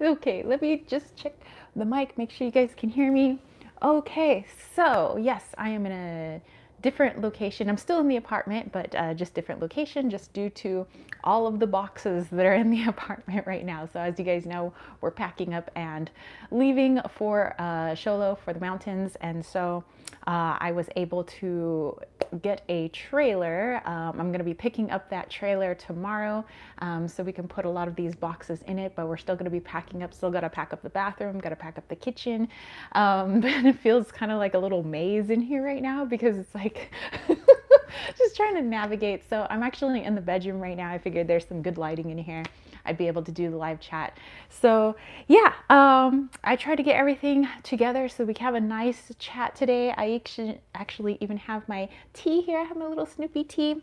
Okay, let me just check the mic, make sure you guys can hear me. Okay, so yes, I am in a different location. I'm still in the apartment, but just different location just due to all of the boxes that are in the apartment right now. So as you guys know, we're packing up and leaving for Sholo for the mountains. And so I was able to get a trailer. I'm going to be picking up that trailer tomorrow so we can put a lot of these boxes in it, but we're still going to be packing up. Still got to pack up the bathroom, got to pack up the kitchen. But it feels kind of like a little maze in here right now because it's like just trying to navigate. So I'm actually in the bedroom right now. I figured there's some good lighting in here. I'd be able to do the live chat. So yeah, I tried to get everything together so we can have a nice chat today. I actually even have my tea here. I have my little Snoopy tea and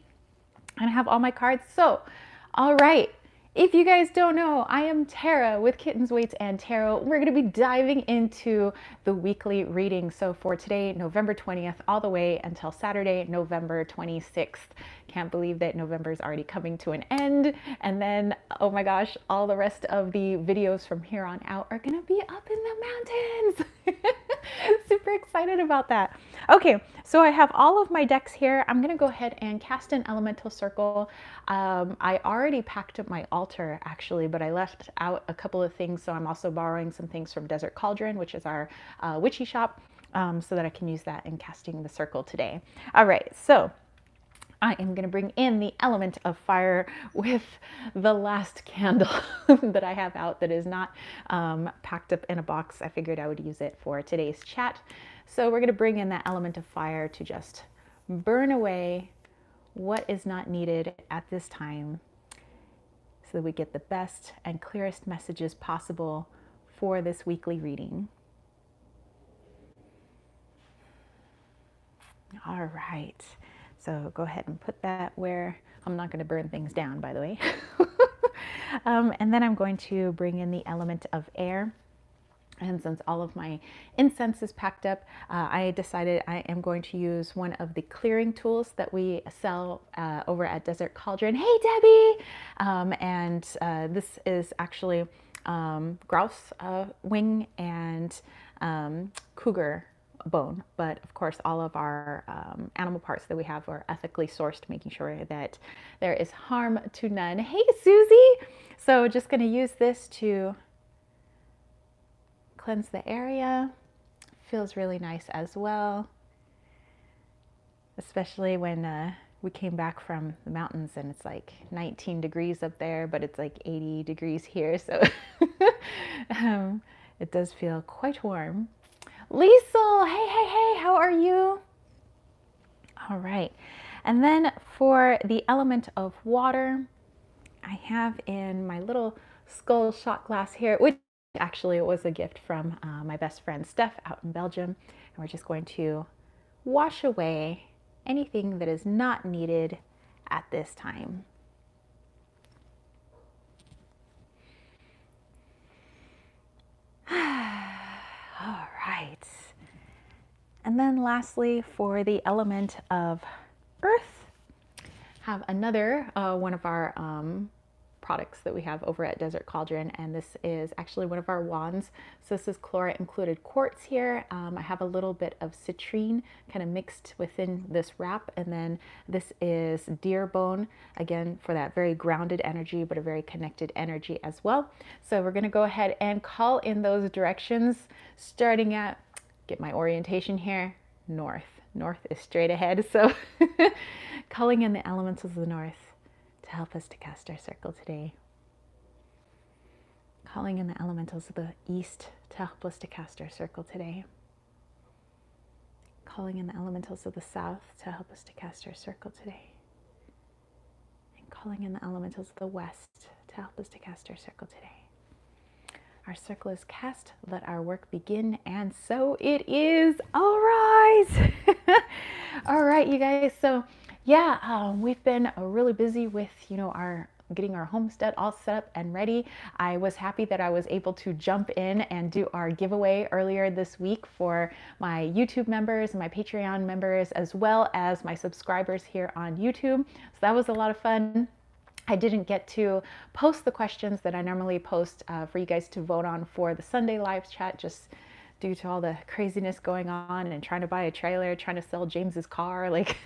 I have all my cards. So, all right. If you guys don't know, I am Tara with Kittens, Weights, and Tarot. We're going to be diving into the weekly reading. So for today, November 20th, all the way until Saturday, November 26th. Can't believe that November is already coming to an end. And then, oh my gosh, all the rest of the videos from here on out are going to be up in the mountains. Super excited about that. Okay, so I have all of my decks here. I'm going to go ahead and cast an elemental circle. I already packed up my altar actually, but I left out a couple of things. So I'm also borrowing some things from Desert Cauldron, which is our witchy shop, so that I can use that in casting the circle today. All right, so I am going to bring in the element of fire with the last candle that I have out that is not packed up in a box. I figured I would use it for today's chat. So we're going to bring in that element of fire to just burn away what is not needed at this time so that we get the best and clearest messages possible for this weekly reading. All right. So go ahead and put that where, I'm not going to burn things down, by the way. And then I'm going to bring in the element of air. And since all of my incense is packed up, I decided I am going to use one of the clearing tools that we sell over at Desert Cauldron. Hey, Debbie! This is actually grouse wing and cougar bone, but of course all of our animal parts that we have are ethically sourced, making sure that there is harm to none. Hey, Susie! So just going to use this to cleanse the area. Feels really nice as well, especially when we came back from the mountains and it's like 19 degrees up there, but it's like 80 degrees here, so it does feel quite warm. Liesel, hey, hey, hey, how are you? All right, and then for the element of water, I have in my little skull shot glass here, which actually it was a gift from my best friend Steph out in Belgium, and we're just going to wash away anything that is not needed at this time. All right. And then lastly, for the element of earth, have another one of our products that we have over at Desert Cauldron, and this is actually one of our wands. So this is Chlora included quartz here. I have a little bit of citrine kind of mixed within this wrap, and then this is deer bone, again for that very grounded energy, but a very connected energy as well. So we're going to go ahead and call in those directions, starting at, get my orientation here, north. North is straight ahead, so calling in the elements of the north to help us to cast our circle today. Calling in the elementals of the east to help us to cast our circle today. Calling in the elementals of the south to help us to cast our circle today. And calling in the elementals of the west to help us to cast our circle today. Our circle is cast, let our work begin, and so it is. All right. All right, you guys. So yeah, we've been really busy with, our getting our homestead all set up and ready. I was happy that I was able to jump in and do our giveaway earlier this week for my YouTube members and my Patreon members, as well as my subscribers here on YouTube. So that was a lot of fun. I didn't get to post the questions that I normally post for you guys to vote on for the Sunday live chat, just due to all the craziness going on and trying to buy a trailer, trying to sell James's car, like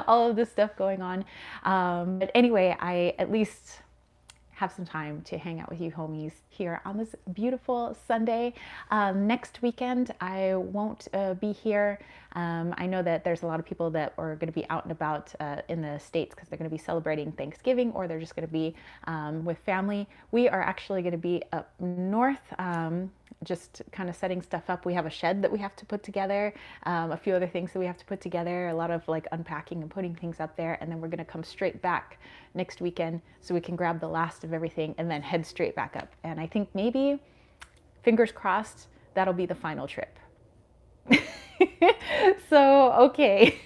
all of this stuff going on. But anyway, I at least have some time to hang out with you homies here on this beautiful Sunday. Next weekend, I won't be here. I know that there's a lot of people that are going to be out and about in the States because they're going to be celebrating Thanksgiving, or they're just going to be with family. We are actually going to be up north, just kind of setting stuff up. We have a shed that we have to put together, a few other things that we have to put together, a lot of like unpacking and putting things up there, and then we're going to come straight back next weekend so we can grab the last of everything and then head straight back up. And I think maybe, fingers crossed, that'll be the final trip. So, okay.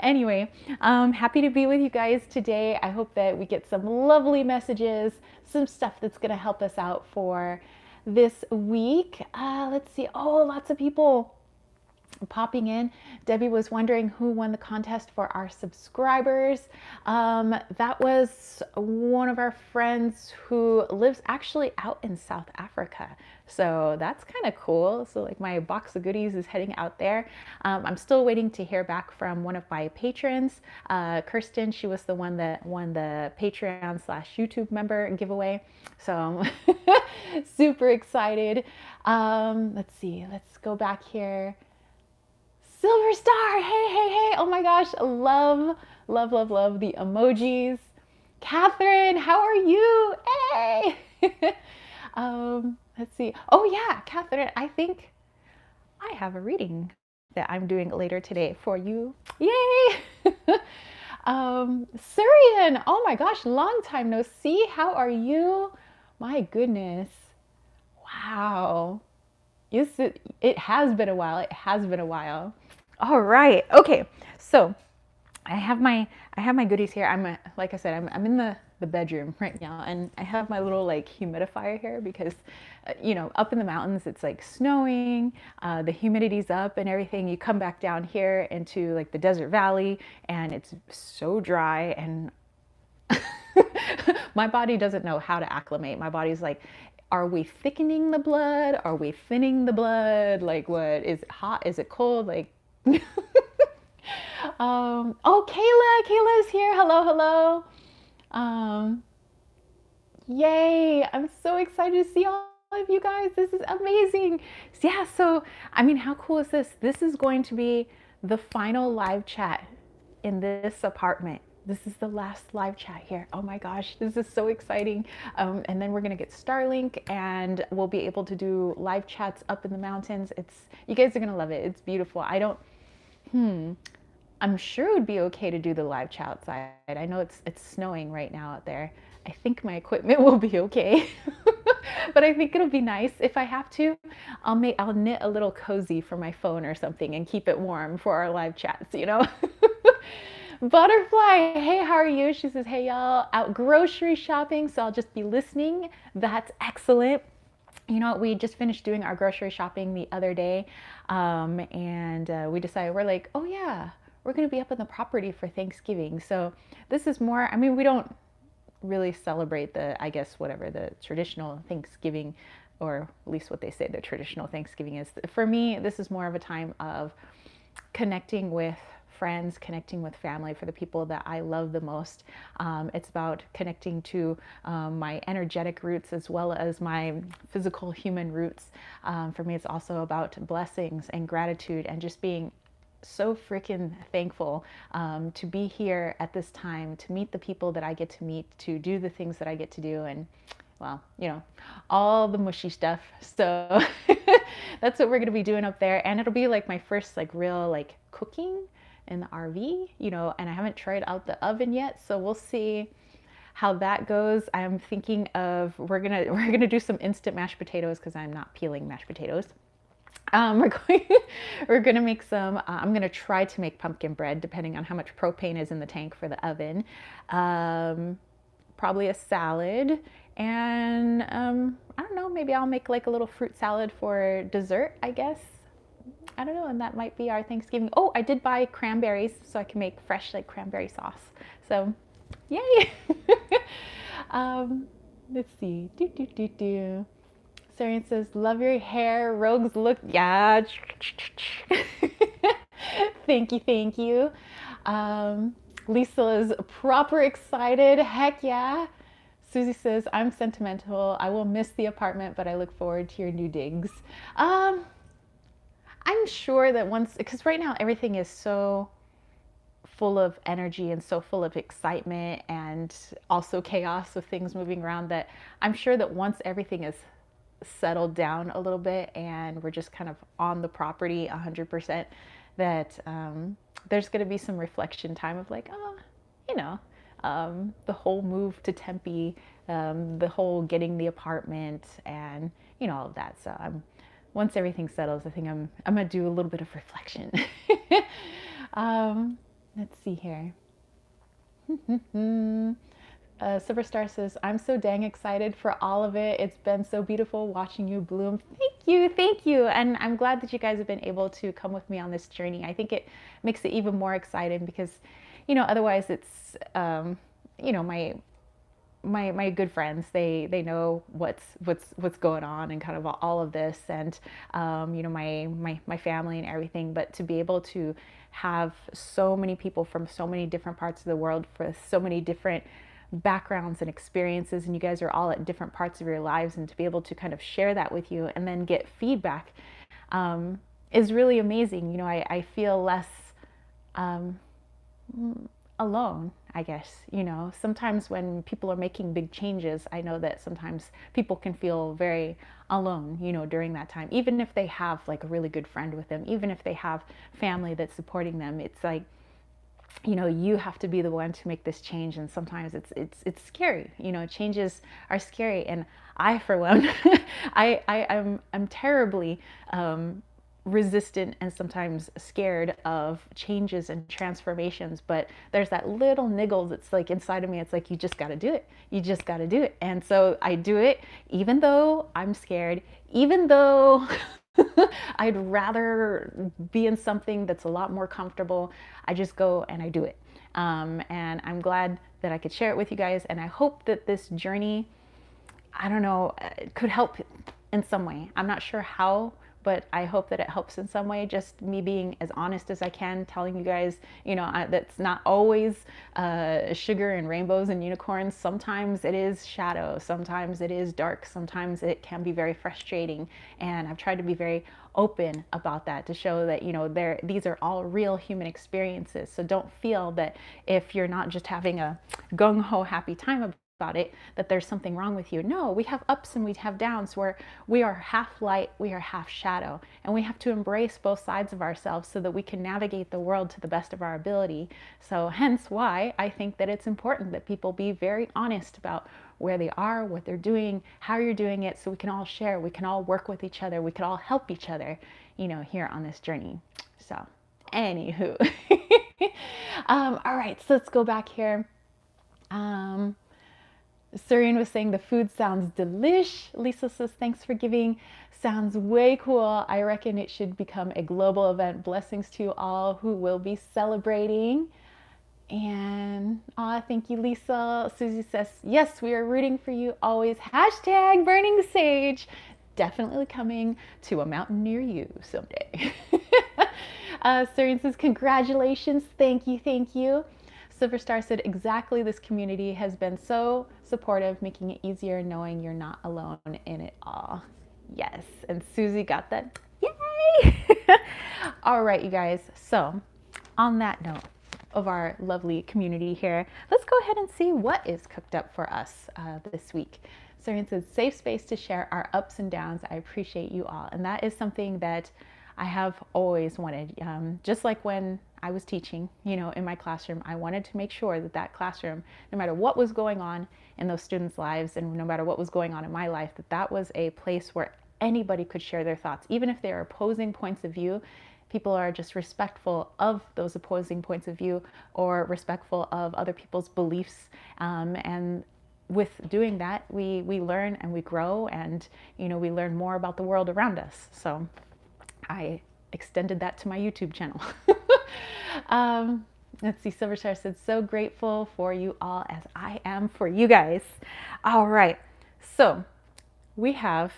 Anyway, happy to be with you guys today. I hope that we get some lovely messages, some stuff that's going to help us out for this week. Let's see. Oh, lots of people popping in. Debbie was wondering who won the contest for our subscribers. That was one of our friends who lives actually out in South Africa. So that's kind of cool. So like my box of goodies is heading out there. I'm still waiting to hear back from one of my patrons, Kirsten. She was the one that won the Patreon/YouTube member giveaway. So super excited. Let's see. Let's go back here. Silver Star, hey, hey, hey. Oh my gosh, love, love, love, love the emojis. Catherine, how are you? Hey. Let's see. Oh yeah, Catherine, I think I have a reading that I'm doing later today for you. Yay. Surian, oh my gosh, long time no see. How are you? My goodness. Wow. Yes, it has been a while. It has been a while. All right. Okay. So I have my goodies here. Like I said, I'm in the bedroom right now, and I have my little like humidifier here because, up in the mountains it's like snowing, the humidity's up and everything. You come back down here into like the desert valley, and it's so dry, and my body doesn't know how to acclimate. My body's like, are we thickening the blood? Are we thinning the blood? Like, what is it hot? Is it cold? Like, oh, Kayla's here. Hello, hello. Yay. I'm so excited to see all of you guys. This is amazing. Yeah. So, I mean, how cool is this? This is going to be the final live chat in this apartment. This is the last live chat here. Oh my gosh, this is so exciting. And then we're gonna get Starlink, and we'll be able to do live chats up in the mountains. You guys are gonna love it. It's beautiful. I'm sure it would be okay to do the live chat outside. I know it's snowing right now out there. I think my equipment will be okay. But I think it'll be nice. If I have to, I'll knit a little cozy for my phone or something and keep it warm for our live chats, Butterfly, hey, how are you? She says, hey, y'all, out grocery shopping, so I'll just be listening. That's excellent. We just finished doing our grocery shopping the other day, and we decided, we're like, oh yeah, we're going to be up on the property for Thanksgiving. So this is more, I mean, we don't really celebrate the traditional Thanksgiving, or at least what they say the traditional Thanksgiving is. For me, this is more of a time of connecting with friends, connecting with family, for the people that I love the most. It's about connecting to my energetic roots as well as my physical human roots. For me, it's also about blessings and gratitude, and just being so freaking thankful to be here at this time, to meet the people that I get to meet, to do the things that I get to do, and well, all the mushy stuff. So that's what we're going to be doing up there. And it'll be like my first like real like cooking in the RV, and I haven't tried out the oven yet. So we'll see how that goes. I'm thinking of, we're gonna do some instant mashed potatoes because I'm not peeling mashed potatoes. We're gonna make some, I'm gonna try to make pumpkin bread depending on how much propane is in the tank for the oven. Probably a salad, and I don't know, maybe I'll make like a little fruit salad for dessert, I guess. I don't know, and that might be our Thanksgiving. Oh, I did buy cranberries so I can make fresh like cranberry sauce. So Yay! um, let's see. Do. Sarian says, love your hair. Rogues look, yeah. Thank you, thank you. Lisa is proper excited. Heck yeah. Susie says, I'm sentimental. I will miss the apartment, but I look forward to your new digs. Um, I'm sure that once, because right now everything is so full of energy and so full of excitement and also chaos with things moving around, that I'm sure that once everything is settled down a little bit and we're just kind of on the property 100%, that there's going to be some reflection time of like, oh, you know, the whole move to Tempe, the whole getting the apartment, and you know all of that. So once everything settles, I think I'm gonna do a little bit of reflection. Let's see here. Silverstar says, I'm so dang excited for all of it. It's been so beautiful watching you bloom. Thank you, thank you. And I'm glad that you guys have been able to come with me on this journey. I think it makes it even more exciting because, you know, otherwise it's, you know, my good friends, they know what's going on and kind of all of this, and you know, my family and everything. But to be able to have so many people from so many different parts of the world for so many different backgrounds and experiences, and you guys are all at different parts of your lives, and to be able to kind of share that with you and then get feedback is really amazing. You know, I feel less alone, I guess. You know, sometimes when people are making big changes, I know that sometimes people can feel very alone, you know, during that time, even if they have like a really good friend with them, even if they have family that's supporting them. It's like, you know, you have to be the one to make this change, and sometimes it's scary. You know, changes are scary, and I, for one, I'm terribly resistant and sometimes scared of changes and transformations. But there's that little niggle that's like inside of me. It's like, you just got to do it. You just got to do it. And so I do it, even though I'm scared, even though I'd rather be in something that's a lot more comfortable. I just go and I do it. And I'm glad that I could share it with you guys. And I hope that this journey, I don't know, could help in some way. I'm not sure how, but I hope that it helps in some way. Just me being as honest as I can, telling you guys, you know, that's not always sugar and rainbows and unicorns. Sometimes it is shadow. Sometimes it is dark. Sometimes it can be very frustrating. And I've tried to be very open about that to show that, you know, these are all real human experiences. So don't feel that if you're not just having a gung-ho happy time about it, that there's something wrong with you. No, we have ups and we have downs, where we are half light, we are half shadow, and we have to embrace both sides of ourselves so that we can navigate the world to the best of our ability. So hence why I think that it's important that people be very honest about where they are, what they're doing, how you're doing it, so we can all share, we can all work with each other, we can all help each other, you know, here on this journey. So anywho, all right, so let's go back here. Surian was saying the food sounds delish. Lisa says, thanks for giving. Sounds way cool. I reckon it should become a global event. Blessings to all who will be celebrating. And thank you, Lisa. Susie says, yes, we are rooting for you always. Hashtag burning sage. Definitely coming to a mountain near you someday. Surian says, congratulations. Thank you. Thank you. Silverstar said, exactly, this community has been so supportive, making it easier knowing you're not alone in it all. Yes, and Susie got that. Yay! All right, you guys. So on that note of our lovely community here, let's go ahead and see what is cooked up for us this week. Sarian says, safe space to share our ups and downs. I appreciate you all. And that is something that I have always wanted. Just like when I was teaching, you know, in my classroom, I wanted to make sure that that classroom, no matter what was going on in those students' lives and no matter what was going on in my life, that that was a place where anybody could share their thoughts, even if they are opposing points of view. People are just respectful of those opposing points of view or respectful of other people's beliefs. And with doing that, we learn and we grow, and, you know, we learn more about the world around us. So I extended that to my YouTube channel. Let's see, Silver Star said, so grateful for you all as I am for you guys. All right, so we have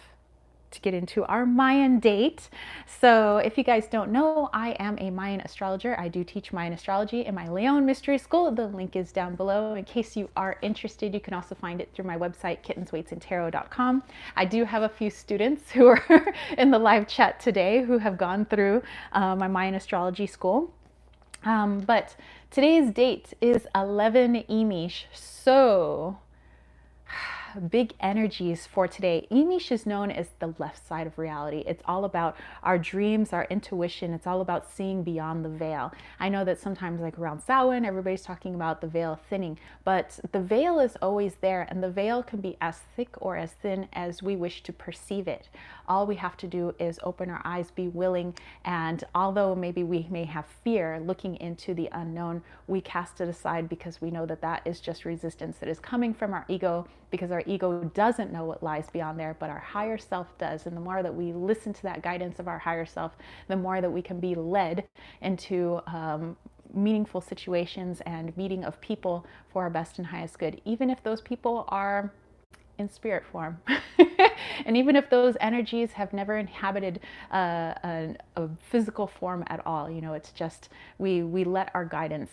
to get into our Mayan date. So if you guys don't know, I am a Mayan astrologer. I do teach Mayan astrology in my Leon Mystery School. The link is down below. In case you are interested, you can also find it through my website, kittensweightsandtarot.com. I do have a few students who are in the live chat today who have gone through my Mayan astrology school. But today's date is 11 Emish. So big energies for today. Emish is known as the left side of reality. It's all about our dreams, our intuition. It's all about seeing beyond the veil. I know that sometimes, like around Samhain, everybody's talking about the veil thinning, but the veil is always there, and the veil can be as thick or as thin as we wish to perceive it. All we have to do is open our eyes, be willing, and although maybe we may have fear looking into the unknown, we cast it aside because we know that that is just resistance that is coming from our ego, because our ego doesn't know what lies beyond there, but our higher self does. And the more that we listen to that guidance of our higher self, the more that we can be led into meaningful situations and meeting of people for our best and highest good, even if those people are in spirit form. And even if those energies have never inhabited a physical form at all, you know, it's just we let our guidance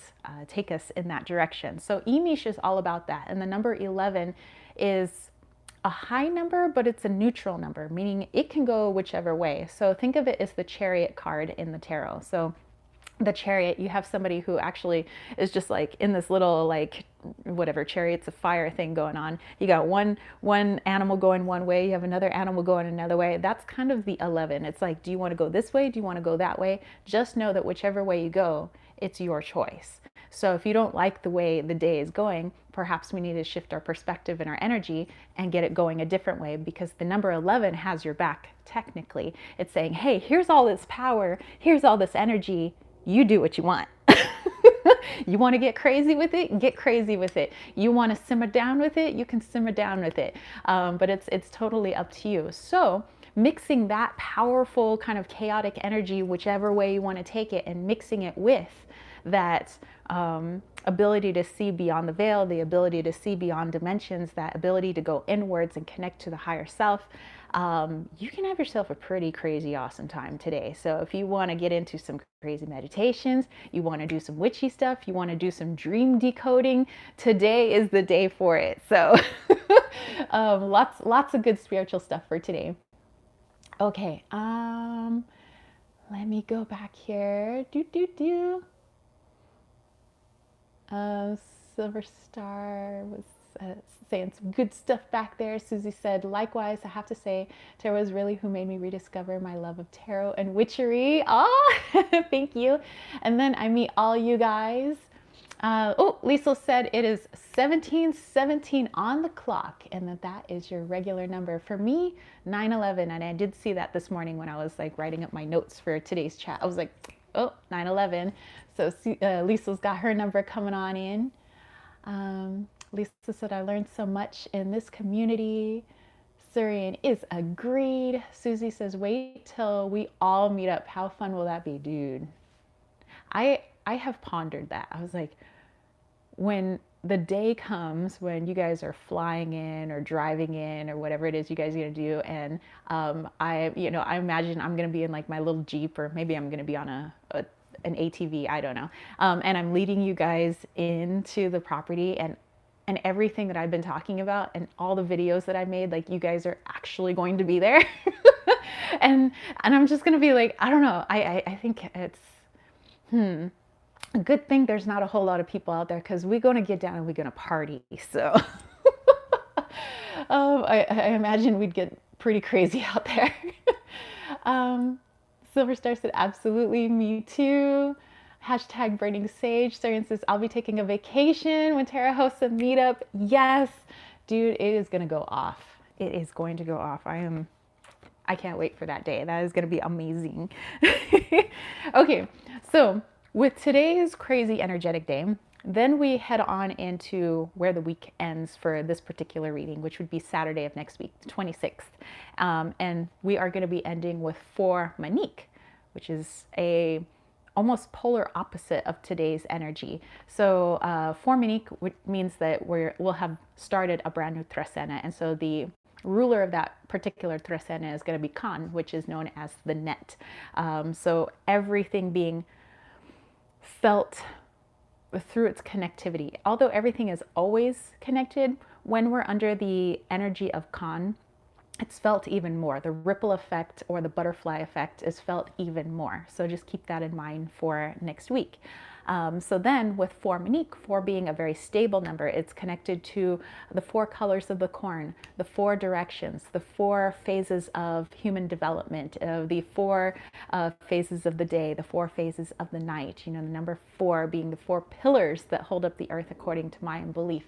take us in that direction. So Emish is all about that. And the number 11 is a high number, but it's a neutral number, meaning it can go whichever way. So think of it as the Chariot card in the tarot. So the Chariot, you have somebody who actually is just like in this little, like, whatever, chariots of fire thing going on. You got one animal going one way, you have another animal going another way. That's kind of the 11. It's like, do you want to go this way? Do you want to go that way? Just know that whichever way you go, it's your choice. So if you don't like the way the day is going, perhaps we need to shift our perspective and our energy and get it going a different way, because the number 11 has your back technically. It's saying, hey, here's all this power, here's all this energy, you do what you want. You want to get crazy with it? Get crazy with it. You want to simmer down with it? You can simmer down with it. But it's totally up to you. So mixing that powerful kind of chaotic energy, whichever way you want to take it, and mixing it with that ability to see beyond the veil, the ability to see beyond dimensions, that ability to go inwards and connect to the higher self, you can have yourself a pretty crazy awesome time today. So if you want to get into some crazy meditations, you want to do some witchy stuff, you want to do some dream decoding, today is the day for it. So lots of good spiritual stuff for today. Okay, let me go back here. Silver Star was saying some good stuff back there. Susie said, likewise, I have to say, tarot is really who made me rediscover my love of tarot and witchery. Oh, thank you. And then I meet all you guys. Oh, Liesl said it is 17:17 on the clock, and that is your regular number. For me, 9/11, and I did see that this morning when I was like writing up my notes for today's chat. I was like, oh, 9/11. So Liesl's got her number coming on in. Lisa said, I learned so much in this community. Surian is agreed. Susie says, wait till we all meet up. How fun will that be, dude? I have pondered that. I was like, when the day comes when you guys are flying in or driving in or whatever it is you guys are going to do, and I imagine I'm going to be in like my little Jeep, or maybe I'm going to be on an ATV, I don't know. And I'm leading you guys into the property, and everything that I've been talking about and all the videos that I made, like you guys are actually going to be there. and I'm just going to be like, I don't know. I think it's, a good thing there's not a whole lot of people out there, because we're going to get down and we're going to party. So I imagine we'd get pretty crazy out there. Silver Star said, absolutely, me too. Hashtag Burning Sage. Sarian says, I'll be taking a vacation when Tara hosts a meetup. Yes, dude, it is going to go off. It is going to go off. I can't wait for that day. That is going to be amazing. Okay, so with today's crazy energetic day, then we head on into where the week ends for this particular reading, which would be Saturday of next week, the 26th. And we are going to be ending with 4 Manique, which is a almost polar opposite of today's energy. So Forminik means that we'll have started a brand new tresena. And so the ruler of that particular tresena is going to be Kan, which is known as the net. So everything being felt through its connectivity. Although everything is always connected, when we're under the energy of Kan, it's felt even more. The ripple effect or the butterfly effect is felt even more. So just keep that in mind for next week. So then with 4 Monique, 4 being a very stable number, it's connected to the 4 colors of the corn, the 4 directions, the 4 phases of human development, the 4 phases of the day, the 4 phases of the night. You know, the number 4 being the 4 pillars that hold up the earth according to Mayan belief,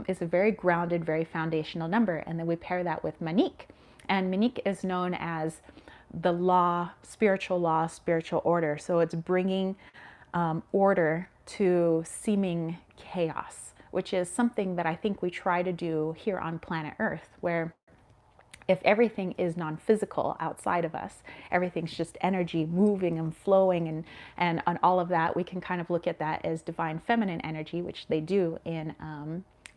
is a very grounded, very foundational number. And then we pair that with Monique. And Monique is known as the law, spiritual order. So it's bringing order to seeming chaos, which is something that I think we try to do here on planet Earth, where if everything is non-physical outside of us, everything's just energy moving and flowing and on all of that, we can kind of look at that as divine feminine energy, which they do in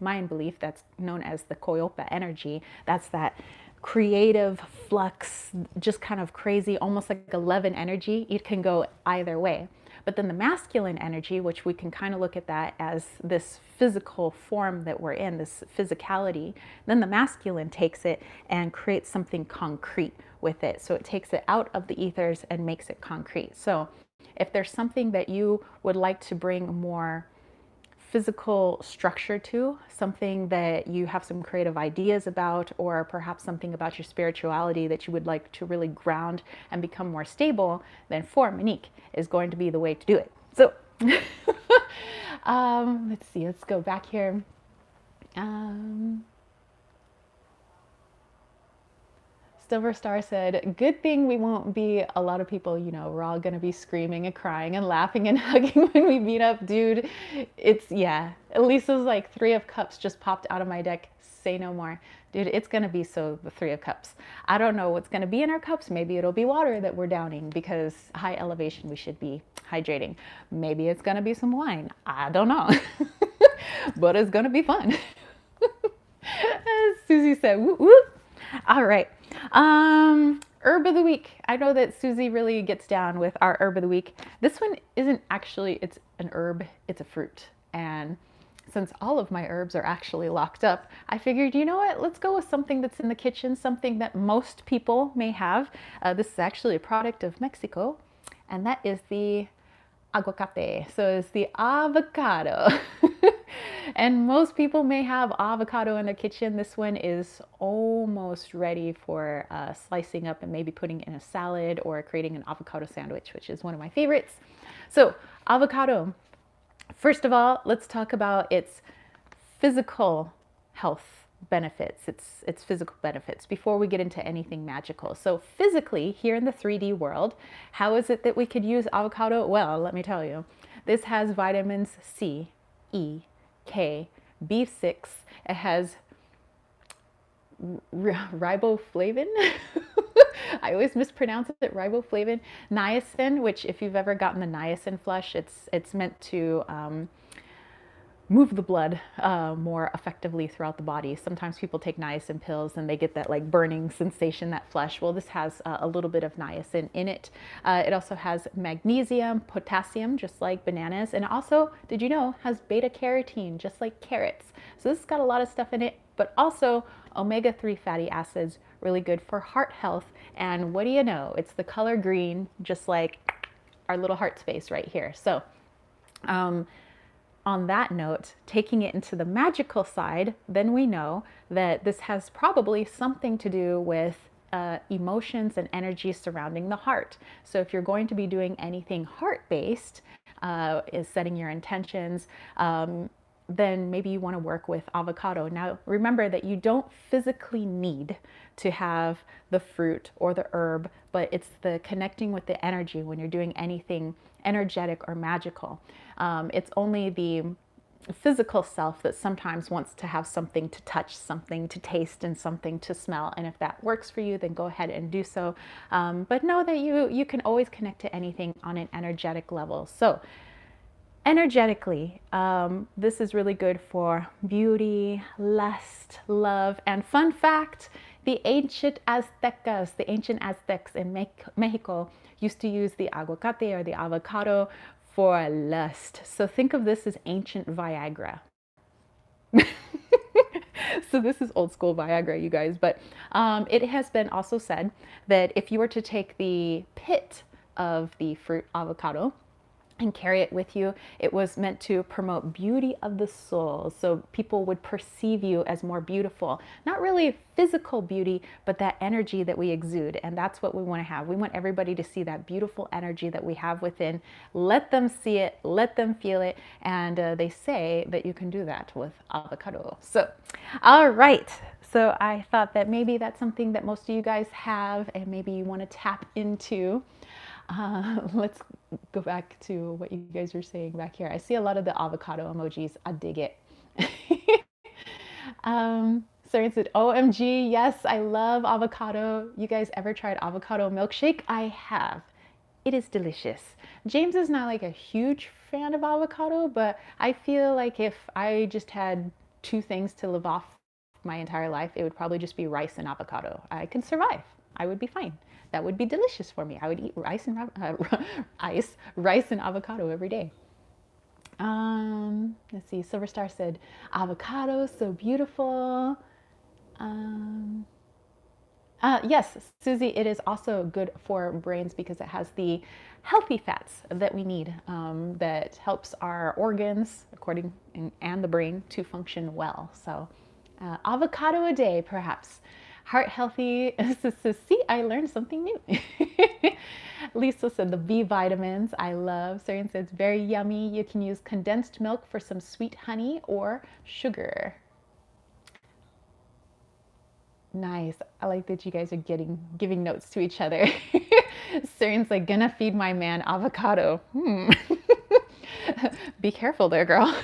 Mayan belief. That's known as the Coyopa energy. That's that creative flux, just kind of crazy, almost like a Levin energy. It can go either way. But then the masculine energy, which we can kind of look at that as this physical form that we're in, this physicality, then the masculine takes it and creates something concrete with it. So it takes it out of the ethers and makes it concrete. So if there's something that you would like to bring more physical structure to, something that you have some creative ideas about, or perhaps something about your spirituality that you would like to really ground and become more stable, then 4 Monique is going to be the way to do it. So let's see, let's go back here. Silver Star said, good thing we won't be a lot of people, you know, we're all going to be screaming and crying and laughing and hugging when we meet up. Dude, it's, yeah. Lisa's like 3 of Cups just popped out of my deck. Say no more. Dude, it's going to be so the 3 of Cups. I don't know what's going to be in our cups. Maybe it'll be water that we're downing because high elevation, we should be hydrating. Maybe it's going to be some wine. I don't know. But it's going to be fun. As Susie said, whoop, whoop. All right. Herb of the week. I know that Susie really gets down with our herb of the week. This one isn't actually, it's an herb, it's a fruit. And since all of my herbs are actually locked up, I figured, you know what, let's go with something that's in the kitchen, something that most people may have. This is actually a product of Mexico, and that is the aguacate. So it's the avocado. And most people may have avocado in their kitchen. This one is almost ready for slicing up and maybe putting in a salad or creating an avocado sandwich, which is one of my favorites. So avocado, first of all, let's talk about its physical health benefits, its physical benefits before we get into anything magical. So physically, here in the 3D world, how is it that we could use avocado? Well, let me tell you, this has vitamins C, E, K, B6. It has riboflavin. I always mispronounce it, riboflavin. Niacin, which if you've ever gotten the niacin flush, it's meant to move the blood more effectively throughout the body. Sometimes people take niacin pills and they get that like burning sensation, that flush. Well, this has a little bit of niacin in it. It also has magnesium, potassium, just like bananas. And also, did you know, has beta carotene, just like carrots. So this has got a lot of stuff in it, but also omega-3 fatty acids, really good for heart health. And what do you know? It's the color green, just like our little heart space right here. So, on that note, taking it into the magical side, then we know that this has probably something to do with emotions and energy surrounding the heart. So if you're going to be doing anything heart-based, is setting your intentions, then maybe you want to work with avocado. Now, remember that you don't physically need to have the fruit or the herb, but it's the connecting with the energy when you're doing anything energetic or magical. It's only the physical self that sometimes wants to have something to touch, something to taste, and something to smell. And if that works for you, then go ahead and do so. But know that you can always connect to anything on an energetic level. So energetically, this is really good for beauty, lust, love, and fun fact, the ancient Aztecs in Mexico used to use the aguacate or the avocado for lust. So think of this as ancient Viagra. So this is old school Viagra, you guys, but it has been also said that if you were to take the pit of the fruit avocado and carry it with you, it was meant to promote beauty of the soul. So people would perceive you as more beautiful, not really physical beauty, but that energy that we exude. And that's what we want to have. We want everybody to see that beautiful energy that we have within. Let them see it, let them feel it. And they say that you can do that with avocado. So, all right. So I thought that maybe that's something that most of you guys have and maybe you want to tap into. Let's go back to what you guys were saying back here. I see a lot of the avocado emojis. I dig it. Sarah said, OMG, yes, I love avocado. You guys ever tried avocado milkshake? I have. It is delicious. James is not like a huge fan of avocado, but I feel like if I just had two things to live off my entire life, it would probably just be rice and avocado. I can survive. I would be fine. That would be delicious for me. I would eat rice and avocado every day. Let's see. Silver Star said, avocado, so beautiful. Yes, Susie, it is also good for brains because it has the healthy fats that we need that helps our organs, and the brain to function well. So avocado a day, perhaps. Heart healthy. See, I learned something new. Lisa said the B vitamins I love. Sarian said it's very yummy. You can use condensed milk for some sweet honey or sugar. Nice. I like that you guys are giving notes to each other. Sarian's like, gonna feed my man avocado. Be careful there, girl.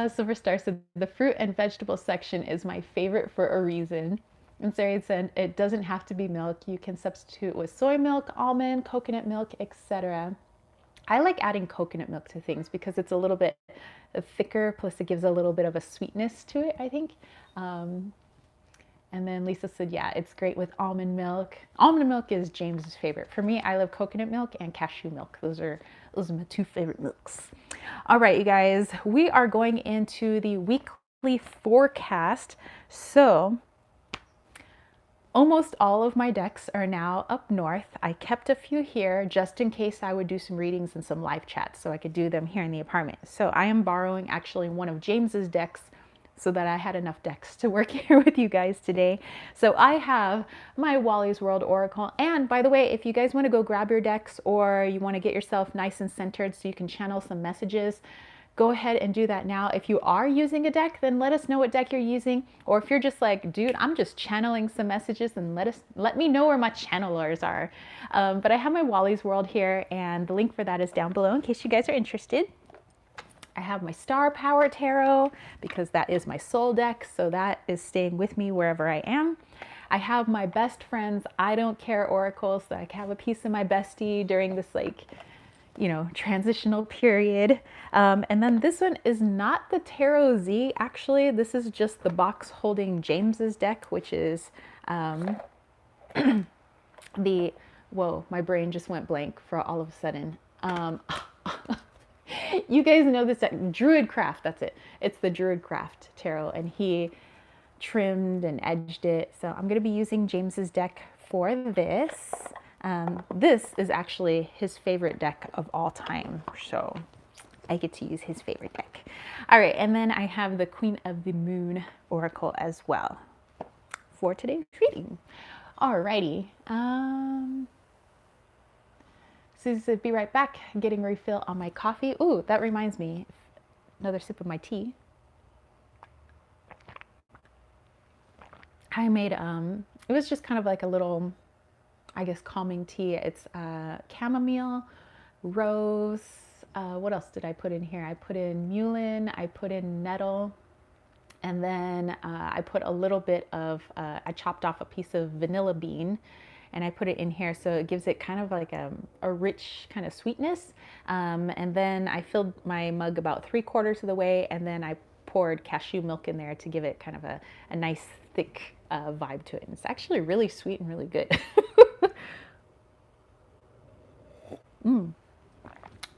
Silver Star said, the fruit and vegetable section is my favorite for a reason. And Sarah said, it doesn't have to be milk. You can substitute with soy milk, almond, coconut milk, etc. I like adding coconut milk to things because it's a little bit thicker, plus it gives a little bit of a sweetness to it, I think. And then Lisa said, yeah, it's great with almond milk. Almond milk is James's favorite. For me, I love coconut milk and cashew milk. Those are my two favorite milks. All right, you guys, we are going into the weekly forecast. So almost all of my decks are now up north. I kept a few here just in case I would do some readings and some live chats so I could do them here in the apartment. So I am borrowing actually one of James's decks so that I had enough decks to work here with you guys today. So I have my Wally's World Oracle. And by the way, if you guys want to go grab your decks or you want to get yourself nice and centered so you can channel some messages, go ahead and do that now. If you are using a deck, then let us know what deck you're using. Or if you're just like, dude, I'm just channeling some messages, then let me know where my channelers are. But I have my Wally's World here, and the link for that is down below in case you guys are interested. I have my Star Power Tarot because that is my soul deck, so that is staying with me wherever I am. I have my best friend's I Don't Care Oracle, so I can have a piece of my bestie during this, like, you know, transitional period. And then this one is not the Tarot Z, actually. This is just the box holding James's deck, which is whoa, my brain just went blank for all of a sudden. You guys know this deck, Druidcraft, that's it. It's the Druidcraft Tarot, and he trimmed and edged it. So I'm going to be using James's deck for this. This is actually his favorite deck of all time, so I get to use his favorite deck. All right, and then I have the Queen of the Moon Oracle as well for today's reading. All righty. Susie said, be right back, getting refill on my coffee. Ooh, that reminds me, another sip of my tea. I made, it was just kind of like a little, I guess, calming tea. It's chamomile, rose, What else did I put in here? I put in mullein, I put in nettle, and then I put a little bit of, I chopped off a piece of vanilla bean and I put it in here so it gives it kind of like a rich kind of sweetness. And then I filled my mug about 3/4 of the way, and then I poured cashew milk in there to give it kind of a nice thick vibe to it. And it's actually really sweet and really good.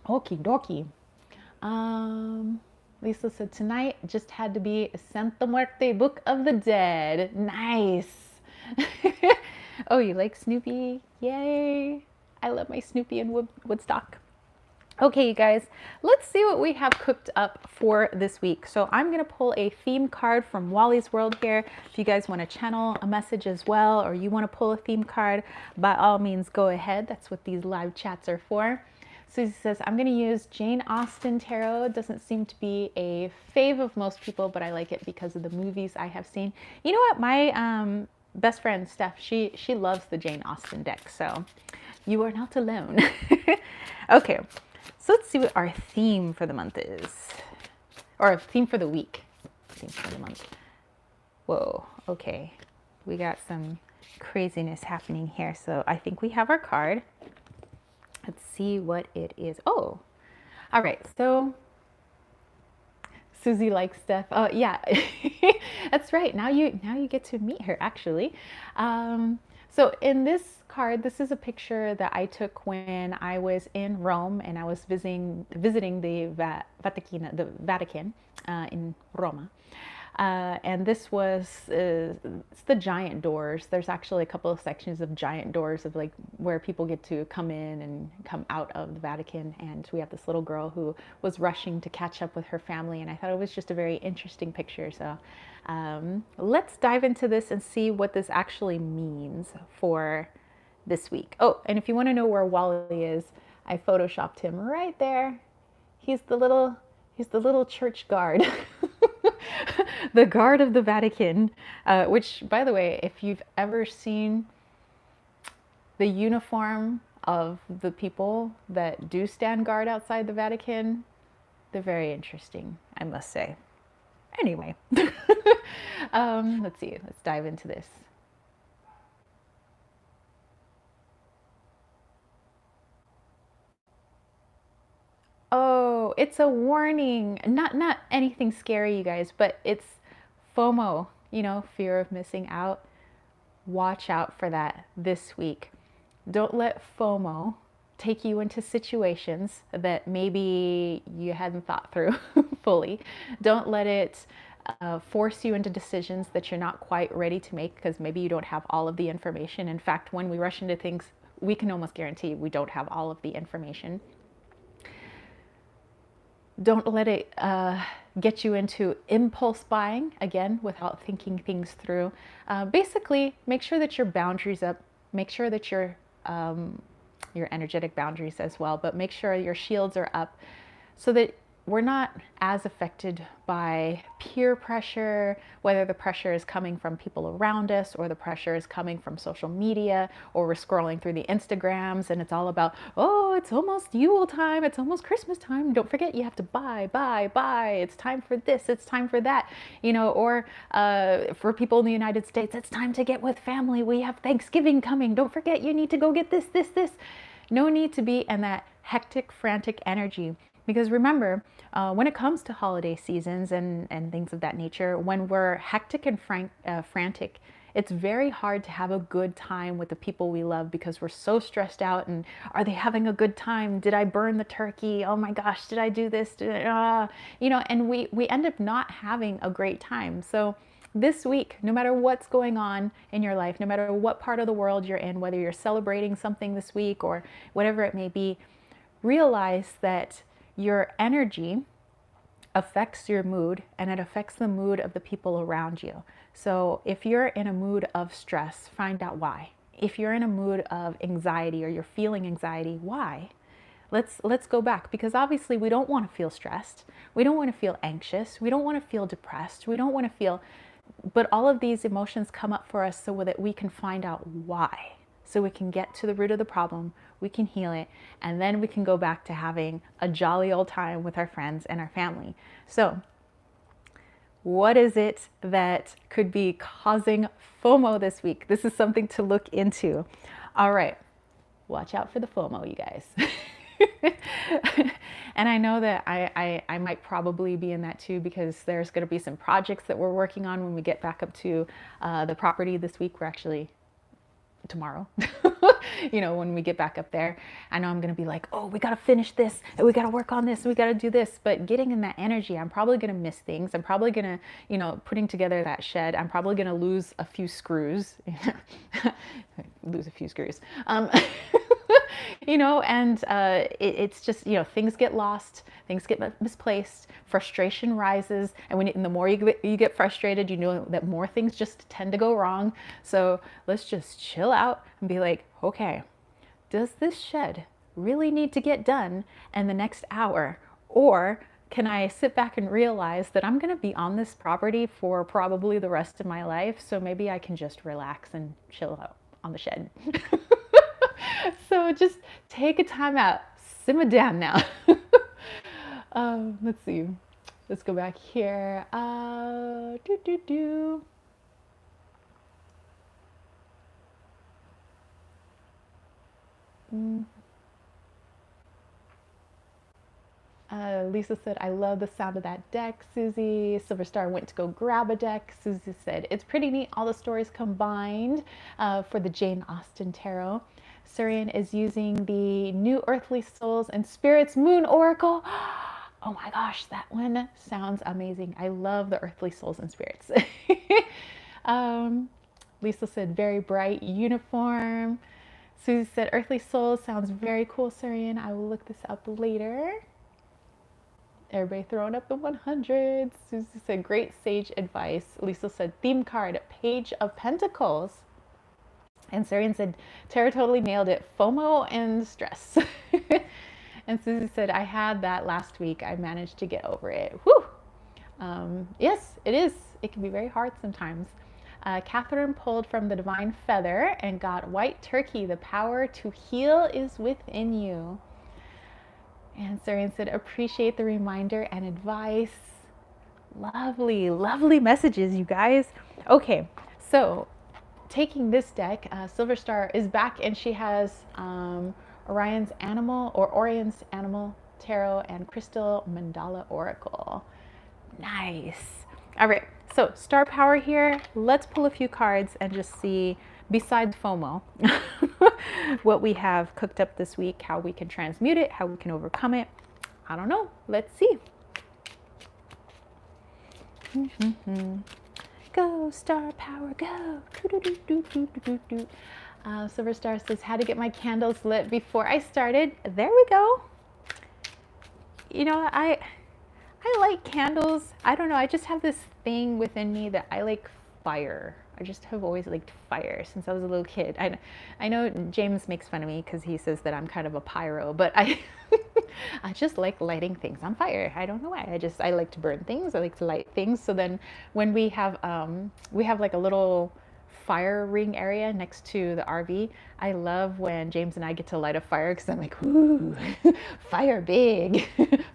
Okie dokie. Lisa said tonight just had to be Santa Muerte, Book of the Dead. Nice. Oh, you like Snoopy? Yay. I love my Snoopy in Woodstock. Okay, you guys, let's see what we have cooked up for this week. So I'm going to pull a theme card from Wally's World here. If you guys want to channel a message as well, or you want to pull a theme card, by all means, go ahead. That's what these live chats are for. Susie says, I'm going to use Jane Austen Tarot. It doesn't seem to be a fave of most people, but I like it because of the movies I have seen. You know what? My best friend, Steph, she loves the Jane Austen deck, so you are not alone. Okay, so let's see what our theme for the month is. Or theme for the week. Theme for the month. Whoa, okay. We got some craziness happening here. So I think we have our card. Let's see what it is. Oh, all right. So Susie likes Steph. Oh, yeah, that's right. Now you get to meet her actually. So in this card, this is a picture that I took when I was in Rome and I was visiting the Vatican in Roma. And this was it's the giant doors. There's actually a couple of sections of giant doors of like where people get to come in and come out of the Vatican. And we have this little girl who was rushing to catch up with her family, and I thought it was just a very interesting picture. So let's dive into this and see what this actually means for this week. Oh, and if you want to know where Wally is, I photoshopped him right there. He's the little church guard. The guard of the Vatican, which, by the way, if you've ever seen the uniform of the people that do stand guard outside the Vatican, they're very interesting, I must say. Anyway, let's see. Let's dive into this. Oh, it's a warning. Not anything scary, you guys, but it's FOMO, fear of missing out. Watch out for that this week. Don't let FOMO take you into situations that maybe you hadn't thought through fully. Don't let it force you into decisions that you're not quite ready to make because maybe you don't have all of the information. In fact, when we rush into things, we can almost guarantee we don't have all of the information. Don't let it get you into impulse buying, again, without thinking things through. Basically, make sure that your boundaries up. Make sure that your energetic boundaries as well, but make sure your shields are up so that we're not as affected by peer pressure, whether the pressure is coming from people around us or the pressure is coming from social media, or we're scrolling through the Instagrams and it's all about, oh, it's almost Yule time, it's almost Christmas time. Don't forget you have to buy. It's time for this, it's time for that, or for people in the United States, it's time to get with family. We have Thanksgiving coming. Don't forget you need to go get this. No need to be in that hectic, frantic energy. Because remember, when it comes to holiday seasons and things of that nature, when we're hectic and frantic, it's very hard to have a good time with the people we love because we're so stressed out. And are they having a good time? Did I burn the turkey? Oh my gosh, did I do this? And we end up not having a great time. So this week, no matter what's going on in your life, no matter what part of the world you're in, whether you're celebrating something this week or whatever it may be, realize that your energy affects your mood and it affects the mood of the people around you. So if you're in a mood of stress, find out why. If you're in a mood of anxiety or you're feeling anxiety, why? Let's go back, because obviously we don't want to feel stressed. We don't want to feel anxious. We don't want to feel depressed. We don't want to feel, but all of these emotions come up for us so that we can find out why. so we can get to the root of the problem, we can heal it, and then we can go back to having a jolly old time with our friends and our family. So what is it that could be causing FOMO this week? This is something to look into. All right, watch out for the FOMO, you guys. And I know that I might probably be in that too, because there's going to be some projects that we're working on when we get back up to the property this week. We're actually tomorrow, when we get back up there. I know I'm going to be like, oh, we got to finish this and we got to work on this and we got to do this. But getting in that energy, I'm probably going to miss things. I'm probably going to, putting together that shed, I'm probably going to lose a few screws. Lose a few screws. And it's just, things get lost, things get misplaced, frustration rises. And the more you get frustrated, you know that more things just tend to go wrong. So let's just chill out and be like, okay, does this shed really need to get done in the next hour? Or can I sit back and realize that I'm going to be on this property for probably the rest of my life? So maybe I can just relax and chill out on the shed. So just take a time out, simmer down now. Let's see. Let's go back here. Lisa said, I love the sound of that deck, Susie. Silver Star went to go grab a deck. Susie said, it's pretty neat, all the stories combined for the Jane Austen Tarot. Surian is using the New Earthly Souls and Spirits Moon Oracle. Oh my gosh, that one sounds amazing. I love the Earthly Souls and Spirits. Lisa said, very bright uniform. Susie said, Earthly Souls sounds very cool, Surian. I will look this up later. Everybody throwing up the 100s. Susie said, great sage advice. Lisa said, theme card, Page of Pentacles. And Surian said, Tara totally nailed it. FOMO and stress. And Susie said, I had that last week. I managed to get over it. Whew. Yes, it is. It can be very hard sometimes. Catherine pulled from the Divine Feather and got White Turkey. The power to heal is within you. And Surian said, appreciate the reminder and advice. Lovely, lovely messages, you guys. Okay, so taking this deck, Silver Star is back and she has Orion's Animal Tarot and Crystal Mandala Oracle. Nice. All right, so star power here. Let's pull a few cards and just see, besides FOMO, what we have cooked up this week, how we can transmute it, how we can overcome it. I don't know. Let's see. Go, star power, go. Silver Star says, how to get my candles lit before I started. There we go. I like candles. I don't know. I just have this thing within me that I like fire. I just have always liked fire since I was a little kid. I know James makes fun of me because he says that I'm kind of a pyro, but I just like lighting things on fire. I don't know why. I like to burn things. I like to light things. So then when we have like a little fire ring area next to the RV, I love when James and I get to light a fire because I'm like, ooh, fire big,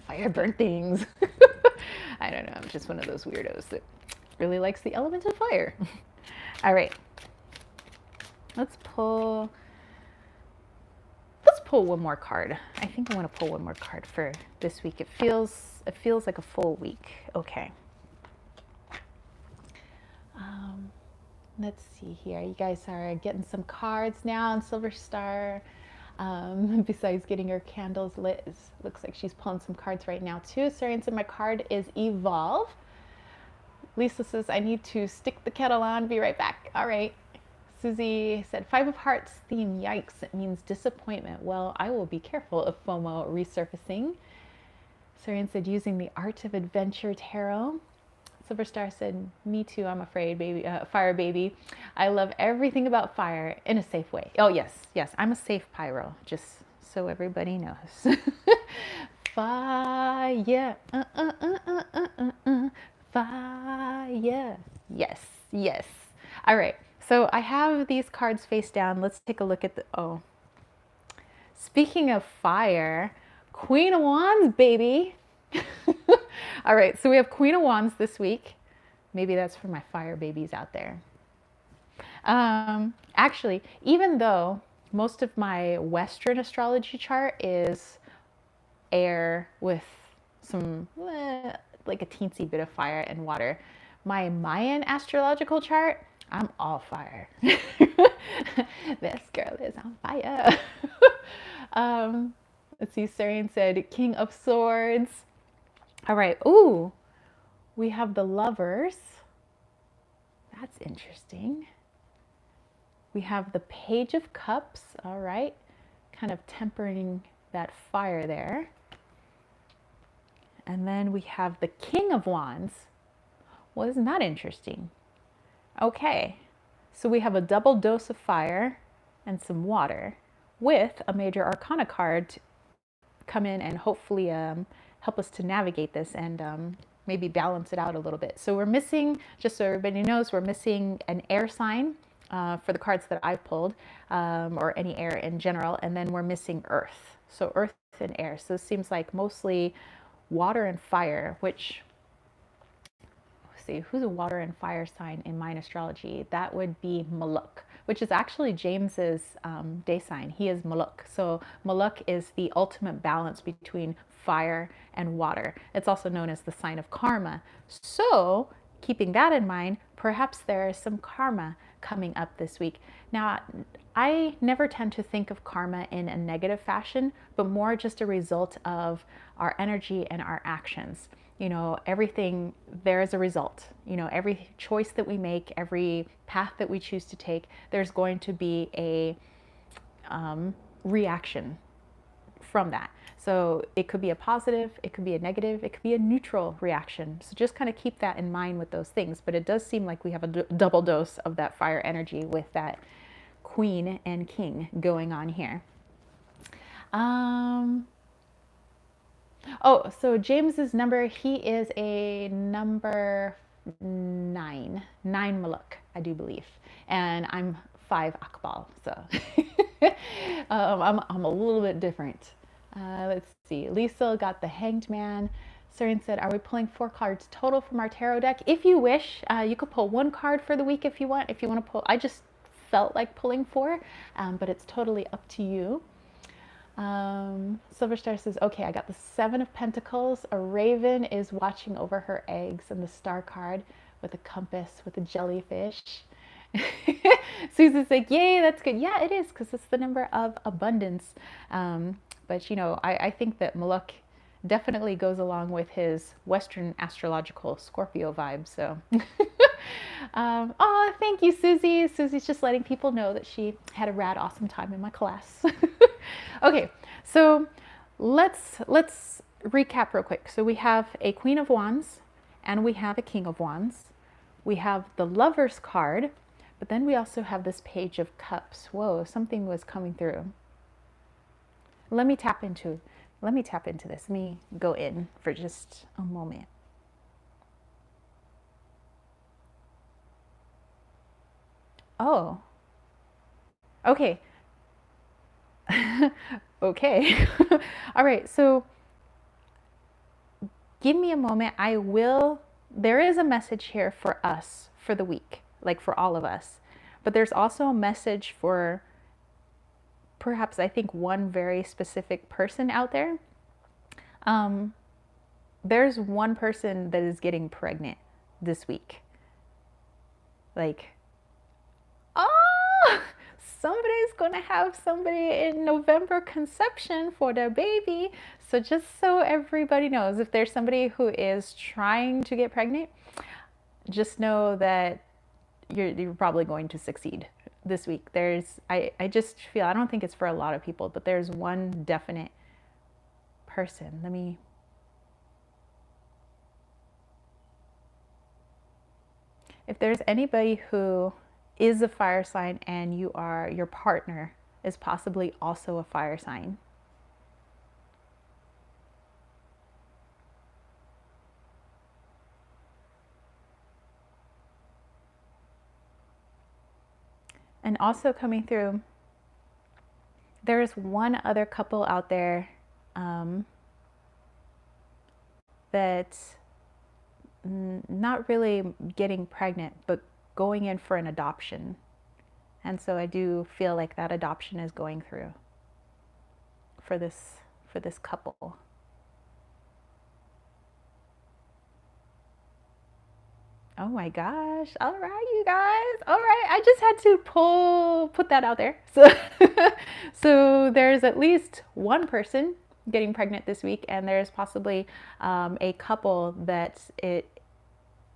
fire burn things. I don't know. I'm just one of those weirdos that really likes the element of fire. All right, let's pull one more card. I think I want to pull one more card for this week. It feels like a full week. Okay. Let's see here. You guys are getting some cards now on Silver Star. Besides getting her candles lit, looks like she's pulling some cards right now too. Surian said, my card is Evolve. Lisa says, I need to stick the kettle on. Be right back. All right. Susie said, Five of Hearts theme. Yikes. It means disappointment. Well, I will be careful of FOMO resurfacing. Surian said, using the Art of Adventure Tarot. Silver Star said, me too. I'm afraid, baby. Fire baby. I love everything about fire in a safe way. Oh, yes. Yes. I'm a safe pyro. Just so everybody knows. Fire. Fire. Yes. Yes. All right. So I have these cards face down. Let's take a look at the, oh, speaking of fire, Queen of Wands, baby. All right, so we have Queen of Wands this week. Maybe that's for my fire babies out there. Actually, even though most of my Western astrology chart is air with some, like a teensy bit of fire and water, my Mayan astrological chart, I'm all fire. This girl is on fire. Let's see, Sarian said King of Swords. All right, ooh, we have the Lovers. That's interesting. We have the Page of Cups, all right, kind of tempering that fire there. And then we have the King of Wands. Well, isn't that interesting? Okay, so we have a double dose of fire and some water with a major arcana card to come in and hopefully help us to navigate this and maybe balance it out a little bit. So we're missing, just so everybody knows, we're missing an air sign for the cards that I've pulled, or any air in general, and then we're missing earth. So earth and air. So it seems like mostly water and fire, which, let's see, who's a water and fire sign in Mayan astrology? That would be Maluk, which is actually James's day sign. He is Maluk. So Maluk is the ultimate balance between fire and water. It's also known as the sign of karma. So keeping that in mind, perhaps there is some karma coming up this week. Now, I never tend to think of karma in a negative fashion, but more just a result of our energy and our actions. You know, everything, there is a result. You know, every choice that we make, every path that we choose to take, there's going to be a reaction from that. So it could be a positive, it could be a negative, it could be a neutral reaction. So just kind of keep that in mind with those things. But it does seem like we have a double dose of that fire energy with that queen and king going on here. Oh, so James's number, he is a number 9 Maluk, I do believe. And I'm 5 Akbal, so I'm a little bit different. Let's see. Lisa got the Hanged Man. Saren said, are we pulling 4 cards total from our tarot deck? If you wish, you could pull 1 card for the week if you want. If you want to pull, I just felt like pulling 4, but it's totally up to you. Silverstar says, okay, I got the 7 of Pentacles. A raven is watching over her eggs, and the star card with a compass with a jellyfish. Susan's like, yay, that's good. Yeah, it is, because it's the number of abundance. But, you know, I think that Maluk definitely goes along with his Western astrological Scorpio vibe. So, oh, thank you, Susie. Susie's just letting people know that she had a rad, awesome time in my class. Okay, so let's recap real quick. So we have a Queen of Wands and we have a King of Wands. We have the Lovers card, but then we also have this Page of Cups. Whoa, something was coming through. Let me tap into this. Let me go in for just a moment. Oh, okay. Okay. All right. So give me a moment. There is a message here for us for the week, like for all of us. But there's also a message for perhaps, I think, one very specific person out there. There's one person that is getting pregnant this week. Like, oh, somebody's going to have somebody in November conception for their baby. So just so everybody knows, if there's somebody who is trying to get pregnant, just know that you're probably going to succeed this week. I just feel, I don't think it's for a lot of people, but there's one definite person. If there's anybody who is a fire sign and your partner is possibly also a fire sign, And also coming through, there's one other couple out there that not really getting pregnant, but going in for an adoption. And so I do feel like that adoption is going through for this couple. Oh my gosh. All right, you guys. All right. I just had to put that out there. So so there's at least one person getting pregnant this week, and there's possibly a couple that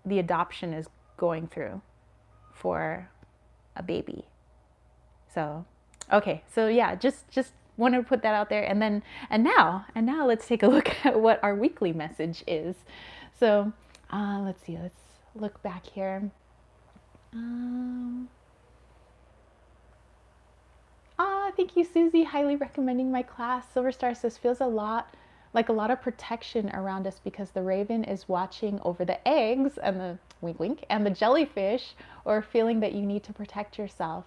the adoption is going through for a baby. So okay. So yeah, just wanted to put that out there, and now let's take a look at what our weekly message is. So let's see. Let's look back here. Thank you, Susie. Highly recommending my class. Silver Star says feels a lot like a lot of protection around us because the raven is watching over the eggs and the wink wink and the jellyfish, or feeling that you need to protect yourself.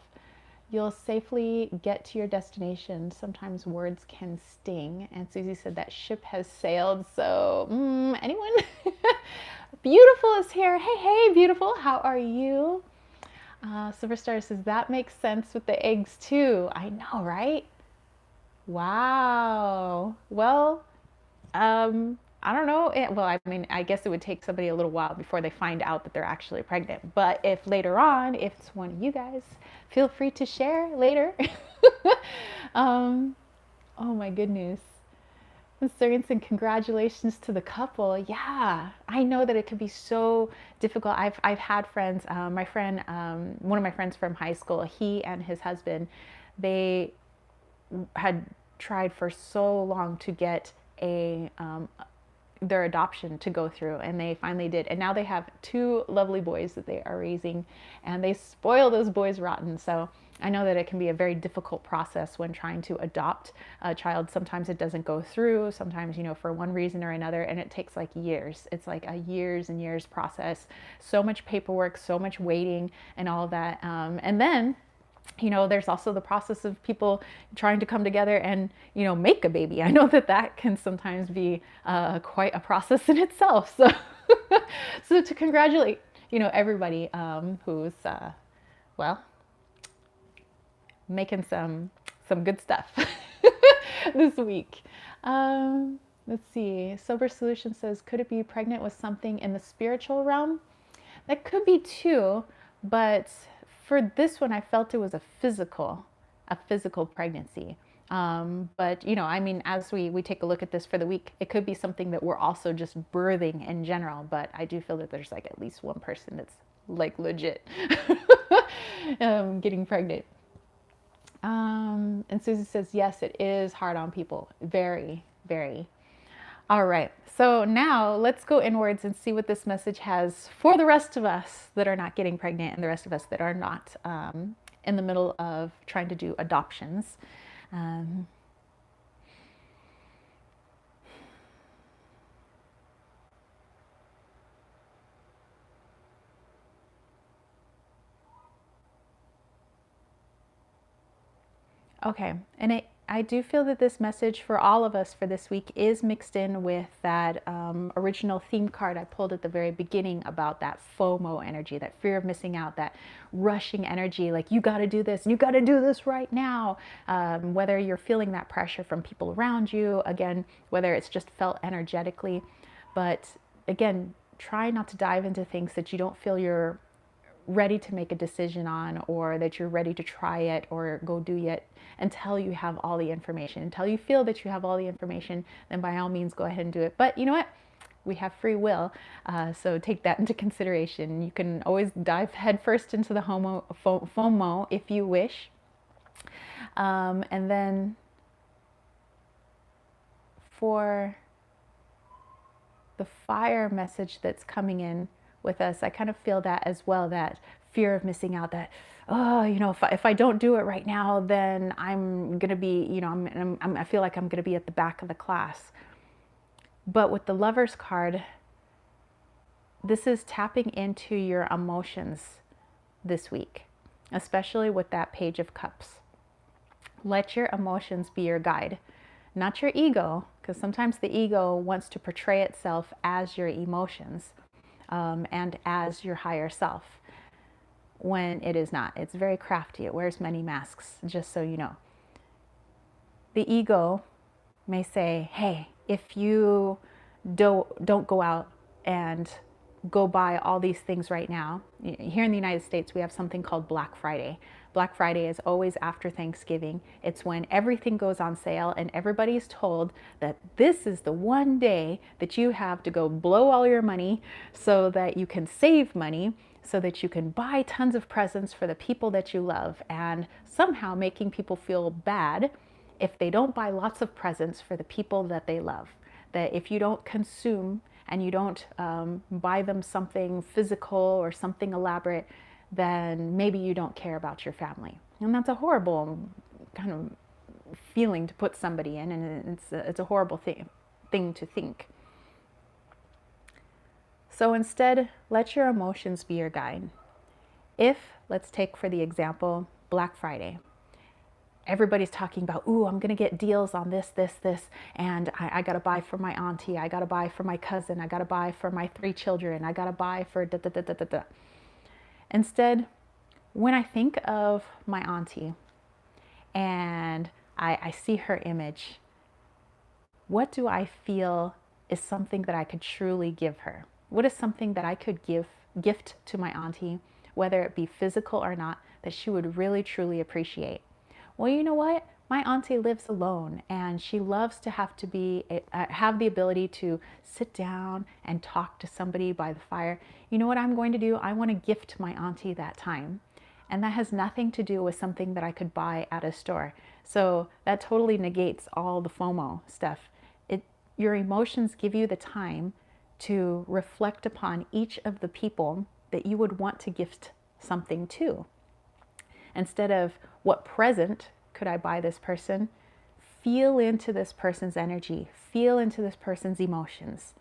You'll safely get to your destination. Sometimes words can sting. And Susie said that ship has sailed. So anyone? Beautiful is here. Hey, beautiful. How are you? Silver Star says that makes sense with the eggs too. I know, right? Wow. Well, I don't know. Well, I mean, I guess it would take somebody a little while before they find out that they're actually pregnant. But if later on, if it's one of you guys, feel free to share later. Oh my goodness. Sergensen, congratulations to the couple. Yeah, I know that it could be so difficult. I've had friends, my friend, one of my friends from high school, he and his husband, they had tried for so long to get their adoption to go through, and they finally did. And now they have two lovely boys that they are raising, and they spoil those boys rotten. So I know that it can be a very difficult process when trying to adopt a child. Sometimes it doesn't go through, sometimes, for one reason or another, and it takes like years. It's like a years and years process. So much paperwork, so much waiting and all of that. And then there's also the process of people trying to come together and, make a baby. I know that can sometimes be quite a process in itself. So, so to congratulate, everybody who's, making some good stuff this week. Let's see. Sober Solution says, could it be pregnant with something in the spiritual realm? That could be too, but for this one, I felt it was a physical pregnancy. But I mean, as we take a look at this for the week, it could be something that we're also just birthing in general. But I do feel that there's like at least one person that's like legit getting pregnant. And Susie says, yes, it is hard on people. Very, very. All right. So now let's go inwards and see what this message has for the rest of us that are not getting pregnant and the rest of us that are not in the middle of trying to do adoptions. Okay, and I do feel that this message for all of us for this week is mixed in with that original theme card I pulled at the very beginning about that FOMO energy, that fear of missing out, that rushing energy, like you got to do this and you got to do this right now. Whether you're feeling that pressure from people around you, again, whether it's just felt energetically, but again, try not to dive into things that you don't feel you're ready to make a decision on, or that you're ready to try it or go do yet, until you have all the information. Until you feel that you have all the information, then by all means go ahead and do it. But you know what? We have free will, so take that into consideration. You can always dive headfirst into the FOMO if you wish. And then for the fire message that's coming in with us, I kind of feel that as well, that fear of missing out, that, oh, if I don't do it right now, then I'm going to be, I feel like I'm going to be at the back of the class. But with the Lover's card, this is tapping into your emotions this week. especially with that Page of Cups. Let your emotions be your guide, not your ego, because sometimes the ego wants to portray itself as your emotions and as your higher self when it is not. It's very crafty. It wears many masks, just so you know. The ego may say, hey, if you don't go out and go buy all these things right now. Here in the United States, we have something called Black Friday. Black Friday is always after Thanksgiving. It's when everything goes on sale and everybody's told that this is the one day that you have to go blow all your money so that you can save money, so that you can buy tons of presents for the people that you love, and somehow making people feel bad if they don't buy lots of presents for the people that they love. That if you don't consume and you don't buy them something physical or something elaborate, then maybe you don't care about your family. And that's a horrible kind of feeling to put somebody in, and it's a horrible thing to think. So instead, let your emotions be your guide. If, let's take for the example, Black Friday. Everybody's talking about, ooh, I'm going to get deals on this, and I got to buy for my auntie, I got to buy for my cousin, I got to buy for my 3 children, I got to buy for da da da da da da. Instead, when I think of my auntie and I see her image, what do I feel is something that I could truly give her? What is something that I could gift to my auntie, whether it be physical or not, that she would really truly appreciate? Well, you know what? My auntie lives alone and she loves to have the ability to sit down and talk to somebody by the fire. You know what I'm going to do? I want to gift my auntie that time. And that has nothing to do with something that I could buy at a store. So that totally negates all the FOMO stuff. Your emotions give you the time to reflect upon each of the people that you would want to gift something to. Instead of what present could I buy this person, feel into this person's energy, feel into this person's emotions.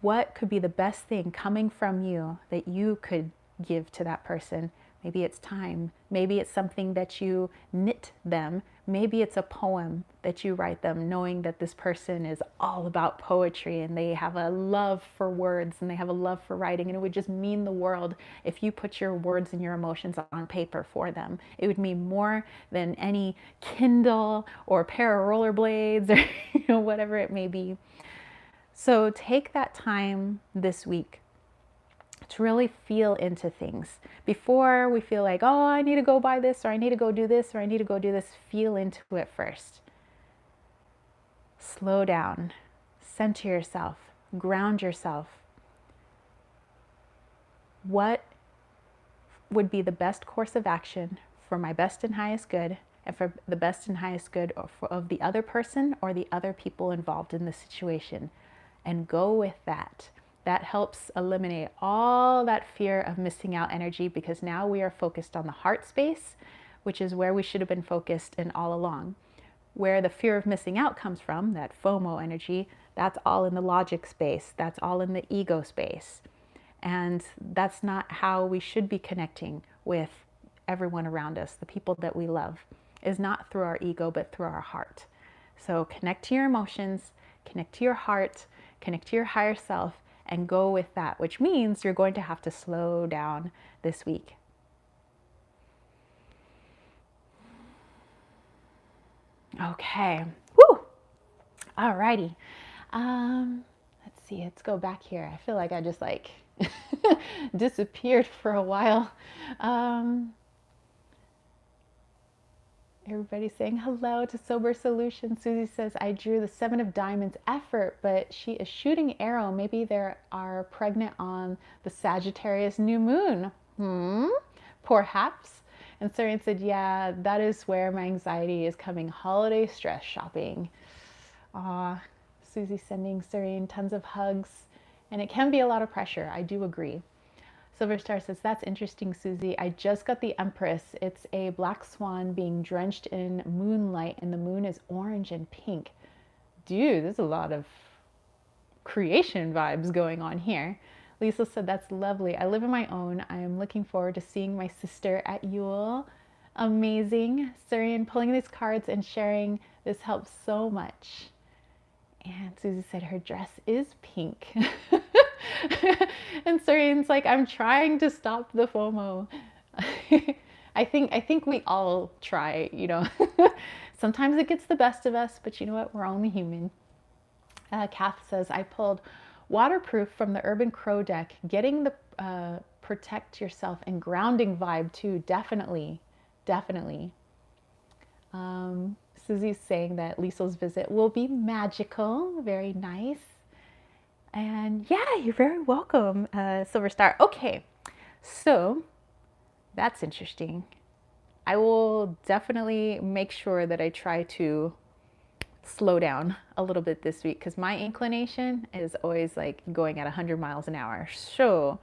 What could be the best thing coming from you that you could give to that person? Maybe it's time. Maybe it's something that you knit them. Maybe it's a poem that you write them, knowing that this person is all about poetry and they have a love for words and they have a love for writing. And it would just mean the world if you put your words and your emotions on paper for them. It would mean more than any Kindle or a pair of rollerblades or whatever it may be. So take that time this week to really feel into things. Before we feel like, oh, I need to go buy this, or I need to go do this, or I need to go do this, feel into it first. Slow down, center yourself, ground yourself. What would be the best course of action for my best and highest good, and for the best and highest good of the other person or the other people involved in the situation? And go with that. That helps eliminate all that fear of missing out energy, because now we are focused on the heart space, which is where we should have been focused in all along. Where the fear of missing out comes from, that FOMO energy, that's all in the logic space, that's all in the ego space. And that's not how we should be connecting with everyone around us. The people that we love is not through our ego, but through our heart. So connect to your emotions, connect to your heart, connect to your higher self, and go with that, which means you're going to have to slow down this week. Okay. Woo! Alrighty. Let's see. Let's go back here. I feel like I just disappeared for a while. Everybody's saying hello to Sober Solutions. Susie says, I drew the 7 of Diamonds effort, but she is shooting arrow. Maybe they are pregnant on the Sagittarius new moon. Perhaps. And Sarian said, yeah, that is where my anxiety is coming. Holiday stress shopping. Susie sending Sarian tons of hugs. And it can be a lot of pressure. I do agree. Silver Star says, that's interesting, Susie. I just got the Empress. It's a black swan being drenched in moonlight, and the moon is orange and pink. Dude, there's a lot of creation vibes going on here. Lisa said, that's lovely. I live on my own. I am looking forward to seeing my sister at Yule. Amazing. Surian, pulling these cards and sharing this helps so much. And Susie said her dress is pink. And Surian's like, I'm trying to stop the FOMO. I think we all try, you know. Sometimes it gets the best of us, but you know what? We're only human. Kath says, I pulled waterproof from the Urban Crow deck. Getting the protect yourself and grounding vibe too. Definitely. Definitely. Susie's saying that Liesl's visit will be magical. Very nice. And yeah, you're very welcome, Silver Star. Okay, so that's interesting. I will definitely make sure that I try to slow down a little bit this week because my inclination is always like going at 100 miles an hour. So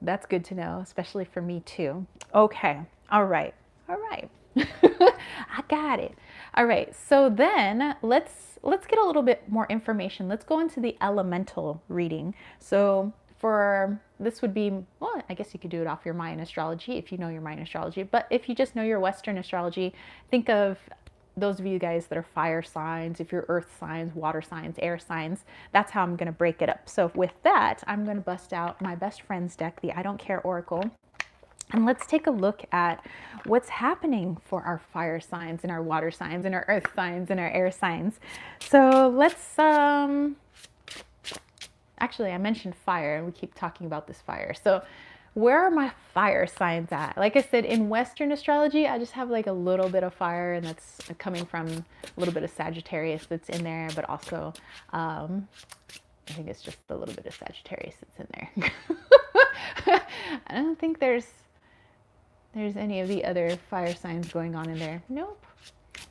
that's good to know, especially for me too. Okay, all right. I got it. All right, so then let's get a little bit more information. Let's go into the elemental reading. So for this would be, well, I guess you could do it off your Mayan astrology if you know your Mayan astrology, but if you just know your Western astrology, think of those of you guys that are fire signs, if you're earth signs, water signs, air signs, that's how I'm going to break it up. So with that, I'm going to bust out my best friends deck, the I Don't Care Oracle. And let's take a look at what's happening for our fire signs and our water signs and our earth signs and our air signs. So let's, actually I mentioned fire and we keep talking about this fire. So where are my fire signs at? Like I said, in Western astrology, I just have like a little bit of fire, and that's coming from a little bit of Sagittarius that's in there, but also, I think it's just a little bit of Sagittarius that's in there. I don't think there's any of the other fire signs going on in there. Nope.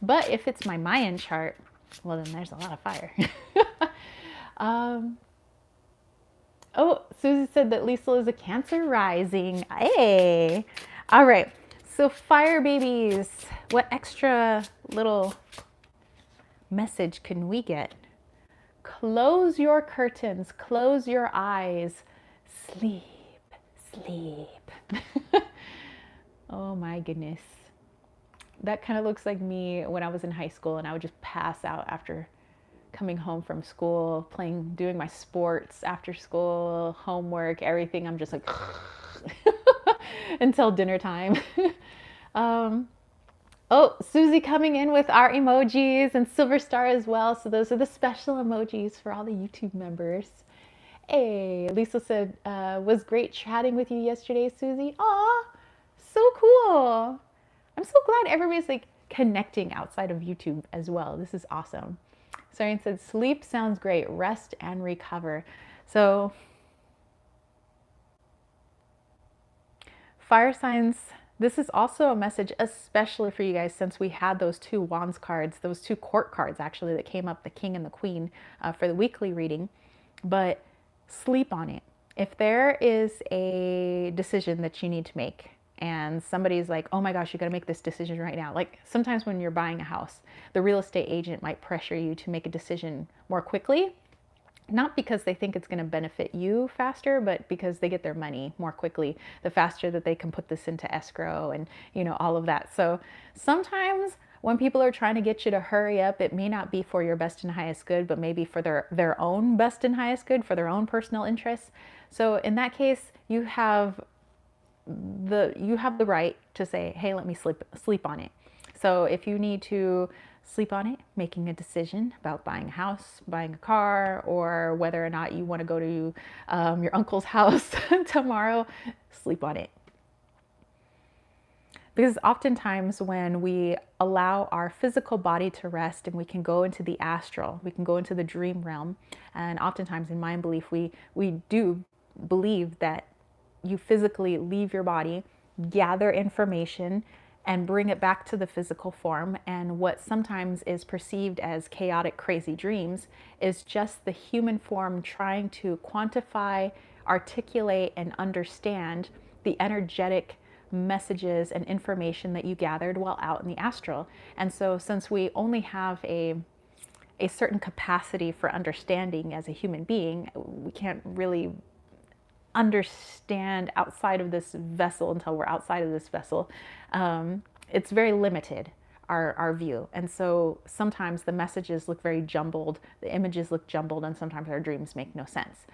But if it's my Mayan chart, well, then there's a lot of fire. Oh, Susie said that Liesl is a Cancer rising. Hey. All right. So fire babies, what extra little message can we get? Close your curtains, close your eyes, sleep, sleep. Oh my goodness. That kind of looks like me when I was in high school and I would just pass out after coming home from school, doing my sports after school, homework, everything. I'm just like until dinner time. Oh, Susie coming in with our emojis and Silver Star as well. So those are the special emojis for all the YouTube members. Hey, Lisa said, was great chatting with you yesterday, Susie. Aw, so cool. I'm so glad everybody's like connecting outside of YouTube as well. This is awesome. Sarian said, sleep sounds great. Rest and recover. So fire signs, this is also a message, especially for you guys, since we had those two wands cards, those two court cards actually that came up, the king and the queen, for the weekly reading. But sleep on it. If there is a decision that you need to make and somebody's like, oh my gosh, you got to make this decision right now. Like sometimes when you're buying a house, the real estate agent might pressure you to make a decision more quickly. Not because they think it's going to benefit you faster, but because they get their money more quickly, the faster that they can put this into escrow and, you know, all of that. So sometimes when people are trying to get you to hurry up, it may not be for your best and highest good, but maybe for their own best and highest good, for their own personal interests. So in that case, you have the right to say, hey, let me sleep on it. So if you need to sleep on it, making a decision about buying a house, buying a car, or whether or not you want to go to your uncle's house tomorrow, sleep on it. Because oftentimes when we allow our physical body to rest and we can go into the astral, we can go into the dream realm, and oftentimes in mind belief, we do believe that you physically leave your body, gather information, and bring it back to the physical form. And what sometimes is perceived as chaotic, crazy dreams is just the human form trying to quantify, articulate, and understand the energetic messages and information that you gathered while out in the astral. And so since we only have a certain capacity for understanding as a human being, we can't really understand outside of this vessel, until we're outside of this vessel, it's very limited, our view. And so sometimes the messages look very jumbled, the images look jumbled, and sometimes our dreams make no sense.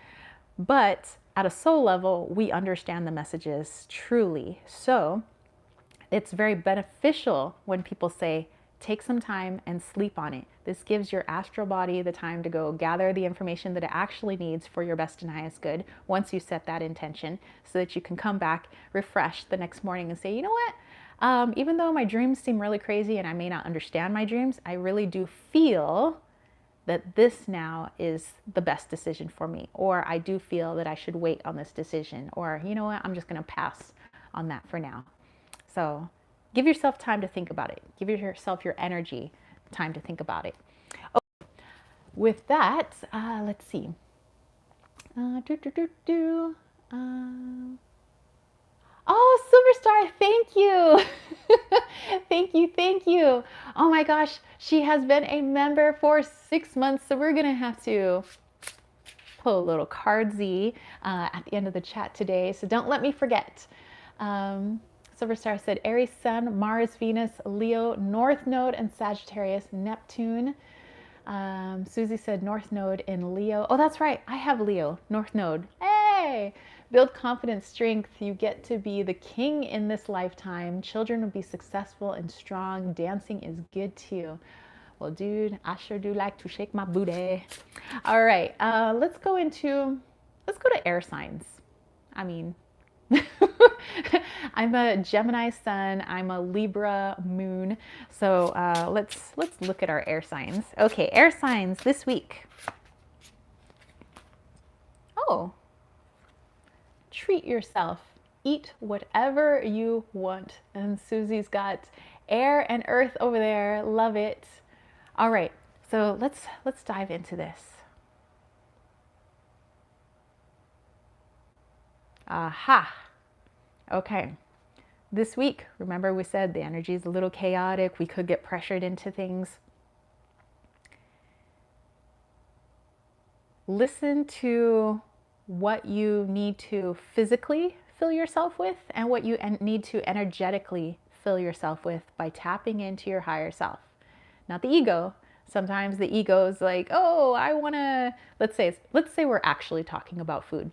But at a soul level, we understand the messages truly. So it's very beneficial when people say, take some time and sleep on it. This gives your astral body the time to go gather the information that it actually needs for your best and highest good once you set that intention, so that you can come back refreshed the next morning and say, you know what? Even though my dreams seem really crazy and I may not understand my dreams, I really do feel that this now is the best decision for me. Or I do feel that I should wait on this decision. Or, you know what? I'm just going to pass on that for now. So give yourself time to think about it. Give yourself your energy time to think about it. Okay. With that, let's see. Oh, Silverstar, thank you. Thank you. Oh my gosh, she has been a member for 6 months, so we're going to have to put a little cardzy at the end of the chat today, so don't let me forget. Silverstar said Aries Sun, Mars, Venus, Leo, North Node, and Sagittarius, Neptune. Susie said North Node in Leo. Oh, that's right. I have Leo, North Node. Hey! Build confidence, strength. You get to be the king in this lifetime. Children will be successful and strong. Dancing is good too. Well, dude, I sure do like to shake my booty. All right, let's go to air signs. I mean, I'm a Gemini sun, I'm a Libra moon. So let's look at our air signs. Okay, air signs this week. Oh, treat yourself. Eat whatever you want. And Susie's got air and earth over there. Love it. All right, so let's dive into this. Aha. Okay. This week, remember we said the energy is a little chaotic. We could get pressured into things. Listen to what you need to physically fill yourself with and what you need to energetically fill yourself with by tapping into your higher self. Not the ego. Sometimes the ego is like, oh, I want to, let's say we're actually talking about food.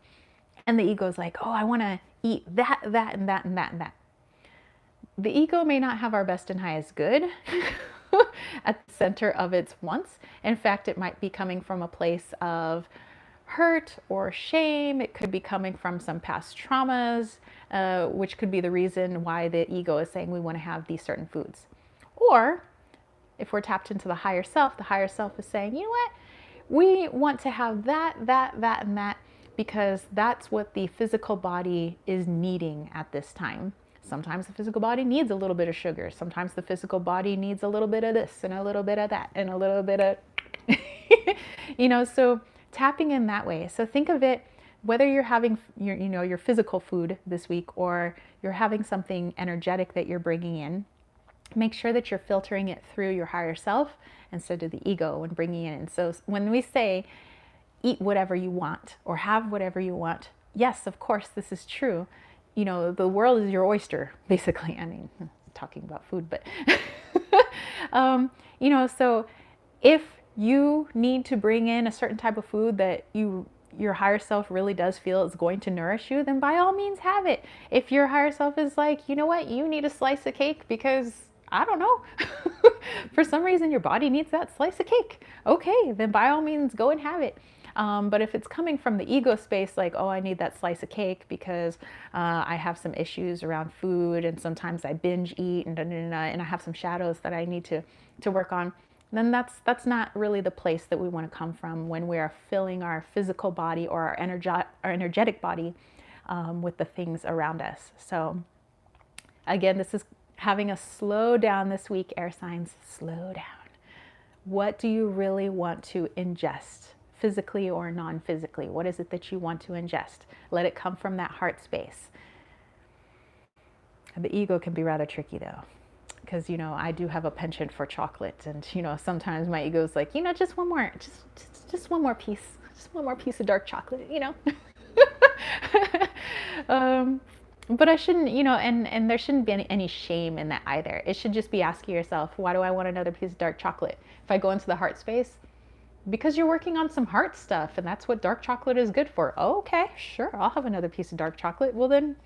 And the ego is like, oh, I want to eat that, and that, and that, and that. The ego may not have our best and highest good at the center of its wants. In fact, it might be coming from a place of hurt or shame. It could be coming from some past traumas, which could be the reason why the ego is saying we want to have these certain foods. Or if we're tapped into the higher self is saying, you know what? We want to have that, and that, because that's what the physical body is needing at this time. Sometimes the physical body needs a little bit of sugar. Sometimes the physical body needs a little bit of this and a little bit of that and a little bit of, so tapping in that way. So think of it, whether you're having your physical food this week or you're having something energetic that you're bringing in, make sure that you're filtering it through your higher self instead of the ego when bringing it in. So when we say eat whatever you want or have whatever you want, yes, of course, this is true. The world is your oyster, basically. I mean, talking about food, but, so if you need to bring in a certain type of food that your higher self really does feel is going to nourish you, then by all means have it. If your higher self is like, you know what, you need a slice of cake because, I don't know, for some reason your body needs that slice of cake, okay, then by all means go and have it. But if it's coming from the ego space, like, oh, I need that slice of cake because I have some issues around food and sometimes I binge eat and I have some shadows that I need to work on, then that's not really the place that we want to come from when we are filling our physical body or our energetic body with the things around us. So again, this is having a slow down this week, air signs, slow down. What do you really want to ingest? Physically or non-physically? What is it that you want to ingest? Let it come from that heart space. The ego can be rather tricky though, because I do have a penchant for chocolate, and sometimes my ego is like, just one more piece of dark chocolate, um, but I shouldn't, and there shouldn't be any shame in that either. It should just be asking yourself, why do I want another piece of dark chocolate? If I go into the heart space, because you're working on some heart stuff and that's what dark chocolate is good for. Oh, okay, sure, I'll have another piece of dark chocolate. Well then,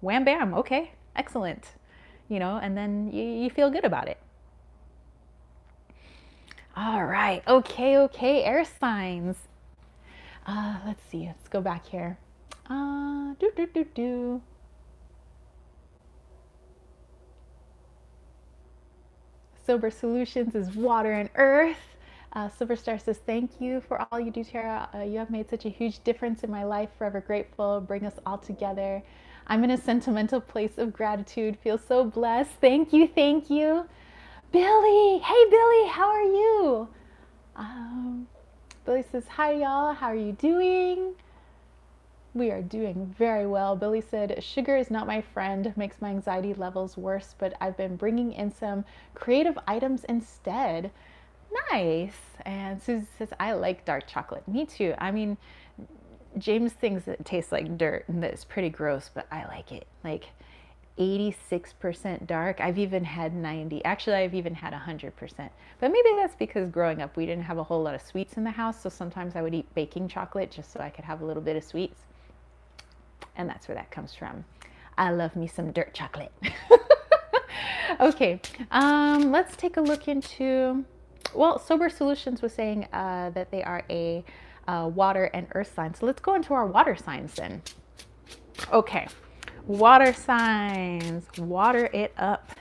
wham bam, okay, excellent. And then you feel good about it. All right, okay, air signs. Let's see, let's go back here. Do, do, do, do. Sober Solutions is water and earth. Silver Star says, thank you for all you do, Tara. You have made such a huge difference in my life. Forever grateful. Bring us all together. I'm in a sentimental place of gratitude. Feel so blessed. Thank you, thank you. Billy, hey Billy, how are you? Billy says, hi y'all, how are you doing? We are doing very well. Billy said, sugar is not my friend, makes my anxiety levels worse, but I've been bringing in some creative items instead. Nice. And Susie says, I like dark chocolate. Me too. I mean, James thinks it tastes like dirt and that it's pretty gross, but I like it. Like 86% dark. I've even had 90. Actually, I've even had 100%. But maybe that's because growing up, we didn't have a whole lot of sweets in the house. So sometimes I would eat baking chocolate just so I could have a little bit of sweets. And that's where that comes from. I love me some dirt chocolate. Okay, let's take a look into, well, Sober Solutions was saying that they are a water and earth sign. So let's go into our water signs then. Okay, water signs, water it up.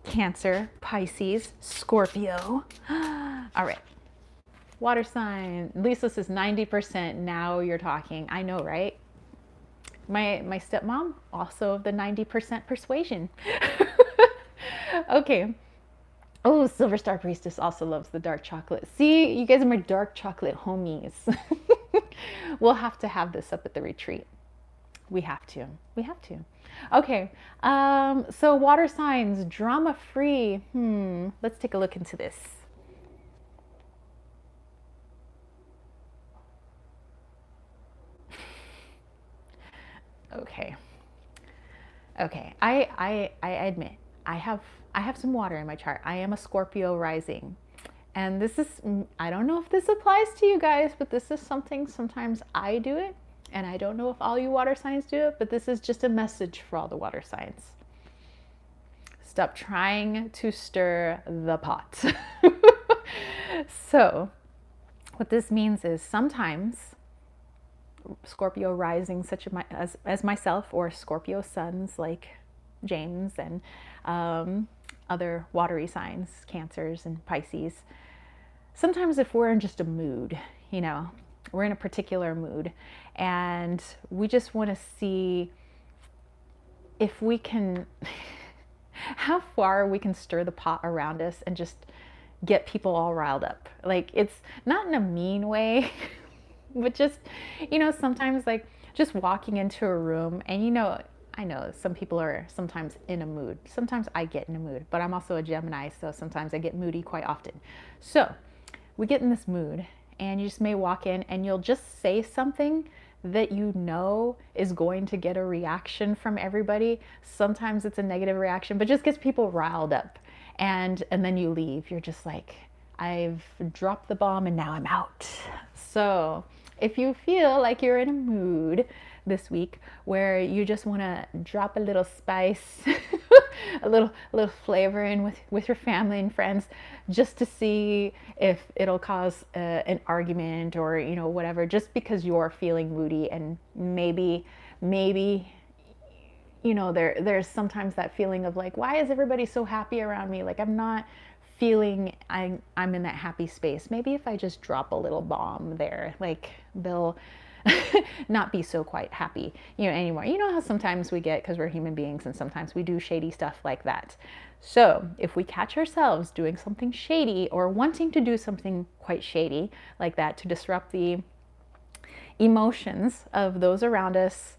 Cancer, Pisces, Scorpio. All right. Water sign. Lisa says 90%. Now you're talking. I know, right? My stepmom, also of the 90% persuasion. Okay. Oh, Silver Star Priestess also loves the dark chocolate. See, you guys are my dark chocolate homies. We'll have to have this up at the retreat. We have to. We have to. Okay. So water signs, drama free. Let's take a look into this. Okay. Okay. I admit I have some water in my chart. I am a Scorpio rising. And this is, I don't know if this applies to you guys, but this is something sometimes I do it. And I don't know if all you water signs do it, but this is just a message for all the water signs. Stop trying to stir the pot. So what this means is sometimes Scorpio rising such as myself, or Scorpio suns like James and other watery signs, Cancers and Pisces. Sometimes if we're in just a mood, we're in a particular mood and we just want to see if we can, how far we can stir the pot around us and just get people all riled up. Like, it's not in a mean way, but just, sometimes like just walking into a room and I know some people are sometimes in a mood. Sometimes I get in a mood, but I'm also a Gemini, so sometimes I get moody quite often. So we get in this mood and you just may walk in and you'll just say something that is going to get a reaction from everybody. Sometimes it's a negative reaction, but just gets people riled up. And then you leave. You're just like, I've dropped the bomb and now I'm out. So if you feel like you're in a mood this week where you just want to drop a little spice, a little flavor in with your family and friends, just to see if it'll cause an argument or whatever, just because you're feeling moody, and maybe there's sometimes that feeling of like, why is everybody so happy around me? Like, I'm not feeling I'm in that happy space. Maybe if I just drop a little bomb there, like, they'll not be so quite happy anymore. You know how sometimes we get, because we're human beings, and sometimes we do shady stuff like that. So if we catch ourselves doing something shady or wanting to do something quite shady like that to disrupt the emotions of those around us,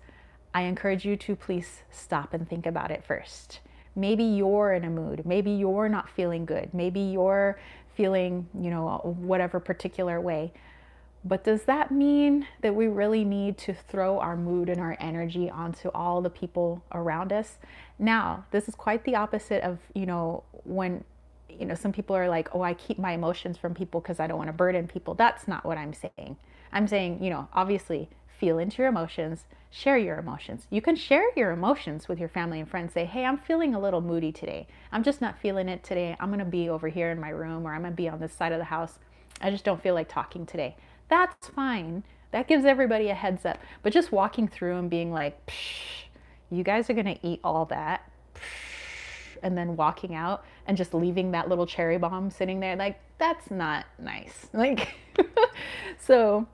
I encourage you to please stop and think about it first. Maybe you're in a mood. Maybe you're not feeling good. Maybe you're feeling, whatever particular way. But does that mean that we really need to throw our mood and our energy onto all the people around us? Now, this is quite the opposite of, when, some people are like, oh, I keep my emotions from people because I don't want to burden people. That's not what I'm saying. I'm saying, obviously feel into your emotions, share your emotions. You can share your emotions with your family and friends. Say, hey, I'm feeling a little moody today. I'm just not feeling it today. I'm going to be over here in my room, or I'm going to be on this side of the house. I just don't feel like talking today. That's fine. That gives everybody a heads up. But just walking through and being like, psh, you guys are going to eat all that, psh, and then walking out and just leaving that little cherry bomb sitting there, like, that's not nice. Like, so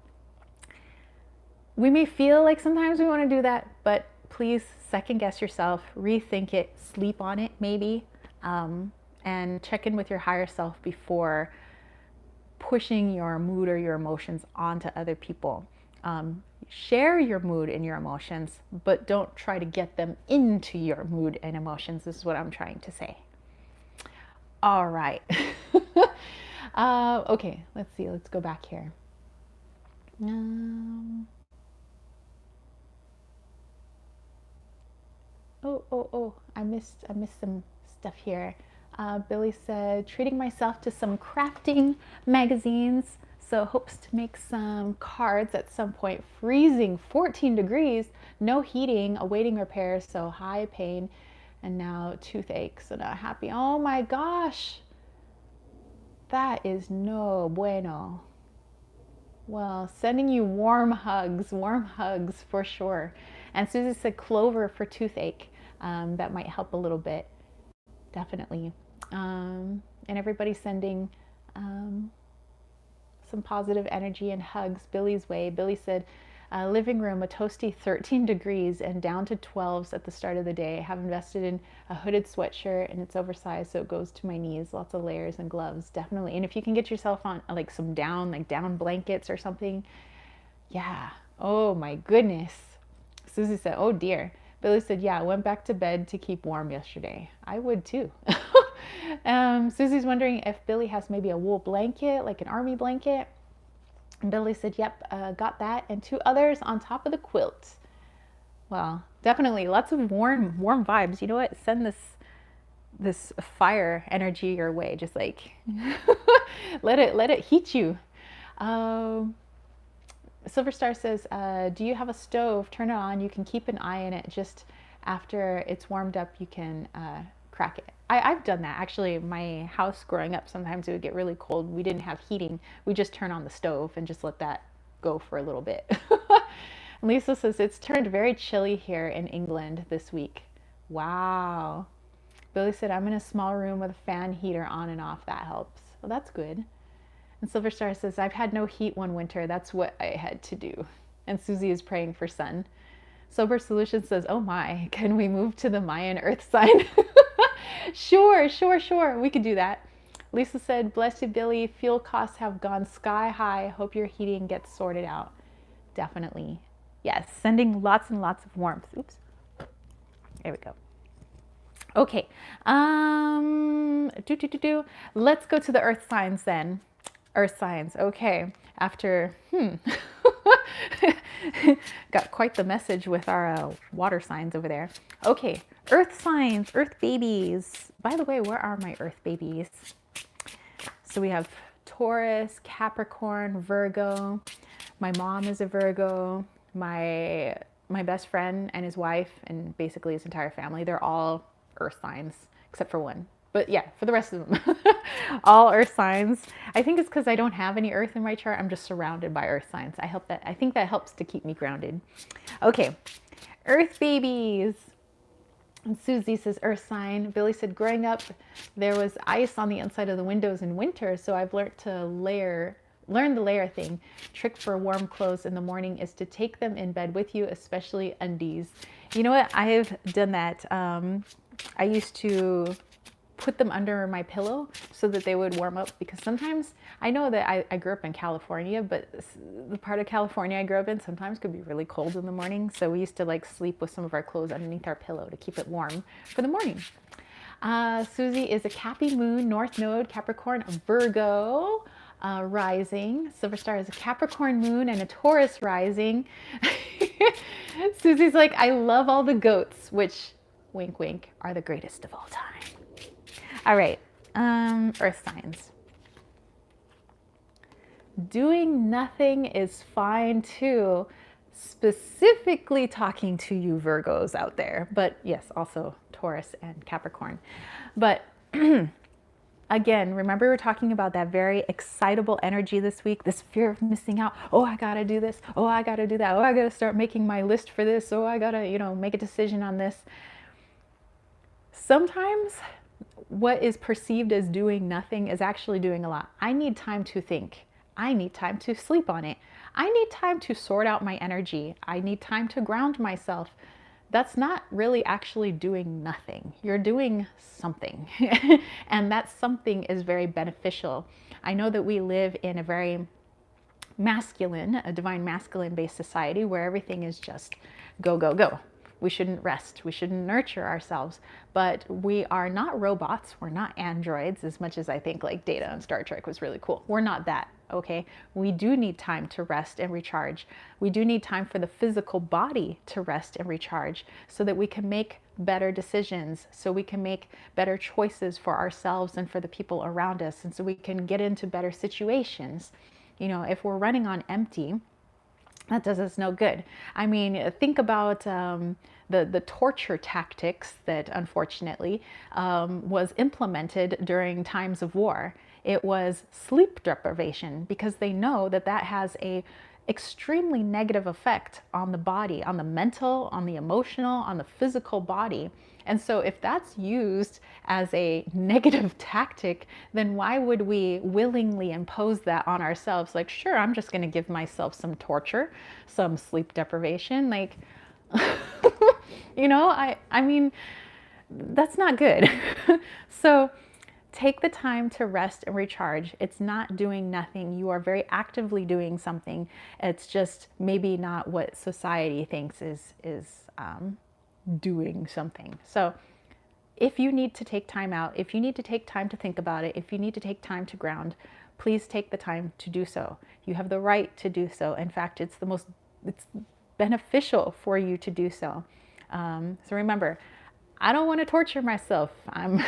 we may feel like sometimes we want to do that, but please second guess yourself, rethink it, sleep on it maybe, and check in with your higher self before pushing your mood or your emotions onto other people. Share your mood and your emotions, but don't try to get them into your mood and emotions. This is what I'm trying to say. All right. Okay, let's see. Let's go back here. I missed some stuff here. Billy said, treating myself to some crafting magazines. So hopes to make some cards at some point. Freezing 14 degrees, no heating, awaiting repairs, so high pain, and now toothache, so not happy. Oh my gosh, that is no bueno. Well, sending you warm hugs for sure. And Susie said clover for toothache. That might help a little bit, definitely. And everybody's sending some positive energy and hugs Billy's way. Billy said, living room, a toasty 13 degrees and down to 12s at the start of the day. I have invested in a hooded sweatshirt and it's oversized so it goes to my knees. Lots of layers and gloves, definitely. And if you can get yourself on like some down blankets or something, yeah. Oh my goodness. Susie said, oh dear. Billy said, yeah, I went back to bed to keep warm yesterday. I would too. Susie's wondering if Billy has maybe a wool blanket, like an army blanket. And Billy said, yep, got that. And 2 others on top of the quilt. Well, definitely lots of warm vibes. You know what? Send this fire energy your way. Just like let it heat you. Silver Star says, do you have a stove? Turn it on. You can keep an eye on it. Just after it's warmed up, you can crack it. I've done that. Actually, my house growing up, sometimes it would get really cold. We didn't have heating. We just turn on the stove and just let that go for a little bit. Lisa says, it's turned very chilly here in England this week. Wow. Billy said, I'm in a small room with a fan heater on and off. That helps. Well, that's good. And Silver Star says, I've had no heat one winter. That's what I had to do. And Susie is praying for sun. Sober Solution says, oh my, can we move to the Mayan earth sign? Sure. We could do that. Lisa said, bless you, Billy. Fuel costs have gone sky high. Hope your heating gets sorted out. Definitely. Yes, sending lots and lots of warmth. Oops. There we go. Okay. Let's go to the earth signs then. Earth signs. Okay. After, got quite the message with our water signs over there. Okay. Earth signs, earth babies. By the way, where are my earth babies? So we have Taurus, Capricorn, Virgo. My mom is a Virgo. My best friend and his wife and basically his entire family, they're all earth signs except for one. But yeah, for the rest of them, all earth signs. I think it's because I don't have any earth in my chart. I'm just surrounded by earth signs. I think that helps to keep me grounded. Okay, earth babies. And Susie says earth sign. Billy said growing up, there was ice on the inside of the windows in winter, so I've learned to learn the layer thing. Trick for warm clothes in the morning is to take them in bed with you, especially undies. You know what? I have done that. I used to put them under my pillow so that they would warm up, because sometimes I know that I grew up in California, but the part of California I grew up in sometimes could be really cold in the morning. So we used to like sleep with some of our clothes underneath our pillow to keep it warm for the morning. Susie is a Cappy Moon, North Node, Capricorn, Virgo. rising. Silver Star is a Capricorn moon and a Taurus rising. Susie's like, I love all the goats, which, wink, wink, are the greatest of all time. All right, earth signs. Doing nothing is fine too. Specifically talking to you Virgos out there, but yes, also Taurus and Capricorn. But again, remember we were talking about that very excitable energy this week, this fear of missing out. Oh, I gotta do this. Oh, I gotta do that. Oh, I gotta start making my list for this. Oh, I gotta, make a decision on this. Sometimes what is perceived as doing nothing is actually doing a lot. I need time to think. I need time to sleep on it. I need time to sort out my energy. I need time to ground myself. That's not really actually doing nothing. You're doing something. And that something is very beneficial. I know that we live in a very masculine, a divine masculine based society where everything is just go, go, go. We shouldn't rest. We shouldn't nurture ourselves. But we are not robots. We're not androids, as much as I think like Data on Star Trek was really cool. We're not that, okay? We do need time to rest and recharge. We do need time for the physical body to rest and recharge so that we can make better decisions, so we can make better choices for ourselves and for the people around us, and so we can get into better situations. If we're running on empty, that does us no good. I mean, think about the torture tactics that unfortunately was implemented during times of war. It was sleep deprivation, because they know that that has a extremely negative effect on the body, on the mental, on the emotional, on the physical body. And so if that's used as a negative tactic, then why would we willingly impose that on ourselves? Like, sure, I'm just going to give myself some torture, some sleep deprivation. Like, I mean, that's not good. So take the time to rest and recharge. It's not doing nothing. You are very actively doing something. It's just maybe not what society thinks is doing something. So if you need to take time out, if you need to take time to think about it, if you need to take time to ground, please take the time to do so. You have the right to do so. In fact, it's beneficial for you to do so. So remember, I don't want to torture myself. I'm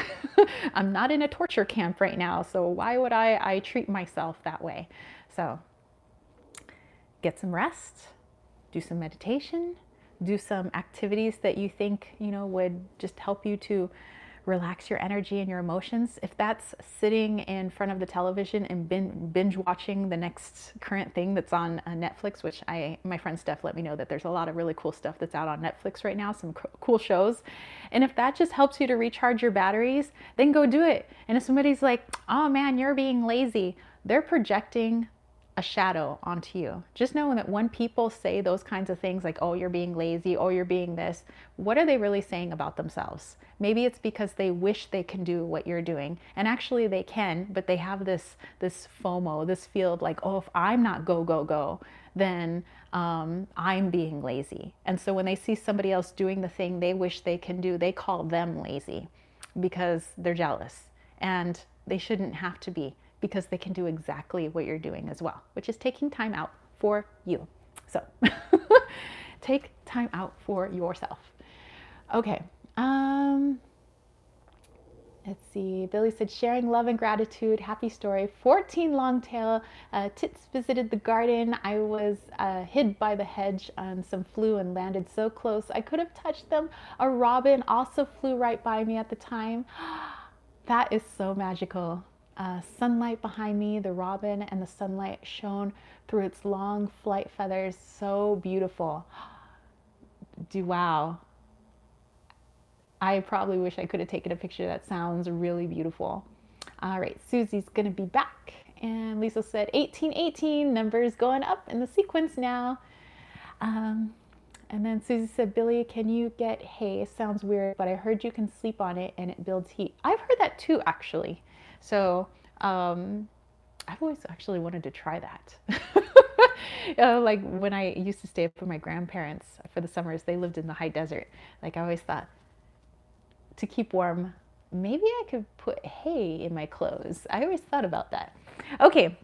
not in a torture camp right now. So why would I treat myself that way? So get some rest, do some meditation, do some activities that you think, would just help you to relax your energy and your emotions. If that's sitting in front of the television and binge watching the next current thing that's on Netflix, which my friend Steph let me know that there's a lot of really cool stuff that's out on Netflix right now, some cool shows. And if that just helps you to recharge your batteries, then go do it. And if somebody's like, oh man, you're being lazy, they're projecting a shadow onto you. Just know that when people say those kinds of things like, oh, you're being lazy, oh, you're being this, what are they really saying about themselves? Maybe it's because they wish they can do what you're doing. And actually they can, but they have this FOMO, this feel of like, oh, if I'm not go, go, go, then I'm being lazy. And so when they see somebody else doing the thing they wish they can do, they call them lazy because they're jealous. And they shouldn't have to be, because they can do exactly what you're doing as well, which is taking time out for you. So take time out for yourself. Okay. Let's see. Billy said, sharing love and gratitude. Happy story. 14 long tail. Tits visited the garden. I was hid by the hedge and some flew and landed so close I could have touched them. A robin also flew right by me at the time. That is so magical. Sunlight behind me, the robin and the sunlight shone through its long flight feathers. So beautiful. Wow. I probably wish I could have taken a picture. That sounds really beautiful. All right, Susie's gonna be back. And Lisa said 1818, numbers going up in the sequence now. And then Susie said, Billy, can you get hay? Sounds weird, but I heard you can sleep on it and it builds heat. I've heard that too, actually. So I've always actually wanted to try that. Like when I used to stay up with my grandparents for the summers, they lived in the high desert. Like I always thought, to keep warm, maybe I could put hay in my clothes. I always thought about that. Okay,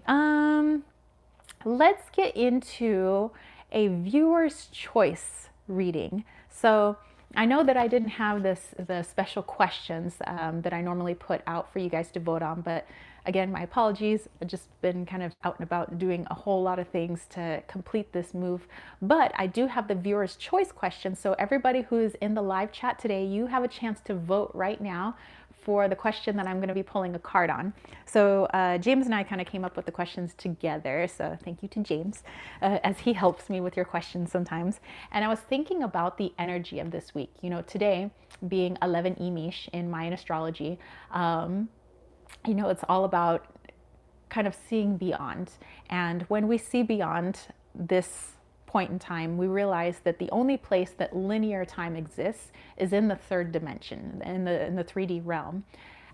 let's get into a viewer's choice reading. So I know that I didn't have the special questions that I normally put out for you guys to vote on, but again, my apologies. I've just been kind of out and about doing a whole lot of things to complete this move. But I do have the viewer's choice questions. So everybody who is in the live chat today, you have a chance to vote right now for the question that I'm going to be pulling a card on. So James and I kind of came up with the questions together. So thank you to James, as he helps me with your questions sometimes. And I was thinking about the energy of this week. You know, today being 11 Emish in Mayan astrology, you know, it's all about kind of seeing beyond. And when we see beyond this point in time, we realize that the only place that linear time exists is in the third dimension, in the 3D realm.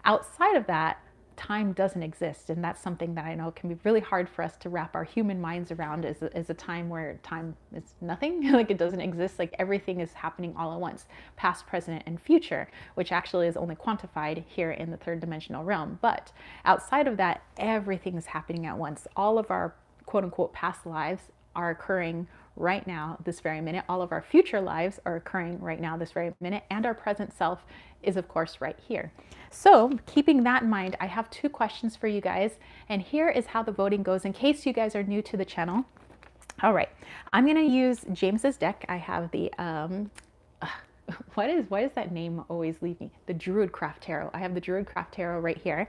Outside of that, time doesn't exist, and that's something that I know can be really hard for us to wrap our human minds around, is a time where time is nothing, like it doesn't exist, like everything is happening all at once, past, present, and future, which actually is only quantified here in the third dimensional realm. But outside of that, everything is happening at once. All of our quote unquote past lives are occurring right now, this very minute. All of our future lives are occurring right now, this very minute. And our present self is, of course, right here. So, keeping that in mind, I have two questions for you guys. And here is how the voting goes in case you guys are new to the channel. All right, I'm going to use James's deck. I have the, why does that name always leave me? The Druidcraft Tarot. I have the Druidcraft Tarot right here.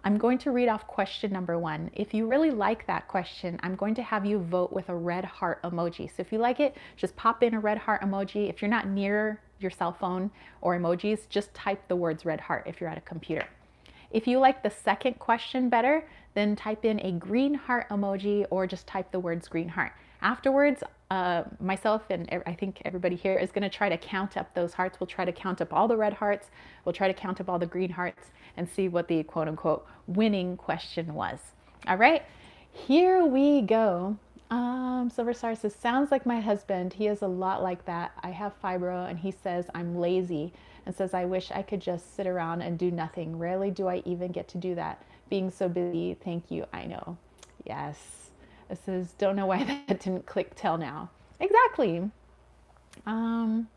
I'm going to read off question number 1. If you really like that question, I'm going to have you vote with a red heart emoji. So if you like it, just pop in a red heart emoji. If you're not near your cell phone or emojis, just type the words red heart if you're at a computer. If you like the second question better, then type in a green heart emoji or just type the words green heart. Afterwards, myself and I think everybody here is going to try to count up those hearts. We'll try to count up all the red hearts. We'll try to count up all the green hearts and see what the quote unquote winning question was. All right, here we go. Silver Star says, sounds like my husband. He is a lot like that. I have fibro and he says I'm lazy and says, I wish I could just sit around and do nothing. Rarely do I even get to do that. Being so busy. Thank you. I know. Yes. This is, don't know why that didn't click till now. Exactly. And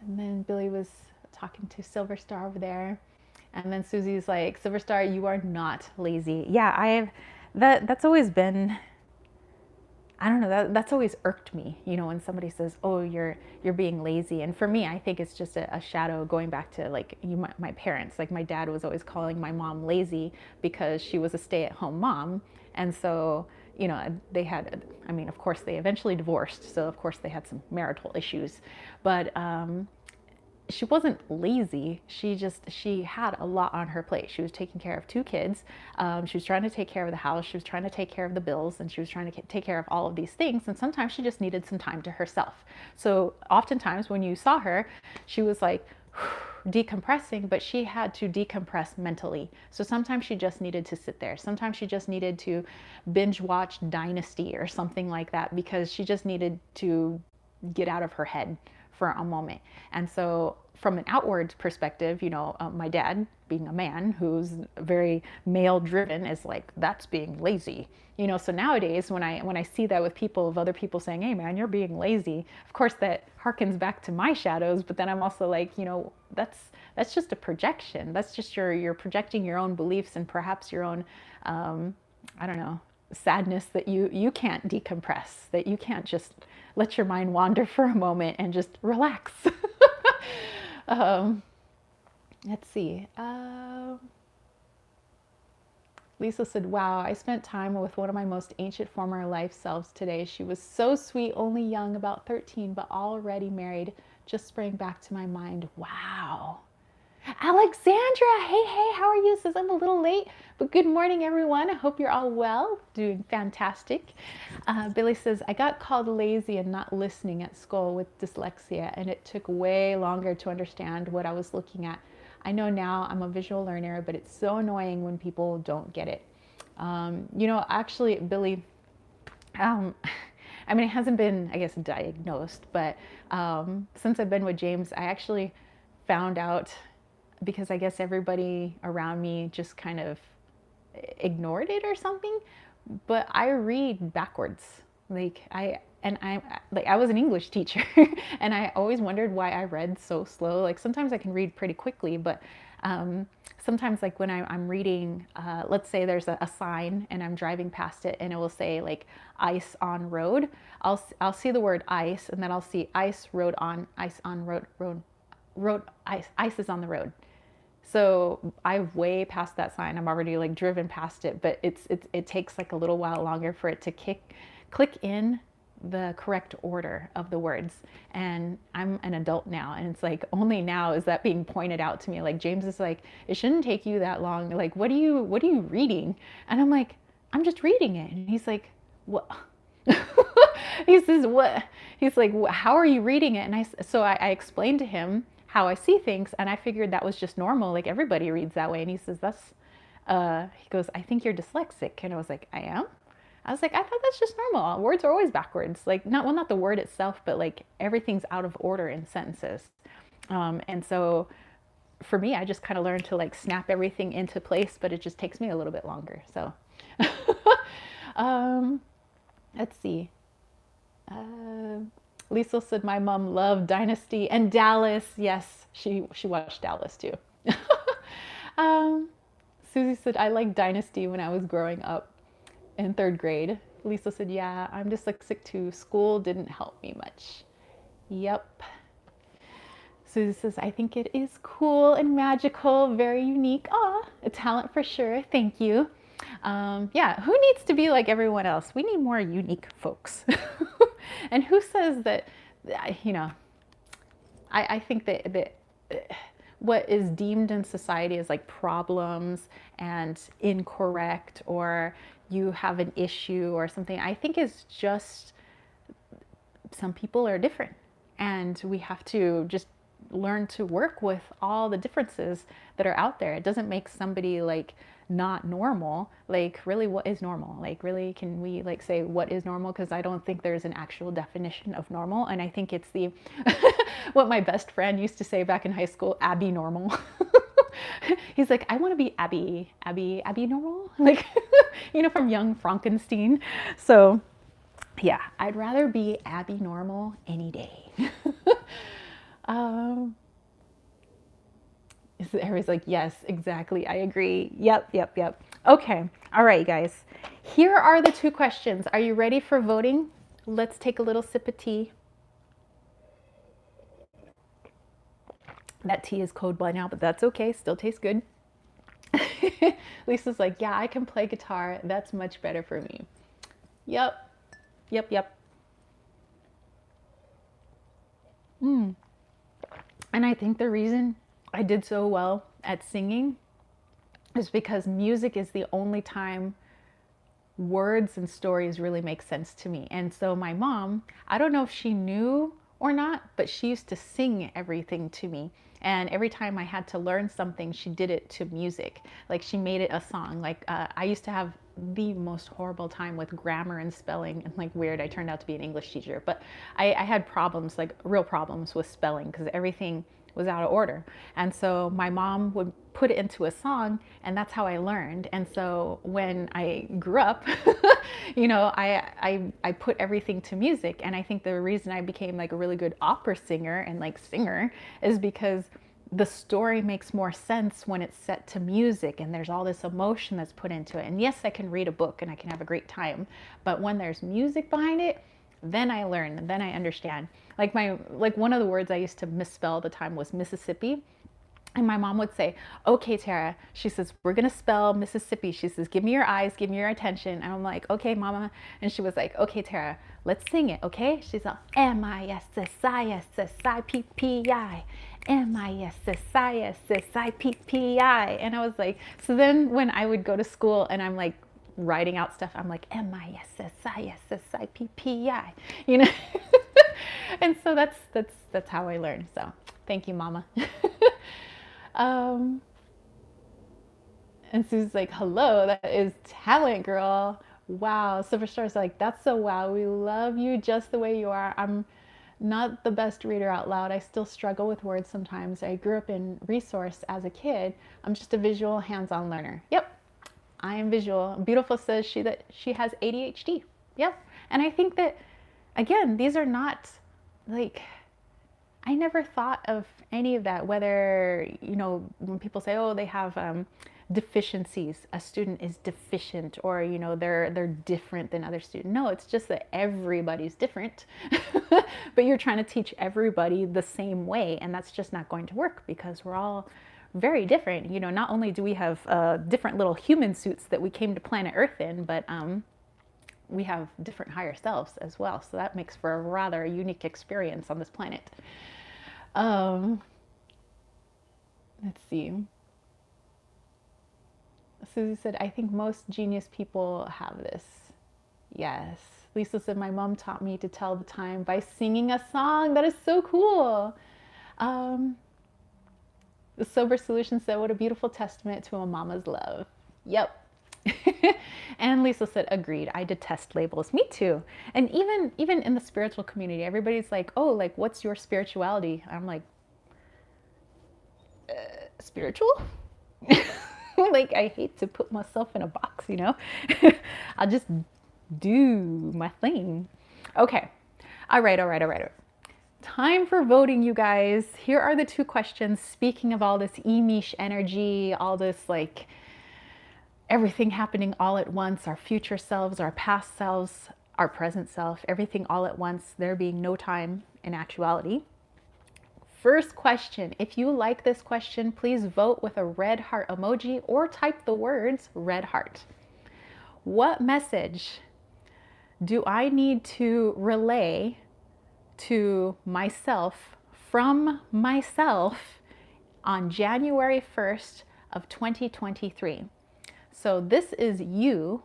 then Billy was talking to Silver Star over there. And then Susie's like, Silver Star, you are not lazy. Yeah, I have, that's always been, I don't know, that's always irked me, you know, when somebody says, oh, you're being lazy. And for me, I think it's just a shadow going back to like my parents. Like my dad was always calling my mom lazy because she was a stay-at-home mom. And so, you know, they had, I mean, of course they eventually divorced. So of course they had some marital issues, but she wasn't lazy. She had a lot on her plate. She was taking care of 2 kids. She was trying to take care of the house. She was trying to take care of the bills, and she was trying to take care of all of these things. And sometimes she just needed some time to herself. So oftentimes when you saw her, she was like decompressing, but she had to decompress mentally. So sometimes she just needed to sit there. Sometimes she just needed to binge watch Dynasty or something like that because she just needed to get out of her head for a moment. And so from an outward perspective, you know, my dad, being a man who's very male driven, is like, that's being lazy. You know, so nowadays when I see that with people, of other people saying, hey man, you're being lazy, of course that harkens back to my shadows, but then I'm also like, you know, that's just a projection. That's just you're projecting your own beliefs and perhaps your own I don't know, sadness that you can't decompress, that you can't just let your mind wander for a moment and just relax. Let's see. Lisa said, wow, I spent time with one of my most ancient former life selves today. She was so sweet, only young, about 13, but already married. Just sprang back to my mind. Wow. Alexandra, hey, how are you? Says I'm a little late, but good morning, everyone. I hope you're all well, doing fantastic. Billy says, I got called lazy and not listening at school with dyslexia, and it took way longer to understand what I was looking at. I know now I'm a visual learner, but it's so annoying when people don't get it. You know, actually, Billy, I mean, it hasn't been, I guess, diagnosed, but since I've been with James, I actually found out because I guess everybody around me just kind of ignored it or something. But I read backwards. Like I was an English teacher and I always wondered why I read so slow. Like sometimes I can read pretty quickly, but sometimes like when I'm reading, let's say there's a sign and I'm driving past it and it will say like ice on road. I'll see the word ice and then I'll see ice on road, ice is on the road. So I way past that sign. I'm already like driven past it, but it takes like a little while longer for it to click in the correct order of the words. And I'm an adult now, and it's like only now is that being pointed out to me. Like James is like, it shouldn't take you that long. Like, what are you reading? And I'm like, I'm just reading it. And he's like, what? He says, what? He's like, how are you reading it? And I explained to him how I see things, and I figured that was just normal. Like everybody reads that way. And he says, he goes, I think you're dyslexic. And I was like, I am? I was like, I thought that's just normal. Words are always backwards. Like, not the word itself, but like everything's out of order in sentences. And so for me, I just kind of learned to like snap everything into place, but it just takes me a little bit longer. So, um, let's see. Uh, Lisa said my mom loved Dynasty and Dallas. Yes, she watched Dallas too. um, Susie said I liked Dynasty when I was growing up in third grade. Lisa said, yeah, I'm dyslexic too. School didn't help me much. Yep. Susie says, I think it is cool and magical, very unique. Ah, a talent for sure. Thank you. Yeah, who needs to be like everyone else? We need more unique folks. And who says that, you know, I think that what is deemed in society as like problems and incorrect, or you have an issue or something, I think is just some people are different. And we have to just learn to work with all the differences that are out there. It doesn't make somebody like not normal. Like really, what is normal? Like really, can we like say what is normal? Because I don't think there's an actual definition of normal. And I think it's the what my best friend used to say back in high school, Abby normal. He's like, I want to be Abby normal, like from Young Frankenstein. So yeah, I'd rather be Abby normal any day. um, Everybody's like, yes, exactly. I agree. Yep. Okay. All right, guys. Here are the 2 questions. Are you ready for voting? Let's take a little sip of tea. That tea is cold by now, but that's okay. Still tastes good. Lisa's like, yeah, I can play guitar. That's much better for me. Yep. And I think the reason I did so well at singing is because music is the only time words and stories really make sense to me. And so my mom, I don't know if she knew or not, but she used to sing everything to me. And every time I had to learn something, she did it to music. Like she made it a song. Like I used to have the most horrible time with grammar and spelling, and like weird, I turned out to be an English teacher, but I had problems, like real problems with spelling, because everything was out of order. And so my mom would put it into a song, and that's how I learned. And so when I grew up, I put everything to music. And I think the reason I became like a really good opera singer and like singer is because the story makes more sense when it's set to music and there's all this emotion that's put into it. And yes, I can read a book and I can have a great time, but when there's music behind it, then I learn, then I understand. Like one of the words I used to misspell all the time was Mississippi. And my mom would say, okay, Tara, she says, we're going to spell Mississippi. She says, give me your eyes, give me your attention. And I'm like, okay, mama. And she was like, okay, Tara, let's sing it, okay? She's like, Mississippi, Mississippi. And I was like, so then when I would go to school and I'm like writing out stuff, I'm like, Mississippi, And so that's how I learned. So thank you, mama. And Sue's like, hello, that is talent, girl. Wow. Superstar's like, that's so wow. We love you just the way you are. Not the best reader out loud. I still struggle with words sometimes. I grew up in resource as a kid. I'm just a visual, hands-on learner. Yep, I am visual. Beautiful says that she has ADHD. Yep. And I think that, again, these are not like, I never thought of any of that, whether, when people say, oh, they have deficiencies, a student is deficient, or, they're different than other students. No, it's just that everybody's different, but you're trying to teach everybody the same way. And that's just not going to work because we're all very different. Not only do we have different little human suits that we came to planet Earth in, but we have different higher selves as well. So that makes for a rather unique experience on this planet. Let's see. Susie said, I think most genius people have this. Yes. Lisa said, my mom taught me to tell the time by singing a song. That is so cool. The Sober Solution said, what a beautiful testament to a mama's love. Yep. And Lisa said, agreed. I detest labels. Me too. And even in the spiritual community, everybody's like, oh, like, what's your spirituality? I'm like, spiritual? Like, I hate to put myself in a box, I'll just do my thing. Okay. All right. Time for voting, you guys. Here are the 2 questions. Speaking of all this Emish energy, all this like everything happening all at once, our future selves, our past selves, our present self, everything all at once, there being no time in actuality. First question, if you like this question, please vote with a red heart emoji or type the words red heart. What message do I need to relay to myself from myself on January 1st of 2023? So this is you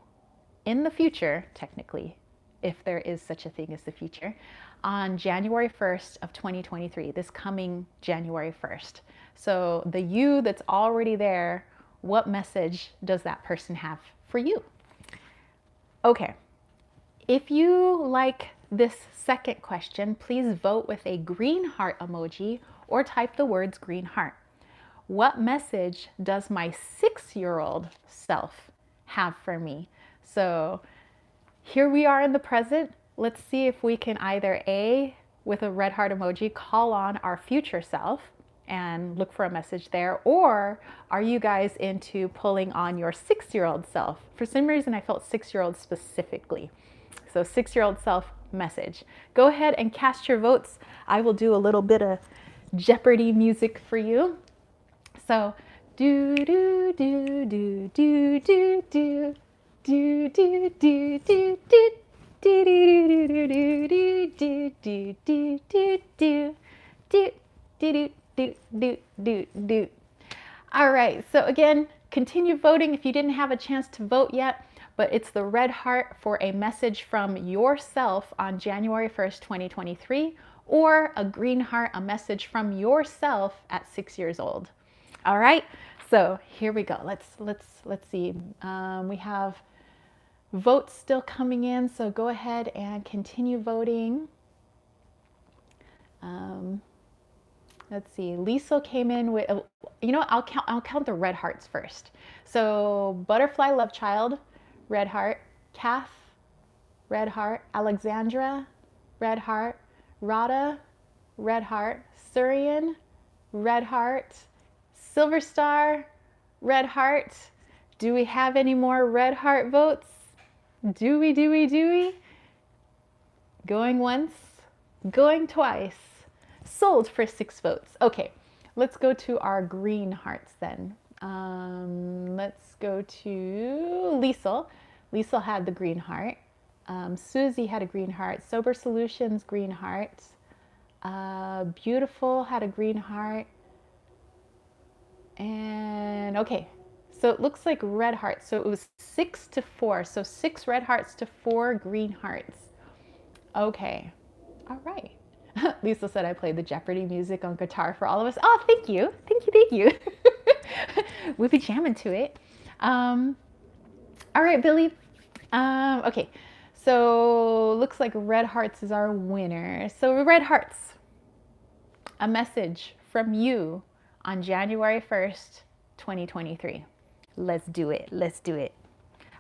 in the future, technically, if there is such a thing as the future, on January 1st of 2023, this coming January 1st. So the you that's already there, what message does that person have for you? Okay, if you like this second question, please vote with a green heart emoji or type the words green heart. What message does my 6-year-old self have for me? So here we are in the present. Let's see if we can either A, with a red heart emoji, call on our future self and look for a message there, or are you guys into pulling on your 6-year-old self? For some reason, I felt 6-year-old specifically. So 6-year-old self message. Go ahead and cast your votes. I will do a little bit of Jeopardy music for you. So do do do do do do do do do do do do. Do do do do do do do do do do do do do do do do. All right, so again, continue voting if you didn't have a chance to vote yet, but it's the red heart for a message from yourself on January 1st, 2023, or a green heart, a message from yourself at 6 years old. All right, so here we go. Let's see. We have votes still coming in, so go ahead and continue voting. Let's see. Lisa came in with, I'll count the red hearts first. So Butterfly Love Child, red heart. Kath, red heart. Alexandra, red heart. Radha, red heart. Surian, red heart. Silver Star, red heart. Do we have any more red heart votes? Do we? Going once, going twice. Sold for 6 votes. Okay, let's go to our green hearts then. Let's go to Liesel. Liesel had the green heart. Susie had a green heart. Sober Solutions, green heart. Beautiful had a green heart. And okay, so it looks like red hearts. So it was 6 to 4. So 6 red hearts to 4 green hearts. Okay, all right. Lisa said I played the Jeopardy music on guitar for all of us. Oh, thank you. Thank you. We'll be jamming to it. All right, Billy. Okay, So looks like red hearts is our winner. So red hearts, a message from you on January 1st, 2023. Let's do it. Let's do it.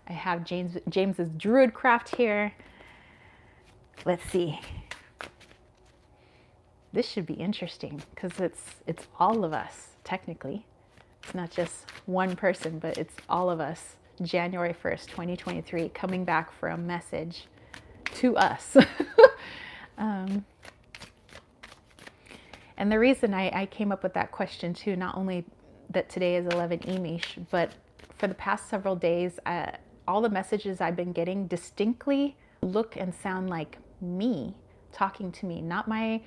I have James's Druidcraft here. Let's see. This should be interesting because it's all of us, technically. It's not just one person, but it's all of us. January 1st, 2023, coming back for a message to us. And the reason I came up with that question too, not only that today is 11 Emish, but for the past several days, all the messages I've been getting distinctly look and sound like me talking to me, not my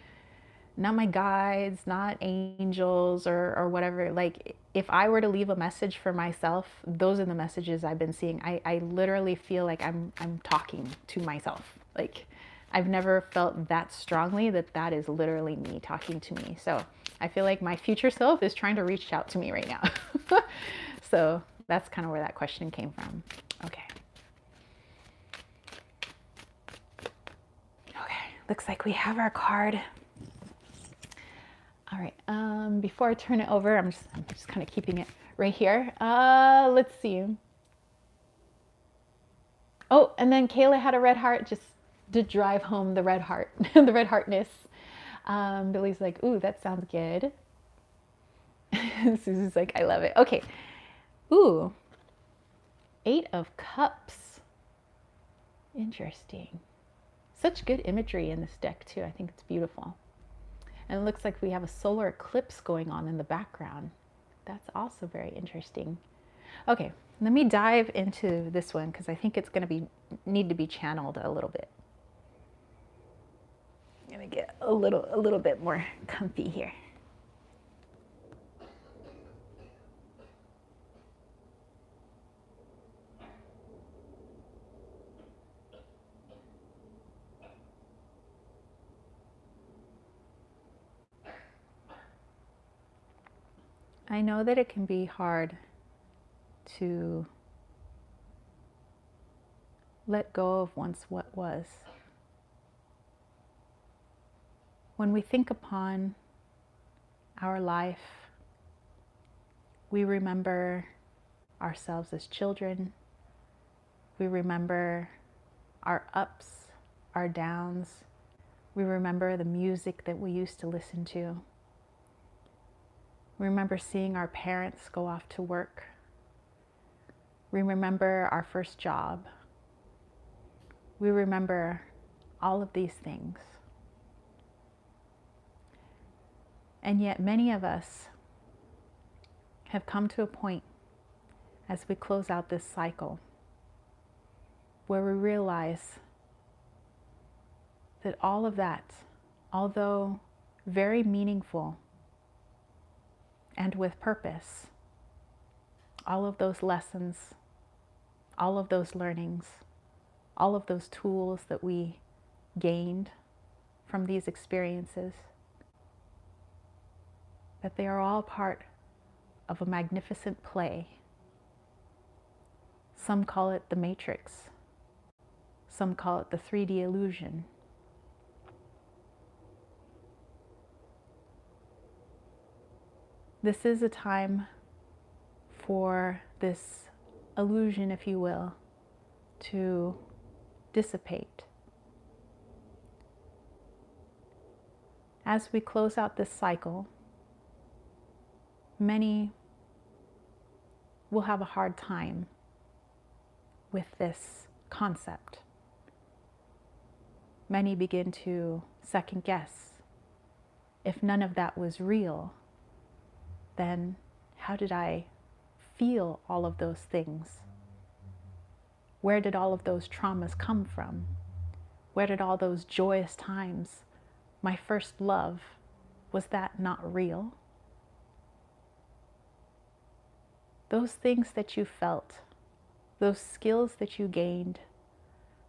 guides, not angels or whatever. Like if I were to leave a message for myself, those are the messages I've been seeing. I literally feel like I'm talking to myself. Like I've never felt that strongly that is literally me talking to me. So I feel like my future self is trying to reach out to me right now. So that's kind of where that question came from. Okay. Okay, looks like we have our card. All right, before I turn it over, I'm just kind of keeping it right here. Let's see. Oh, and then Kayla had a red heart just to drive home the red heart, the red heartness. Billy's like, ooh, that sounds good. Susie's like, I love it. Okay. Ooh, 8 of Cups. Interesting. Such good imagery in this deck too. I think it's beautiful. And it looks like we have a solar eclipse going on in the background. That's also very interesting. Okay, let me dive into this one because I think it's going to need to be channeled a little bit. I'm going to get a little bit more comfy here. I know that it can be hard to let go of once what was. When we think upon our life, we remember ourselves as children. We remember our ups, our downs. We remember the music that we used to listen to. We remember seeing our parents go off to work. We remember our first job. We remember all of these things. And yet many of us have come to a point as we close out this cycle where we realize that all of that, although very meaningful and with purpose, all of those lessons, all of those learnings, all of those tools that we gained from these experiences, that they are all part of a magnificent play. Some call it the Matrix. Some call it the 3D illusion. This is a time for this illusion, if you will, to dissipate. As we close out this cycle, many will have a hard time with this concept. Many begin to second guess. If none of that was real, then how did I feel all of those things? Where did all of those traumas come from? Where did all those joyous times, my first love, was that not real? Those things that you felt, those skills that you gained,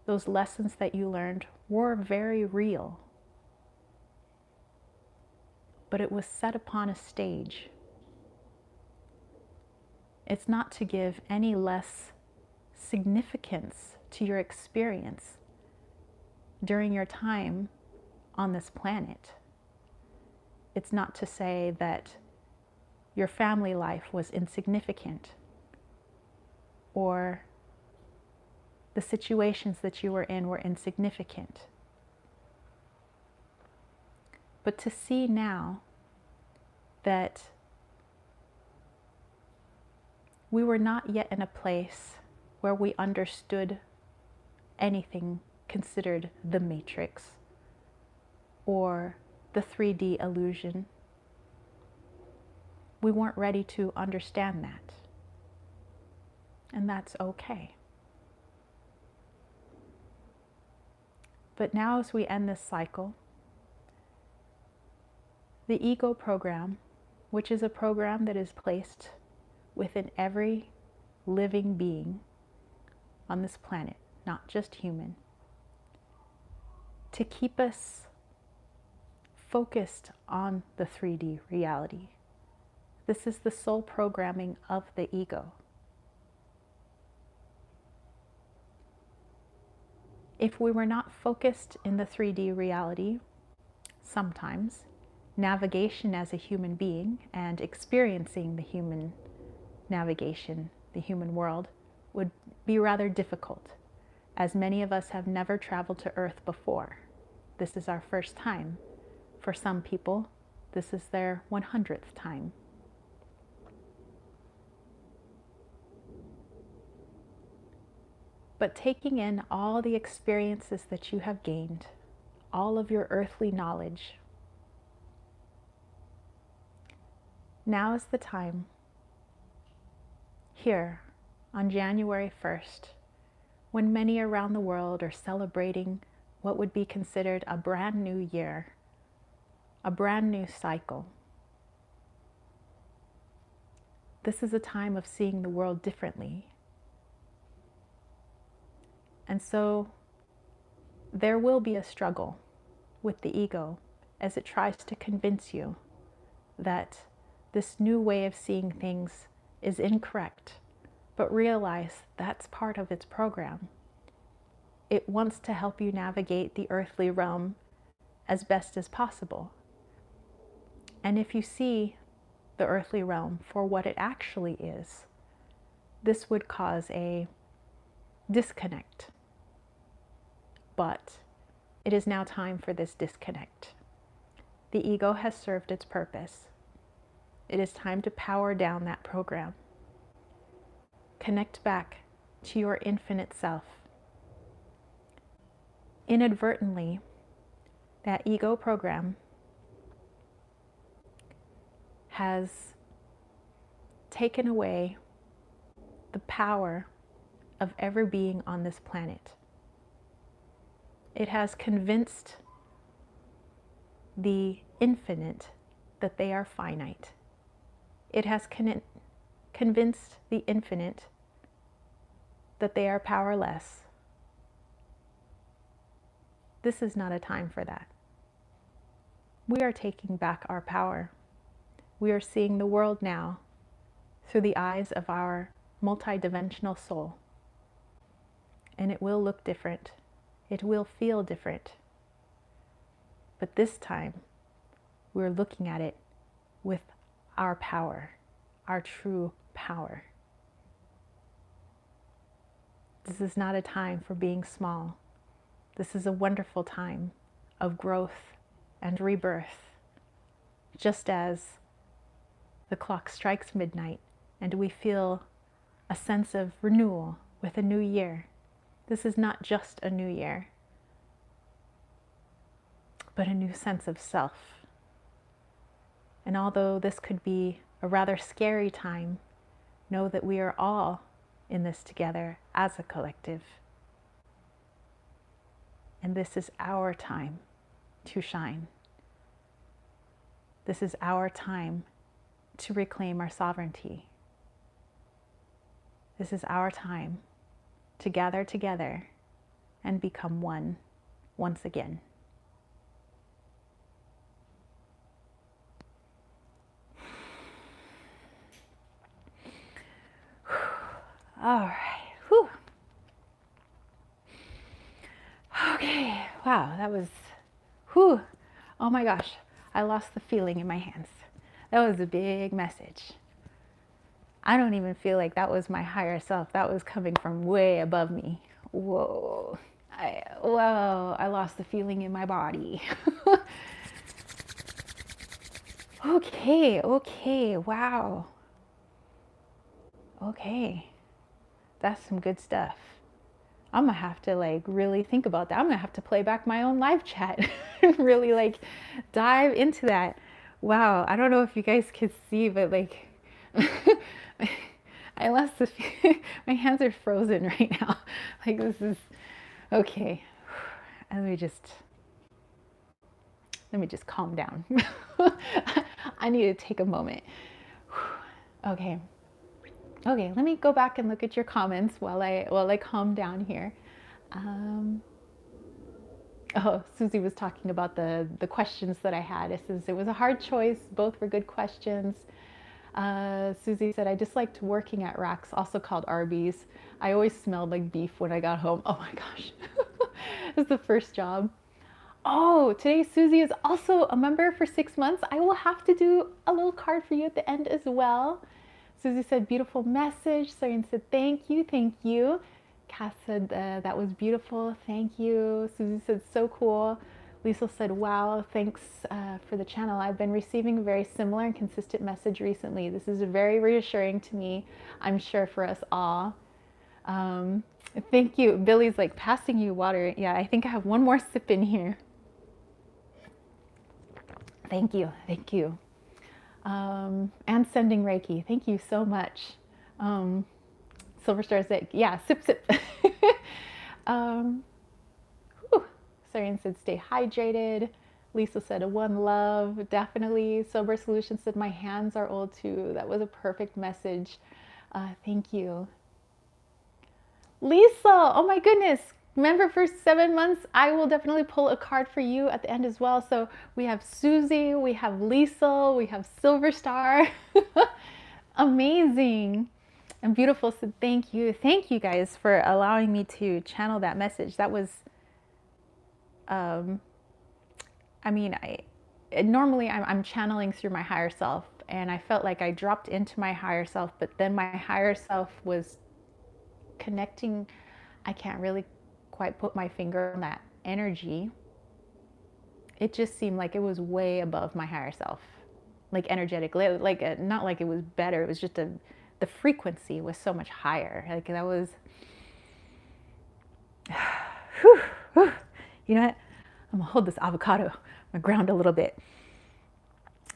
those lessons that you learned were very real. But it was set upon a stage. It's not to give any less significance to your experience. during your time on this planet. It's not to say that your family life was insignificant or the situations that you were in were insignificant. But to see now that we were not yet in a place where we understood anything considered the matrix or the 3D illusion. We weren't ready to understand that. And that's okay. But now, as we end this cycle, the ego program, which is a program that is placed within every living being on this planet, not just human, to keep us focused on the 3D reality. This is the sole programming of the ego. If we were not focused in the 3D reality, sometimes navigation as a human being and experiencing the human navigation, the human world, would be rather difficult, as many of us have never traveled to Earth before. This is our first time. For some people, this is their 100th time. But taking in all the experiences that you have gained, all of your earthly knowledge, now is the time, here on January 1st, when many around the world are celebrating what would be considered a brand new year, a brand new cycle. This is a time of seeing the world differently. And so there will be a struggle with the ego as it tries to convince you that this new way of seeing things is incorrect, but realize that's part of its program. It wants to help you navigate the earthly realm as best as possible. And if you see the earthly realm for what it actually is, this would cause a disconnect. But it is now time for this disconnect. The ego has served its purpose. It is time to power down that program. Connect back to your infinite self. Inadvertently, that ego program has taken away the power of every being on this planet. It has convinced the infinite that they are finite. It has convinced the infinite that they are powerless. This is not a time for that. We are taking back our power. We are seeing the world now through the eyes of our multidimensional soul. And it will look different. It will feel different. But this time, we're looking at it with our power, our true power. This is not a time for being small. This is a wonderful time of growth and rebirth. Just as the clock strikes midnight and we feel a sense of renewal with a new year. This is not just a new year, but a new sense of self. And although this could be a rather scary time, know that we are all in this together as a collective. And this is our time to shine. This is our time to reclaim our sovereignty. This is our time to gather together and become one once again. All right. Whew. Okay. Wow, that was, whew. Oh my gosh, I lost the feeling in my hands. That was a big message. I don't even feel like that was my higher self. That was coming from way above me. Whoa. Whoa, I lost the feeling in my body. Okay, wow. Okay, that's some good stuff. I'm gonna have to like really think about that. I'm gonna have to play back my own live chat and really like dive into that. Wow, I don't know if you guys could see, but like I lost the my hands are frozen right now. Like this is okay. Let me just calm down. I need to take a moment. Okay. Okay, let me go back and look at your comments while I calm down here. Oh, Susie was talking about the questions that I had. It says it was a hard choice. Both were good questions. Susie said, I disliked working at Racks, also called Arby's. I always smelled like beef when I got home. Oh my gosh. It was the first job. Oh, today Susie is also a member for 6 months. I will have to do a little card for you at the end as well. Susie said, beautiful message. Sarian said, thank you, thank you. Cass said, that was beautiful, thank you. Susie said, so cool. Lisa said, wow, thanks for the channel. I've been receiving a very similar and consistent message recently. This is very reassuring to me, I'm sure for us all. Thank you. Billy's like passing you water. Yeah, I think I have one more sip in here. Thank you, thank you. And sending Reiki. Thank you so much. Silver Star said, yeah, sip, sip. Sarian said, stay hydrated. Lisa said, one love, definitely. Sober Solution said, my hands are old too. That was a perfect message. Thank you. Lisa, oh my goodness. Member for 7 months. I will definitely pull a card for you at the end as well. So we have Susie, we have Lisa, we have Silver Star. Amazing and beautiful. So thank you. Thank you guys for allowing me to channel that message. That was, I mean, normally I'm channeling through my higher self, and I felt like I dropped into my higher self, but then my higher self was connecting. I can't really quite put my finger on that energy. It just seemed like it was way above my higher self, like energetically, like not like it was better. It was just the frequency was so much higher. Like that was, whew, whew. You know what? I'm gonna hold this avocado. I'm gonna ground a little bit.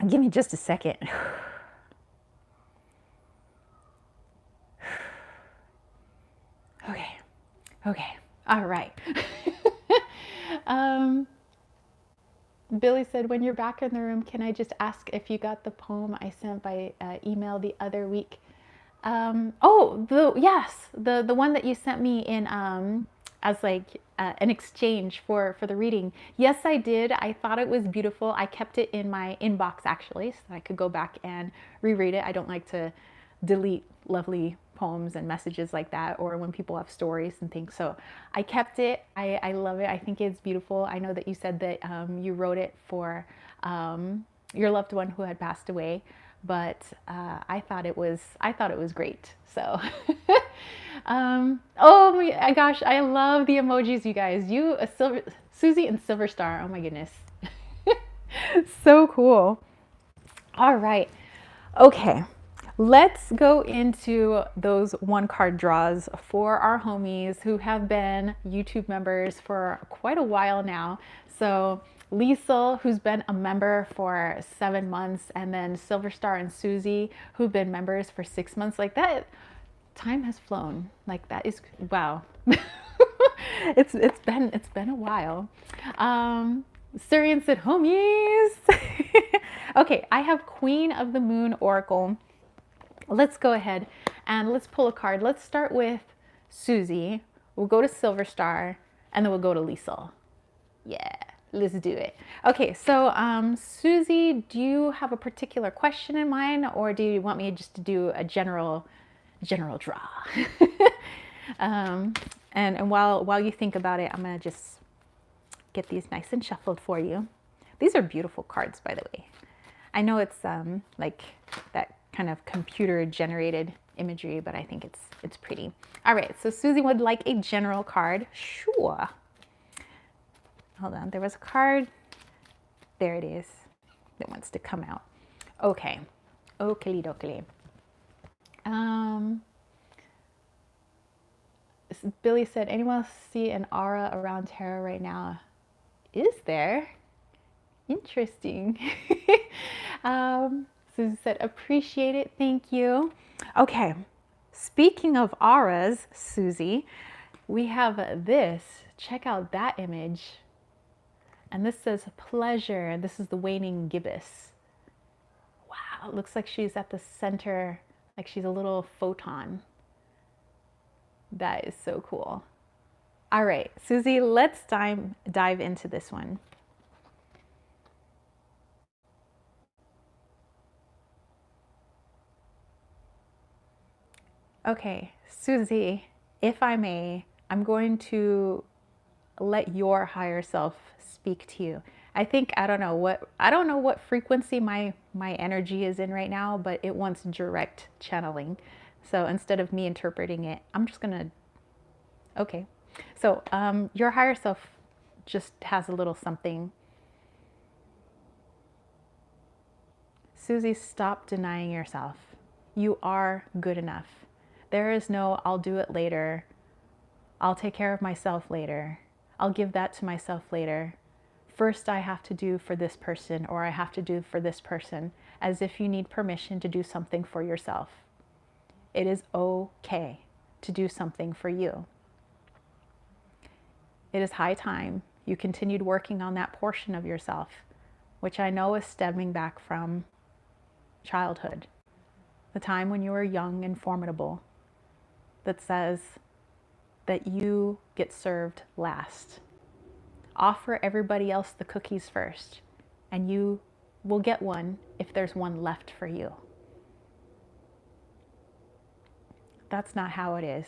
Give me just a second. Okay. Okay. All right. Billy said, when you're back in the room, can I just ask if you got the poem I sent by email the other week? Yes, the one that you sent me in as like an exchange for the reading. Yes, I did. I thought it was beautiful. I kept it in my inbox actually, so that I could go back and reread it. I don't like to delete lovely poems and messages like that, or when people have stories and things. So I kept it. I love it. I think it's beautiful. I know that you said that you wrote it for your loved one who had passed away, but I thought it was great. So oh my gosh, I love the emojis, you guys. Susie and Silver Star. Oh my goodness. So cool. All right. Okay. Let's go into those one card draws for our homies who have been YouTube members for quite a while now. So Lisa, who's been a member for 7 months, and then Silver Star and Susie, who've been members for 6 months. Like that, time has flown. Like that is, wow. it's been a while. Surian said, homies. Okay, I have Queen of the Moon Oracle. Let's go ahead and let's pull a card. Let's start with Susie. We'll go to Silver Star, and then we'll go to Lisa. Yeah, let's do it. Okay, so Susie, do you have a particular question in mind, or do you want me just to do a general draw? And while you think about it, I'm gonna just get these nice and shuffled for you. These are beautiful cards, by the way. I know it's like that kind of computer generated imagery, but I think it's pretty. All right, so Susie would like a general card. Sure. Hold on, there was a card. There it is. That wants to come out. Okay. Oakley dokley. Billy said, anyone see an aura around Tara right now? Is there? Interesting. Susie said, appreciate it. Thank you. Okay. Speaking of auras, Susie, we have this. Check out that image. And this says pleasure. This is the waning gibbous. Wow. It looks like she's at the center, like she's a little photon. That is so cool. All right, Susie, let's dive into this one. Okay, Susie, if I may, I'm going to let your higher self speak to you. I think I don't know what frequency my energy is in right now, but it wants direct channeling. So instead of me interpreting it, I'm just gonna, okay. So your higher self just has a little something. Susie, stop denying yourself. You are good enough. There is no, I'll do it later. I'll take care of myself later. I'll give that to myself later. First, I have to do for this person, or I have to do for this person, as if you need permission to do something for yourself. It is okay to do something for you. It is high time you continued working on that portion of yourself, which I know is stemming back from childhood, the time when you were young and formidable, that says that you get served last. Offer everybody else the cookies first, and you will get one if there's one left for you. That's not how it is.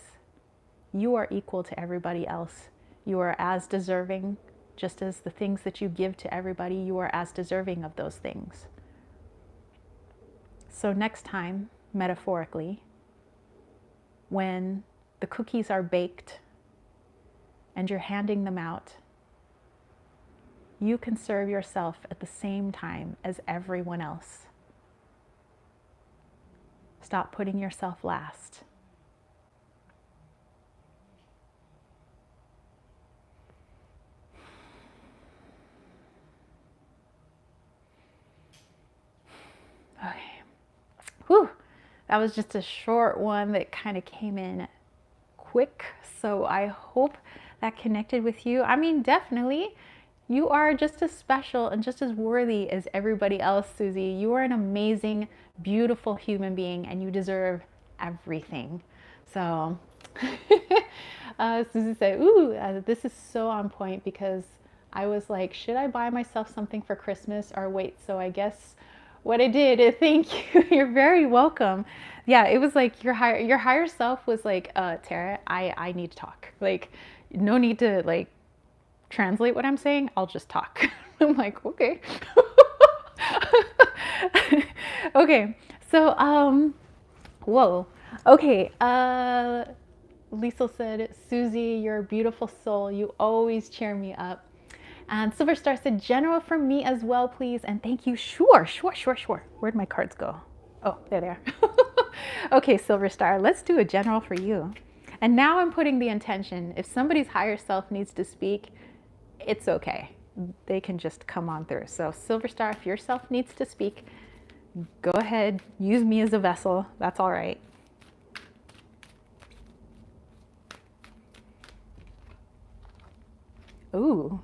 You are equal to everybody else. You are as deserving, just as the things that you give to everybody, you are as deserving of those things. So next time, metaphorically, when the cookies are baked and you're handing them out, you can serve yourself at the same time as everyone else. Stop putting yourself last. Okay. Whew. That was just a short one that kind of came in quick. So I hope that connected with you. I mean, definitely. You are just as special and just as worthy as everybody else, Susie. You are an amazing, beautiful human being, and you deserve everything. So Susie said, ooh, this is so on point, because I was like, should I buy myself something for Christmas or wait? So I guess what I did, thank you. You're very welcome. Yeah, it was like your higher self was like, Tara, I need to talk. Like, no need to like translate what I'm saying. I'll just talk. I'm like, okay. Okay. So, whoa. Okay. Liesel said, Susie, you're a beautiful soul. You always cheer me up. And Silver Star said, general from me as well, please. And thank you. Sure. Where'd my cards go? Oh, there they are. Okay, Silver Star, let's do a general for you. And now I'm putting the intention, if somebody's higher self needs to speak, it's okay. They can just come on through. So Silver Star, if your self needs to speak, go ahead. Use me as a vessel. That's all right. Ooh.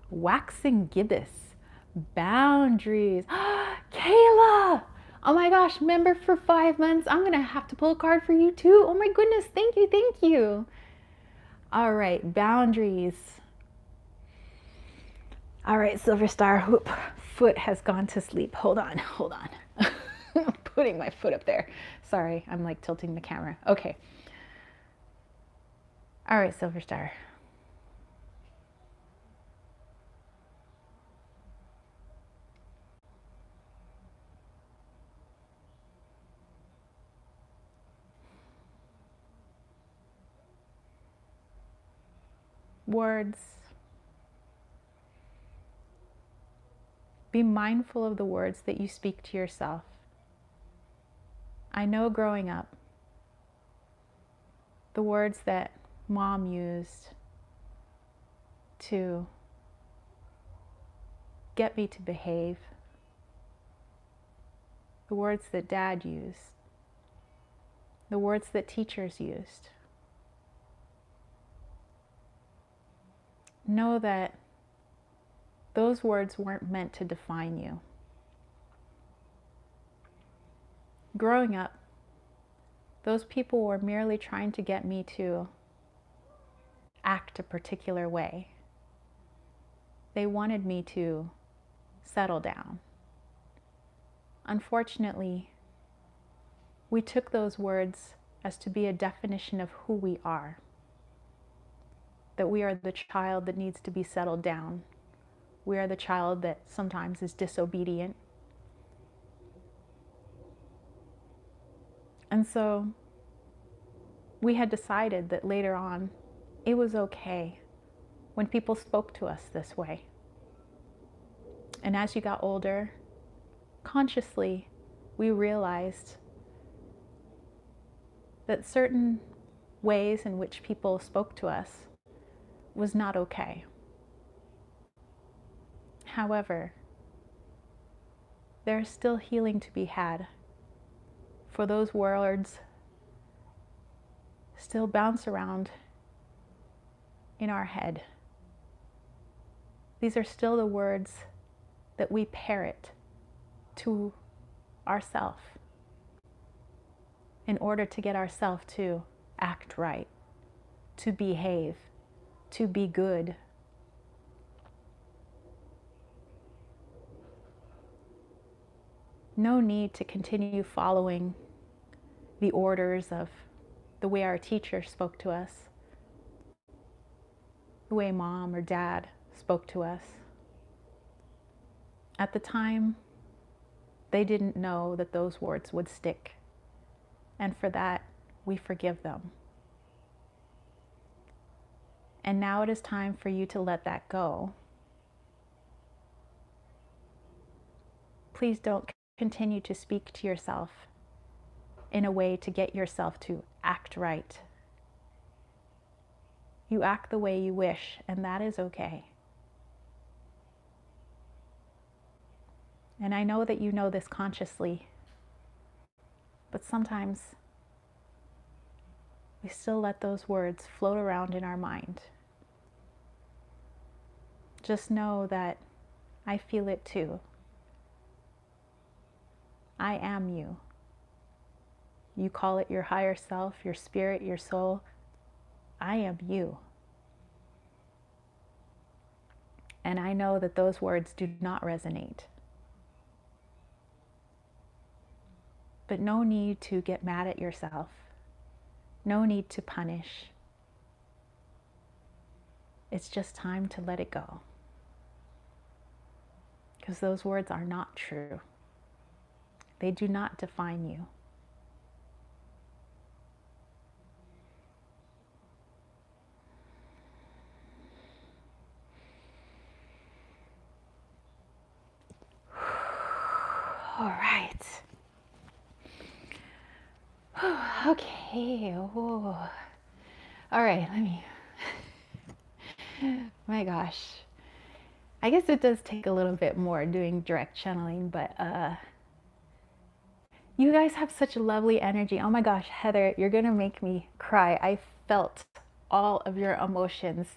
Waxing gibbous. Boundaries. Kayla! Oh my gosh, member for 5 months. I'm going to have to pull a card for you too. Oh my goodness. Thank you. All right, boundaries. All right, Silver Star. Whoop. Foot has gone to sleep. Hold on. I'm putting my foot up there. Sorry, I'm like tilting the camera. Okay. All right, Silver Star. words. Be mindful of the words that you speak to yourself. I know growing up, the words that mom used to get me to behave, the words that dad used, the words that teachers used. Know that those words weren't meant to define you. Growing up, those people were merely trying to get me to act a particular way. They wanted me to settle down. Unfortunately, we took those words as to be a definition of who we are. That we are the child that needs to be settled down. We are the child that sometimes is disobedient. And so we had decided that later on, it was okay when people spoke to us this way. And as you got older, consciously, we realized that certain ways in which people spoke to us was not okay. However, there is still healing to be had, for those words still bounce around in our head. These are still the words that we parrot to ourself in order to get ourselves to act right, to behave, to be good. No need to continue following the orders of the way our teacher spoke to us, the way mom or dad spoke to us. At the time, they didn't know that those words would stick. And for that, we forgive them. And now it is time for you to let that go. Please don't continue to speak to yourself in a way to get yourself to act right. You act the way you wish, and that is okay. And I know that you know this consciously, but sometimes we still let those words float around in our mind. Just know that I feel it too. I am you. You call it your higher self, your spirit, your soul. I am you. And I know that those words do not resonate. But no need to get mad at yourself. No need to punish. It's just time to let it go. Because those words are not true. They do not define you. All right. Okay. Ooh. All right, let me. My gosh. I guess it does take a little bit more doing direct channeling, but you guys have such lovely energy. Oh my gosh, Heather, you're gonna make me cry. I felt all of your emotions.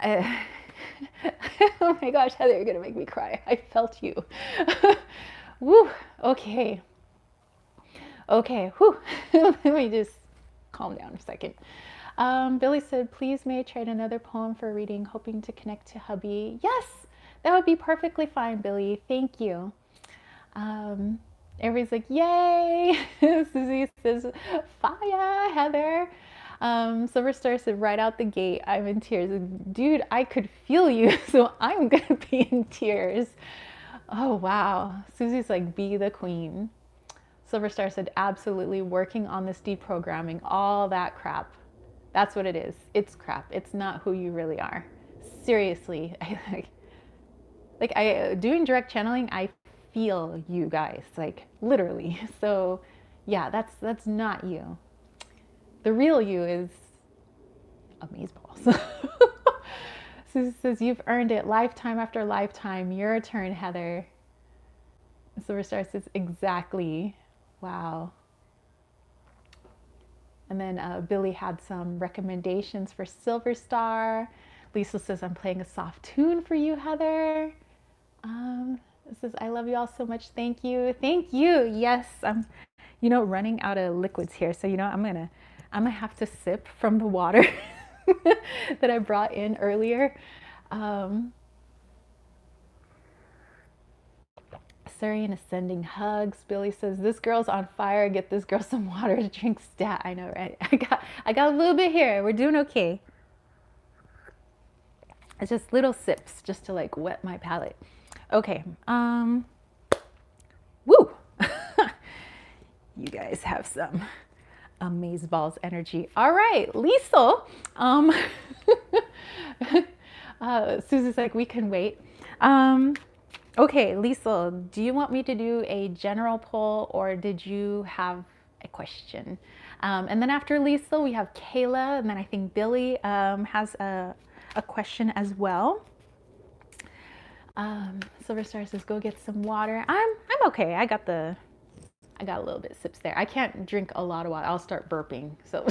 Oh my gosh, Heather, you're gonna make me cry. I felt you. Woo. Okay. Okay. Whew. Let me just calm down a second. Billy said, please may I trade another poem for reading, hoping to connect to hubby. Yes, that would be perfectly fine, Billy. Thank you. Everybody's like, yay. Susie says, fire, Heather. Silver Star said, right out the gate, I'm in tears. Dude, I could feel you, so I'm going to be in tears. Oh, wow. Susie's like, be the queen. Silver Star said, absolutely working on this deprogramming, all that crap. That's what it is. It's crap. It's not who you really are. Seriously. I doing direct channeling, I feel you guys, like literally. So yeah, that's not you. The real you is amazeballs. Susie says, you've earned it lifetime after lifetime. Your turn, Heather. Silver Star says, exactly. Wow. And then Billy had some recommendations for Silver Star. Lisa says, I'm playing a soft tune for you, Heather. This says, I love you all so much. Thank you. Thank you. Yes, I'm, running out of liquids here. So, I'm gonna have to sip from the water that I brought in earlier. Surian is sending hugs. Billy says, this girl's on fire. Get this girl some water to drink stat. I know, right? I got a little bit here. We're doing okay. It's just little sips just to like wet my palate. Okay. Woo! You guys have some amazeballs energy. All right, Liesel. Susie's like, we can wait. Okay, Liesel, do you want me to do a general poll or did you have a question? And then after Liesel, we have Kayla, and then I think Billy has a question as well. Silver Star says, go get some water. I'm okay. I got a little bit sips there. I can't drink a lot of water. I'll start burping. So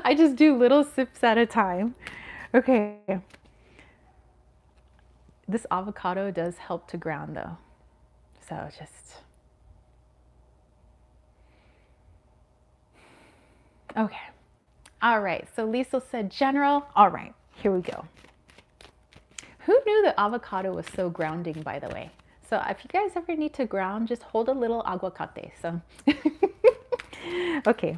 I just do little sips at a time. Okay. This avocado does help to ground though. So just, okay. All right, so Lisa said general. All right, here we go. Who knew that avocado was so grounding, by the way? So if you guys ever need to ground, just hold a little aguacate. So, okay.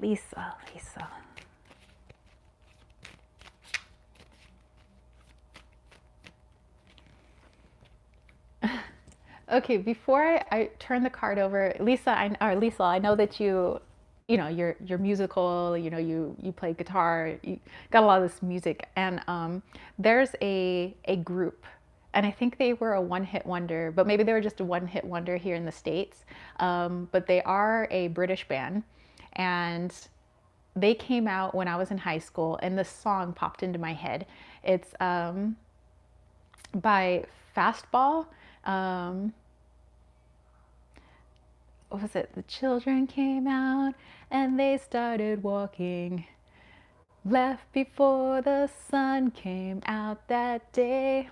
Lisa. Okay, before I turn the card over, Lisa, I know that you're musical. You play guitar. You got a lot of this music, and there's a group, and I think they were a one-hit wonder, but maybe they were just a one-hit wonder here in the States. But they are a British band, and they came out when I was in high school, and this song popped into my head. It's by Fastball. What was it? The children came out and they started walking. Left before the sun came out that day.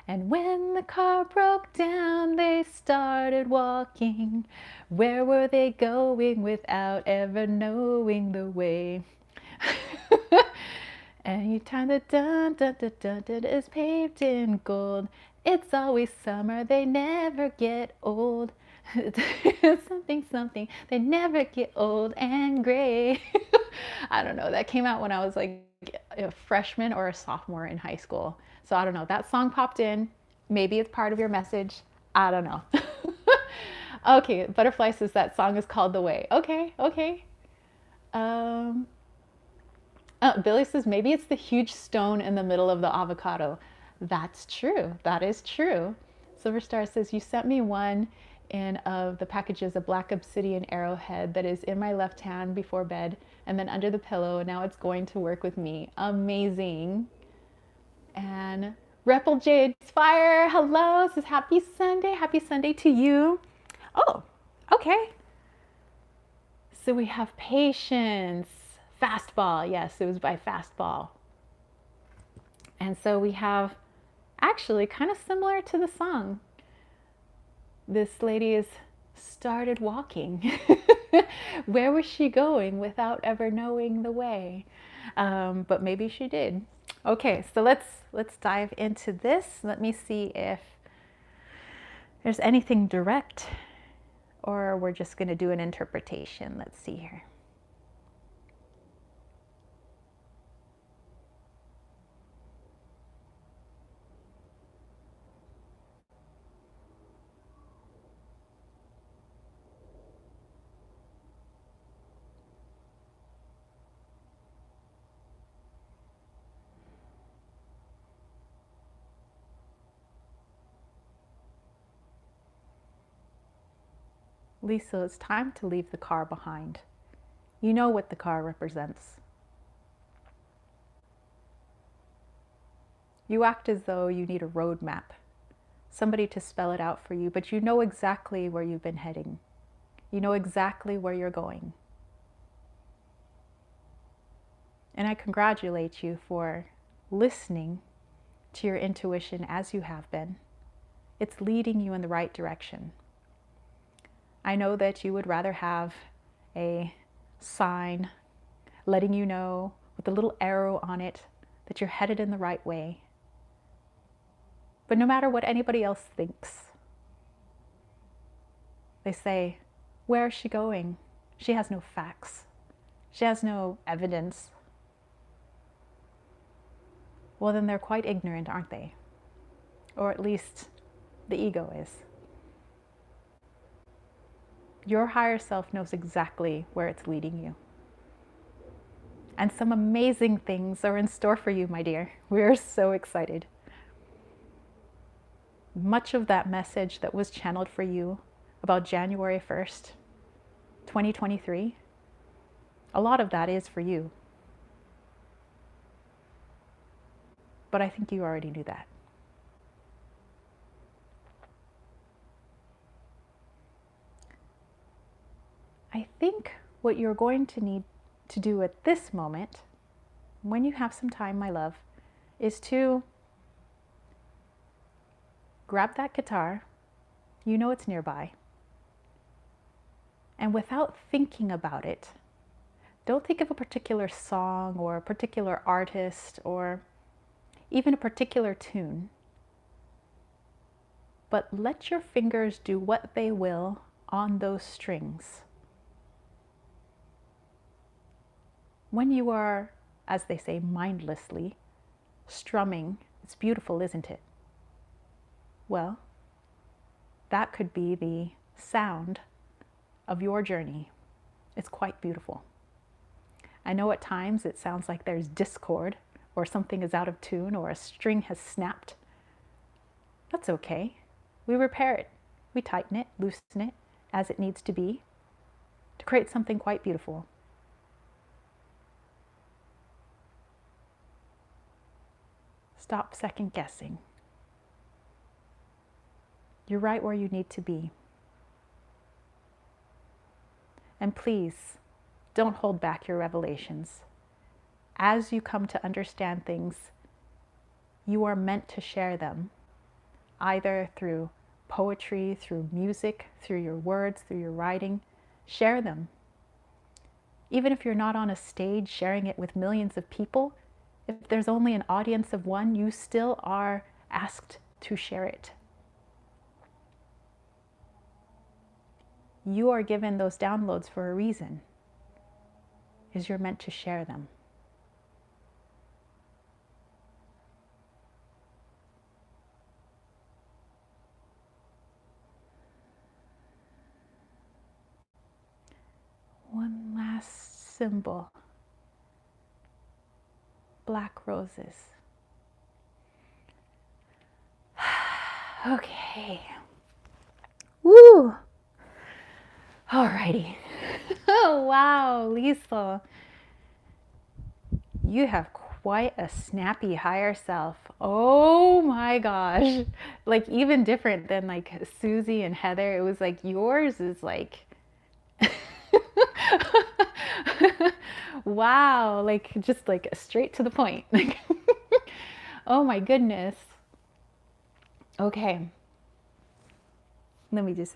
And when the car broke down, they started walking. Where were they going without ever knowing the way? Any time the dun dun dun dun dun is paved in gold, it's always summer, they never get old. Something, they never get old and gray. I don't know, that came out when I was like a freshman or a sophomore in high school. So I don't know, that song popped in. Maybe it's part of your message. I don't know. Okay, Butterfly says that song is called The Way. Okay. Billy says maybe it's the huge stone in the middle of the avocado. That's true. That is true. Silver Star says you sent me one in of the packages, a black obsidian arrowhead that is in my left hand before bed and then under the pillow. Now it's going to work with me. Amazing. And Repple Jade's Fire, hello, says happy Sunday. Happy Sunday to you. Oh, okay. So we have Patience. Fastball, yes, it was by Fastball. And so we have actually kind of similar to the song. This lady has started walking. Where was she going without ever knowing the way? But maybe she did. Okay, so let's dive into this. Let me see if there's anything direct or we're just going to do an interpretation. Let's see here. Lisa, it's time to leave the car behind. You know what the car represents. You act as though you need a roadmap, somebody to spell it out for you, but you know exactly where you've been heading. You know exactly where you're going. And I congratulate you for listening to your intuition as you have been. It's leading you in the right direction. I know that you would rather have a sign letting you know with a little arrow on it that you're headed in the right way. But no matter what anybody else thinks, they say, where is she going? She has no facts. She has no evidence. Well, then they're quite ignorant, aren't they? Or at least the ego is. Your higher self knows exactly where it's leading you. And some amazing things are in store for you, my dear. We're so excited. Much of that message that was channeled for you about January 1st, 2023, a lot of that is for you. But I think you already knew that. I think what you're going to need to do at this moment, when you have some time, my love, is to grab that guitar, you know it's nearby, and without thinking about it, don't think of a particular song or a particular artist or even a particular tune, but let your fingers do what they will on those strings. When you are, as they say, mindlessly strumming, it's beautiful, isn't it? Well, that could be the sound of your journey. It's quite beautiful. I know at times it sounds like there's discord or something is out of tune or a string has snapped. That's okay. We repair it. We tighten it, loosen it as it needs to be to create something quite beautiful. Stop second guessing. You're right where you need to be. And please, don't hold back your revelations. As you come to understand things, you are meant to share them, either through poetry, through music, through your words, through your writing. Share them. Even if you're not on a stage sharing it with millions of people, if there's only an audience of one, you still are asked to share it. You are given those downloads for a reason, is you're meant to share them. One last symbol. Black roses. Okay. Woo! Alrighty. Wow, Lisa. You have quite a snappy higher self. Oh my gosh. Like even different than like Susie and Heather. It was like yours is like wow, like just like straight to the point. Oh my goodness. Okay. Let me just,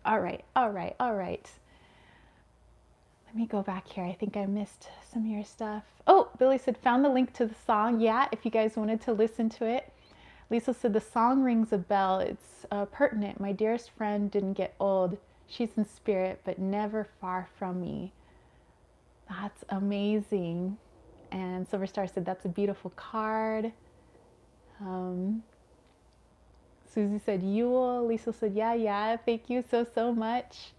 all right. Let me go back here. I think I missed some of your stuff. Oh, Billy said, found the link to the song. Yeah, if you guys wanted to listen to it. Lisa said, the song rings a bell. It's pertinent. My dearest friend didn't get old. She's in spirit, but never far from me. That's amazing. And Silver Star said, that's a beautiful card. Susie said, Yule. Lisa said, yeah. Thank you so much.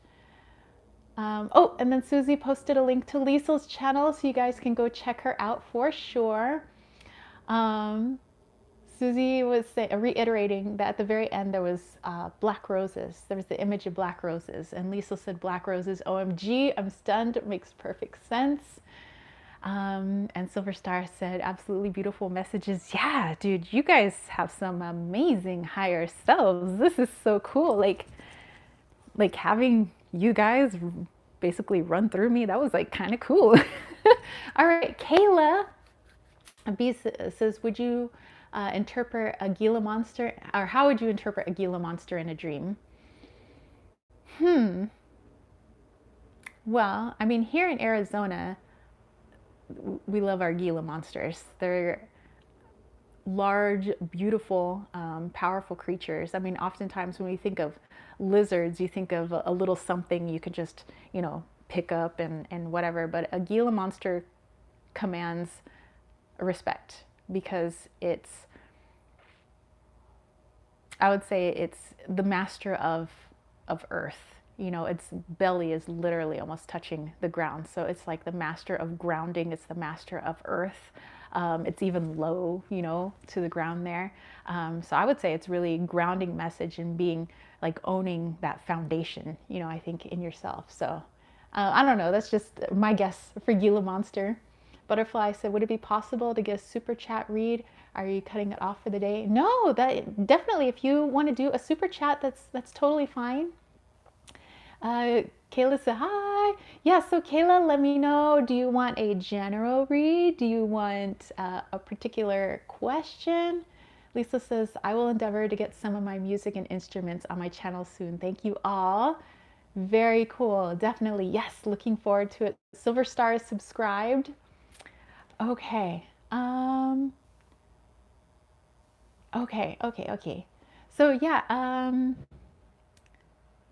Oh, and then Susie posted a link to Lisa's channel so you guys can go check her out for sure. Susie Susie was reiterating that at the very end there was black roses. There was the image of black roses. And Lisa said, black roses, OMG, I'm stunned. It makes perfect sense. And Silver Star said, absolutely beautiful messages. Yeah, dude, you guys have some amazing higher selves. This is so cool. Like having you guys basically run through me, that was like kind of cool. All right, Kayla B says, would you interpret a Gila monster, or how would you interpret a Gila monster in a dream? Well, I mean, here in Arizona, we love our Gila monsters. They're large, beautiful, powerful creatures. I mean, oftentimes when we think of lizards, you think of a little something you could just, pick up and whatever. But a Gila monster commands respect because I would say it's the master of earth. Its belly is literally almost touching the ground. So it's like the master of grounding. It's the master of earth. It's even low, to the ground there. So I would say it's really grounding message and being like owning that foundation, I think in yourself. So I don't know. That's just my guess for Gila Monster. Butterfly said, would it be possible to get a super chat read? Are you cutting it off for the day? No, that definitely, if you want to do a super chat, that's totally fine. Kayla said, hi. Yeah, so Kayla, let me know, do you want a general read? Do you want a particular question? Lisa says, I will endeavor to get some of my music and instruments on my channel soon. Thank you all. Very cool. Definitely. Yes, looking forward to it. Silver Star is subscribed. Okay. Okay. So yeah,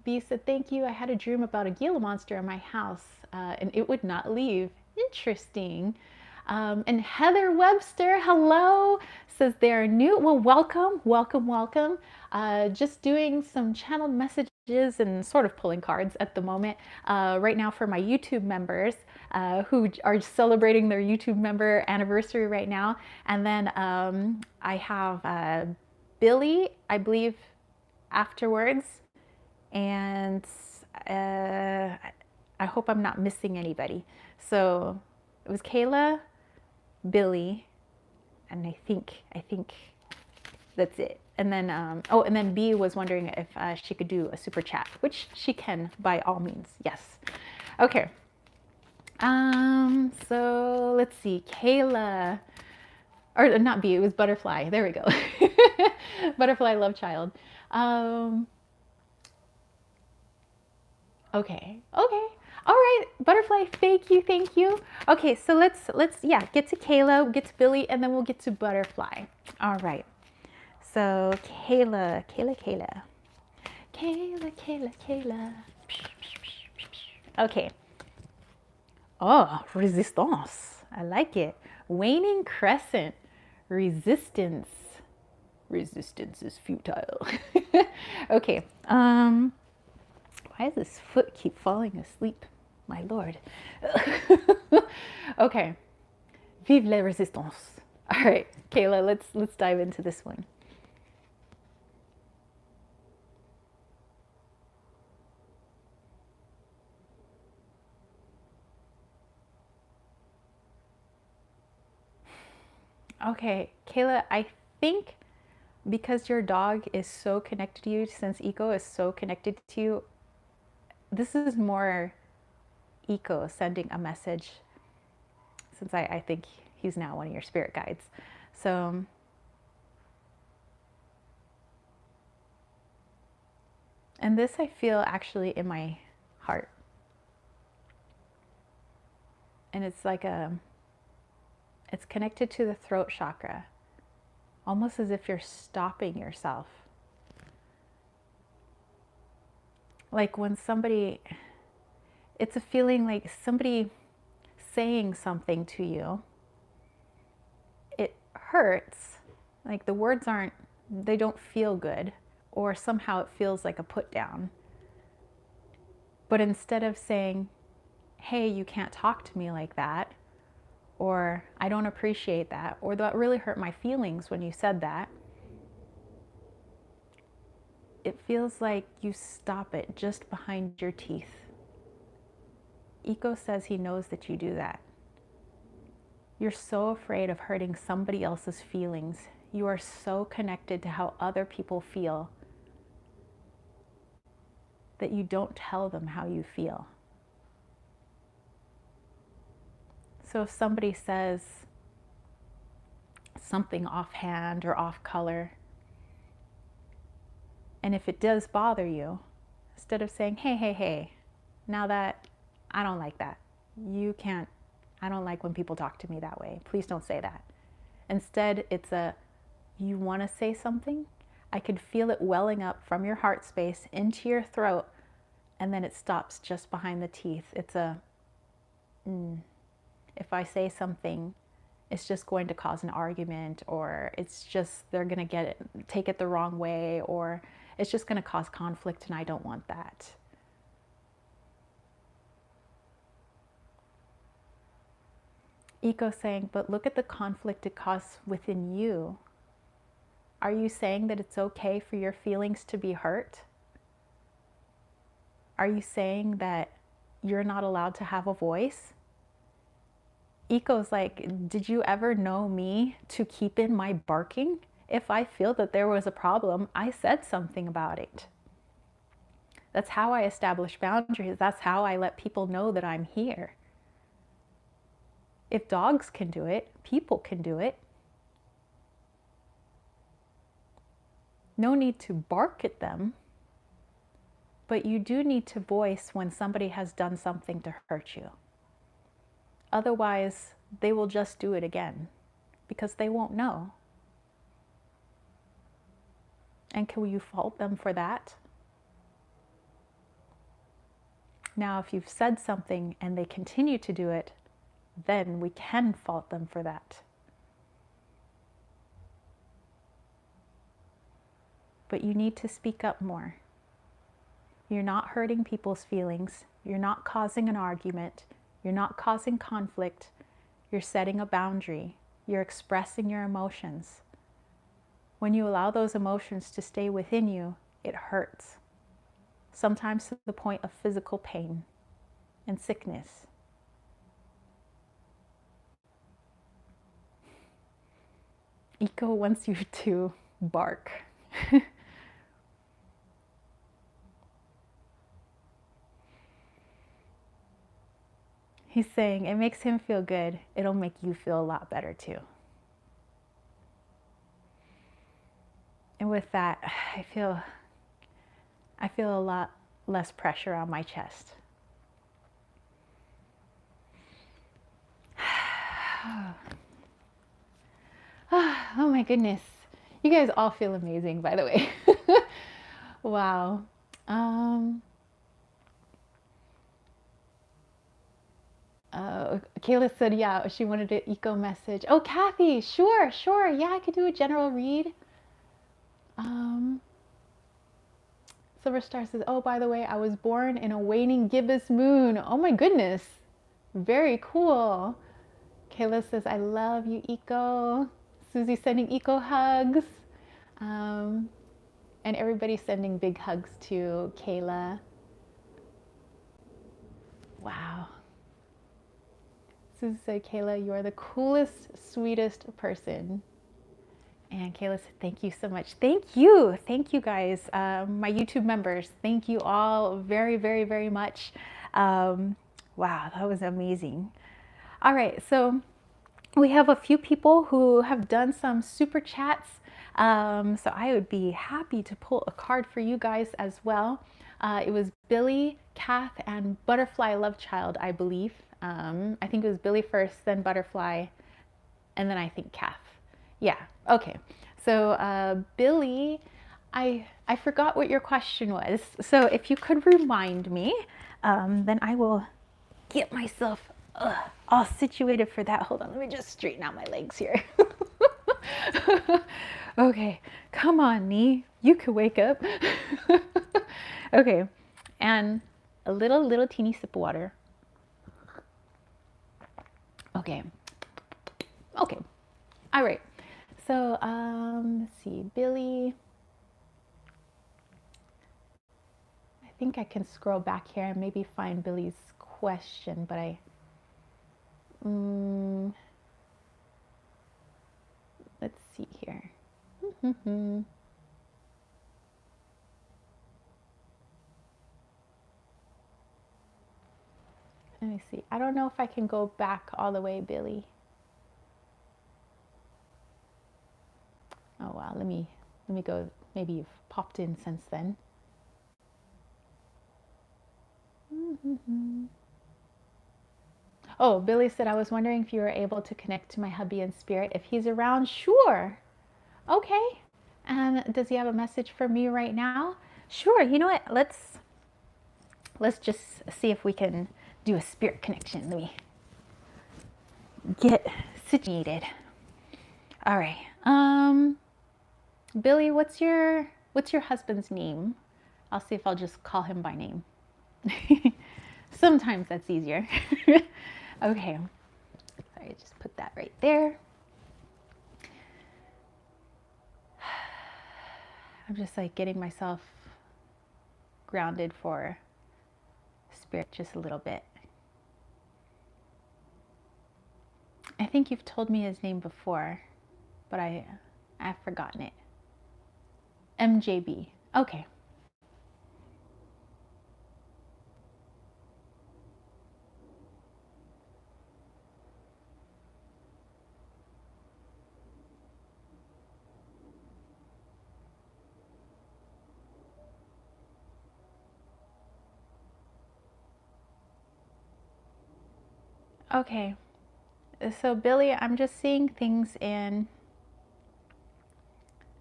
B said, thank you. I had a dream about a Gila monster in my house and it would not leave. Interesting. And Heather Webster, hello, says they're new. Well, welcome. Just doing some channeled messages and sort of pulling cards at the moment right now for my YouTube members who are celebrating their YouTube member anniversary right now. And then I have Billy, I believe, afterwards. And I hope I'm not missing anybody. So it was Kayla, Billy, and I think that's it. And then and then B was wondering if she could do a super chat, which she can by all means. Yes. Okay. So let's see, Kayla, or not B, it was Butterfly. There we go. Butterfly Love Child. Okay. All right, Butterfly, thank you. Okay, so let's get to Kayla, get to Billy, and then we'll get to Butterfly. All right. So Kayla. Okay. Oh, resistance. I like it. Waning crescent. Resistance. Resistance is futile. Okay. Why does this foot keep falling asleep? My lord. Okay. Vive la résistance. All right, Kayla, let's dive into this one. Okay, Kayla, I think because your dog is so connected to you, since Eco is so connected to you, this is more Eco sending a message, since I think he's now one of your spirit guides. So and this I feel actually in my heart. And it's like it's connected to the throat chakra, almost as if you're stopping yourself. Like when somebody, it's a feeling like somebody saying something to you, it hurts, like the words they don't feel good, or somehow it feels like a put down. But instead of saying, hey, you can't talk to me like that, or I don't appreciate that, or that really hurt my feelings when you said that, it feels like you stop it just behind your teeth. Iko says he knows that you do that. You're so afraid of hurting somebody else's feelings. You are so connected to how other people feel that you don't tell them how you feel. So if somebody says something offhand or off color, and if it does bother you, instead of saying, hey, now that I don't like that, you can't, I don't like when people talk to me that way. Please don't say that. Instead, it's you want to say something? I could feel it welling up from your heart space into your throat, and then it stops just behind the teeth. It's if I say something, it's just going to cause an argument, or it's just, they're going to take it the wrong way, or it's just going to cause conflict, and I don't want that. Iko saying, but look at the conflict it causes within you. Are you saying that it's okay for your feelings to be hurt? Are you saying that you're not allowed to have a voice? Iko's like, did you ever know me to keep in my barking? If I feel that there was a problem, I said something about it. That's how I establish boundaries. That's how I let people know that I'm here. If dogs can do it, people can do it. No need to bark at them, but you do need to voice when somebody has done something to hurt you. Otherwise, they will just do it again because they won't know. And can you fault them for that? Now, if you've said something and they continue to do it, then we can fault them for that. But you need to speak up more. You're not hurting people's feelings. You're not causing an argument. You're not causing conflict. You're setting a boundary. You're expressing your emotions. When you allow those emotions to stay within you, it hurts. Sometimes to the point of physical pain and sickness. Iko wants you to bark. He's saying it makes him feel good. It'll make you feel a lot better too. And with that, I feel a lot less pressure on my chest. Oh my goodness. You guys all feel amazing, by the way. Wow. Kayla said, yeah, she wanted an eco message. Oh, Kathy, sure. Yeah, I could do a general read. Silver Star says, oh, by the way, I was born in a waning gibbous moon. Oh my goodness. Very cool. Kayla says, I love you, Eco. Susie sending Eco hugs. And everybody sending big hugs to Kayla. Wow. Susie said, Kayla, you are the coolest, sweetest person. And Kayla said, thank you so much. Thank you guys, my YouTube members. Thank you all very, very, very much. Wow, that was amazing. All right, so we have a few people who have done some super chats. So I would be happy to pull a card for you guys as well. It was Billy, Kath, and Butterfly Love Child, I believe. I think it was Billy first, then Butterfly, and then I think Kath. Yeah, okay. So Billy, I forgot what your question was. So if you could remind me, then I will get myself all situated for that. Hold on, let me just straighten out my legs here. Okay, come on, knee. You could wake up. Okay, and a little teeny sip of water. Okay. All right. So let's see, Billy. think I can scroll back here and maybe find Billy's question, but let's see here. Let me see. I don't know if I can go back all the way, Billy. Oh wow, let me go. Maybe you've popped in since then. Oh, Billy said, I was wondering if you were able to connect to my hubby in spirit. If he's around, sure. Okay. And does he have a message for me right now? Sure. You know what? Let's just see if we can do a spirit connection. Let me get situated. All right. Billy, what's your husband's name? I'll see if I'll just call him by name. Sometimes that's easier. Okay. Sorry, just put that right there. I'm just like getting myself grounded for spirit just a little bit. I think you've told me his name before, but I've forgotten it. MJB. Okay. Okay. So Billy, I'm just seeing things in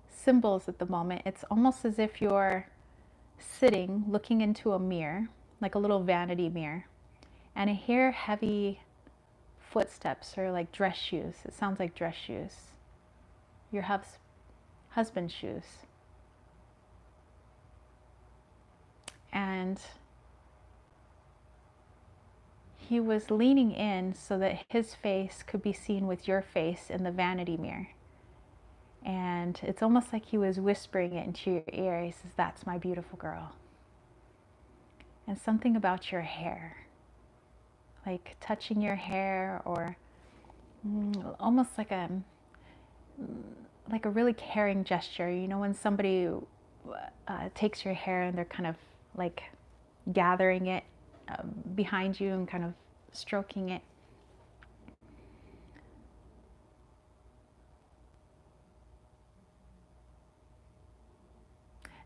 symbols at the moment. It's almost as if you're sitting looking into a mirror, like a little vanity mirror, and I hear heavy footsteps or like dress shoes. It sounds like dress shoes. Your husband's shoes. And he was leaning in so that his face could be seen with your face in the vanity mirror. And it's almost like he was whispering it into your ear. He says, "That's my beautiful girl." And something about your hair, like touching your hair, or almost like a really caring gesture. You know, when somebody takes your hair and they're kind of like gathering it behind you and kind of stroking it.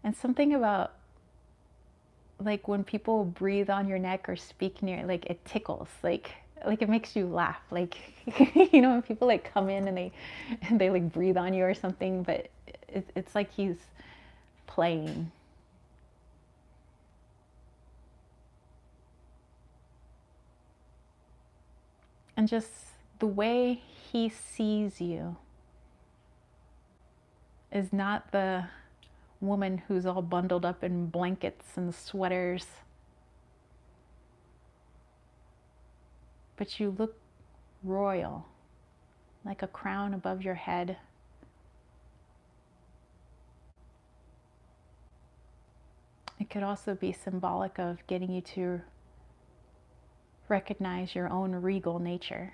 And something about like when people breathe on your neck or speak near, like it tickles, like it makes you laugh, like you know, when people like come in and they like breathe on you or something, but it's like he's playing. And just the way he sees you is not the woman who's all bundled up in blankets and sweaters, but you look royal, like a crown above your head. It could also be symbolic of getting you to recognize your own regal nature.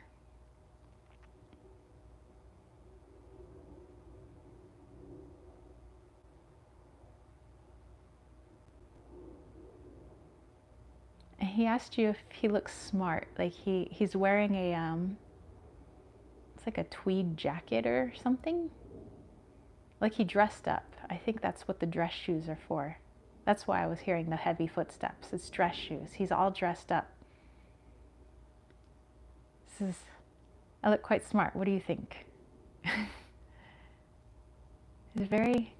And he asked you if he looks smart, like he's wearing a it's like a tweed jacket or something. Like he dressed up. I think that's what the dress shoes are for. That's why I was hearing the heavy footsteps. It's dress shoes. He's all dressed up. I look quite smart. What do you think? He's very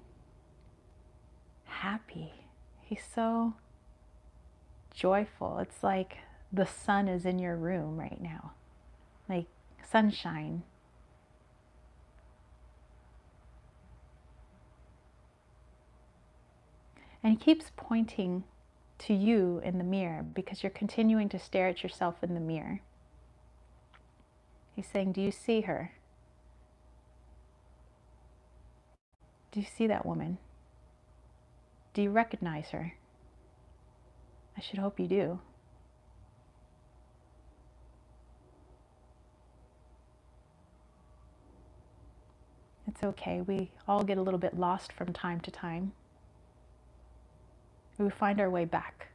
happy. He's so joyful. It's like the sun is in your room right now, like sunshine. And he keeps pointing to you in the mirror because you're continuing to stare at yourself in the mirror. He's saying, do you see her? Do you see that woman? Do you recognize her? I should hope you do. It's okay. We all get a little bit lost from time to time. We find our way back.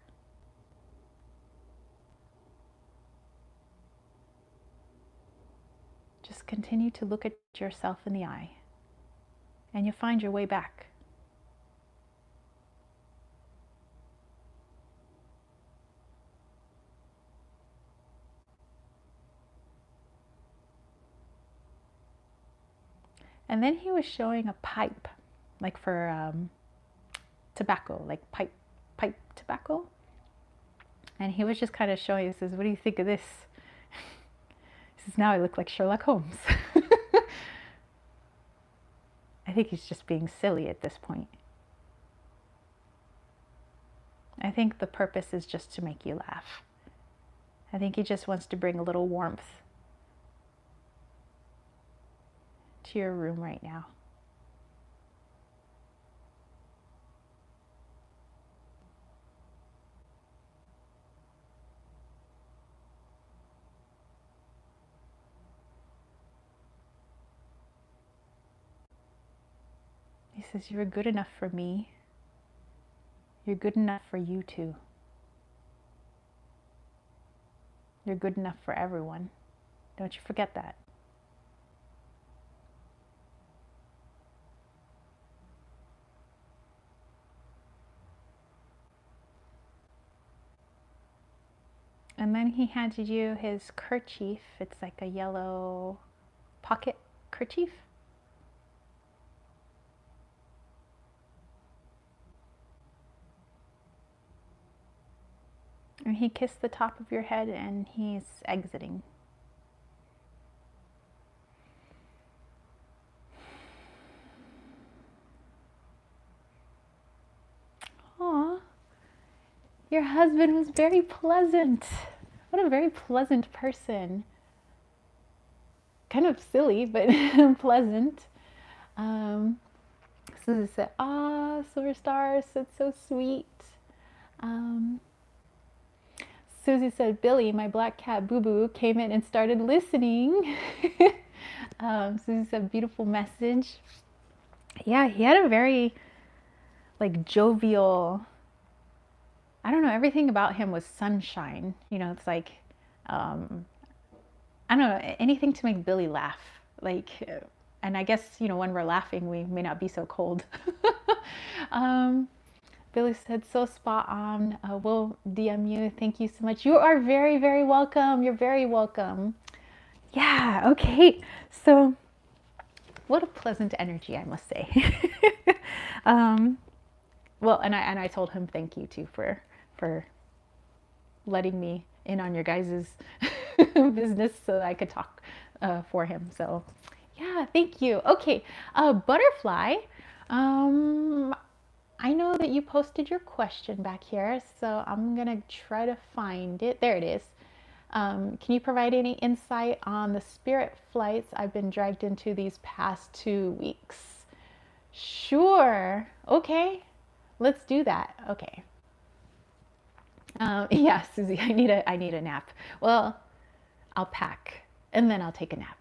Just continue to look at yourself in the eye, and you'll find your way back. And then he was showing a pipe, like for tobacco, like pipe tobacco. And he was just kind of showing, he says, what do you think of this? He says, now I look like Sherlock Holmes. I think he's just being silly at this point. I think the purpose is just to make you laugh. I think he just wants to bring a little warmth to your room right now. He says, you're good enough for me. You're good enough for you too. You're good enough for everyone. Don't you forget that. And then he handed you his kerchief. It's like a yellow pocket kerchief. And he kissed the top of your head and he's exiting. Aw, your husband was very pleasant. What a very pleasant person. Kind of silly, but pleasant. Susie said, ah, Silver Stars, that's so sweet. Susie said, Billy, my black cat Boo Boo, came in and started listening. Susie said, beautiful message. Yeah, he had a very like jovial, I don't know, everything about him was sunshine. You know, it's like, I don't know, anything to make Billy laugh. Like, and I guess, you know, when we're laughing, we may not be so cold. Billy said, so spot on. We'll DM you. Thank you so much. You are very, very welcome. You're very welcome. Yeah, okay. So, what a pleasant energy, I must say. Well, and I told him thank you too for letting me in on your guys' business so that I could talk for him. So, yeah, thank you. Okay, Butterfly. I know that you posted your question back here, so I'm gonna try to find it. There it is. Can you provide any insight on the spirit flights I've been dragged into these past 2 weeks? Sure. Okay, let's do that. Okay. Yeah, Susie, I need a nap. Well, I'll pack and then I'll take a nap.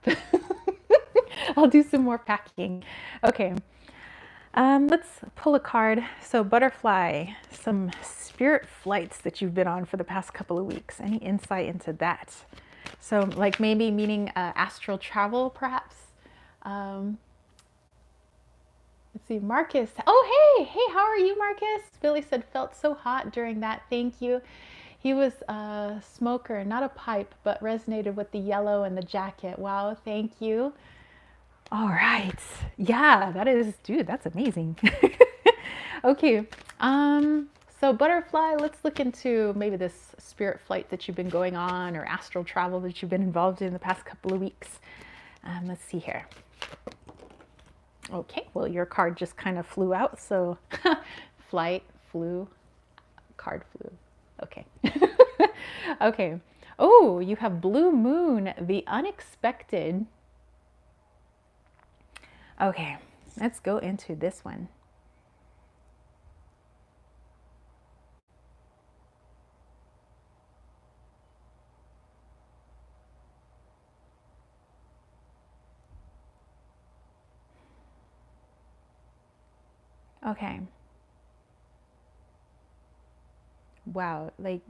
I'll do some more packing. Okay. Let's pull a card. So Butterfly, some spirit flights that you've been on for the past couple of weeks. Any insight into that? So like maybe meaning astral travel, perhaps. Let's see, Marcus. Oh, hey, how are you, Marcus? Billy said, felt so hot during that. Thank you. He was a smoker, not a pipe, but resonated with the yellow and the jacket. Wow, thank you. All right. Yeah, that is, dude, that's amazing. Okay. So Butterfly, let's look into maybe this spirit flight that you've been going on or astral travel that you've been involved in the past couple of weeks. Let's see here. Okay, well, your card just kind of flew out. So flight, flew, card flew. Okay. Okay. Oh, you have Blue Moon, the unexpected. Okay, let's go into this one. Okay. Wow. Like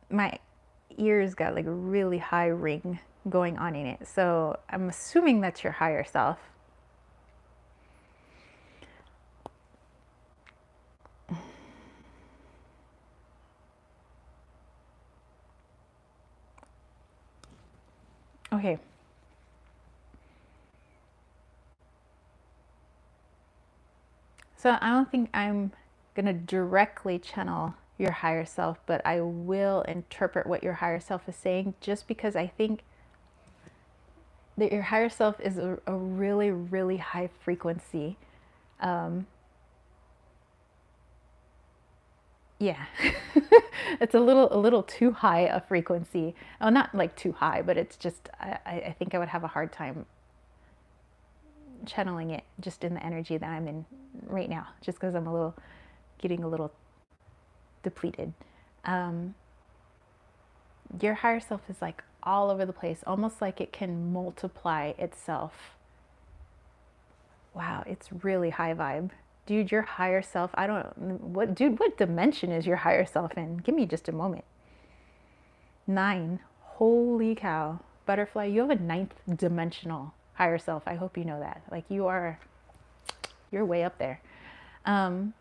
my ears got like a really high ring going on in it. So I'm assuming that's your higher self. Okay. So I don't think I'm going to directly channel your higher self, but I will interpret what your higher self is saying just because I think that your higher self is a really, really high frequency. Um, yeah, it's a little too high a frequency. Oh, not like too high, but it's just I think I would have a hard time channeling it just in the energy that I'm in right now, just because I'm a little getting a little depleted. Um, your higher self is like all over the place, almost like it can multiply itself. Wow, it's really high vibe. Dude, your higher self, I don't, what, dude, what dimension is your higher self in? Give me just a moment. 9. Holy cow. Butterfly, you have a 9th dimensional higher self. I hope you know that. Like you're way up there. Um,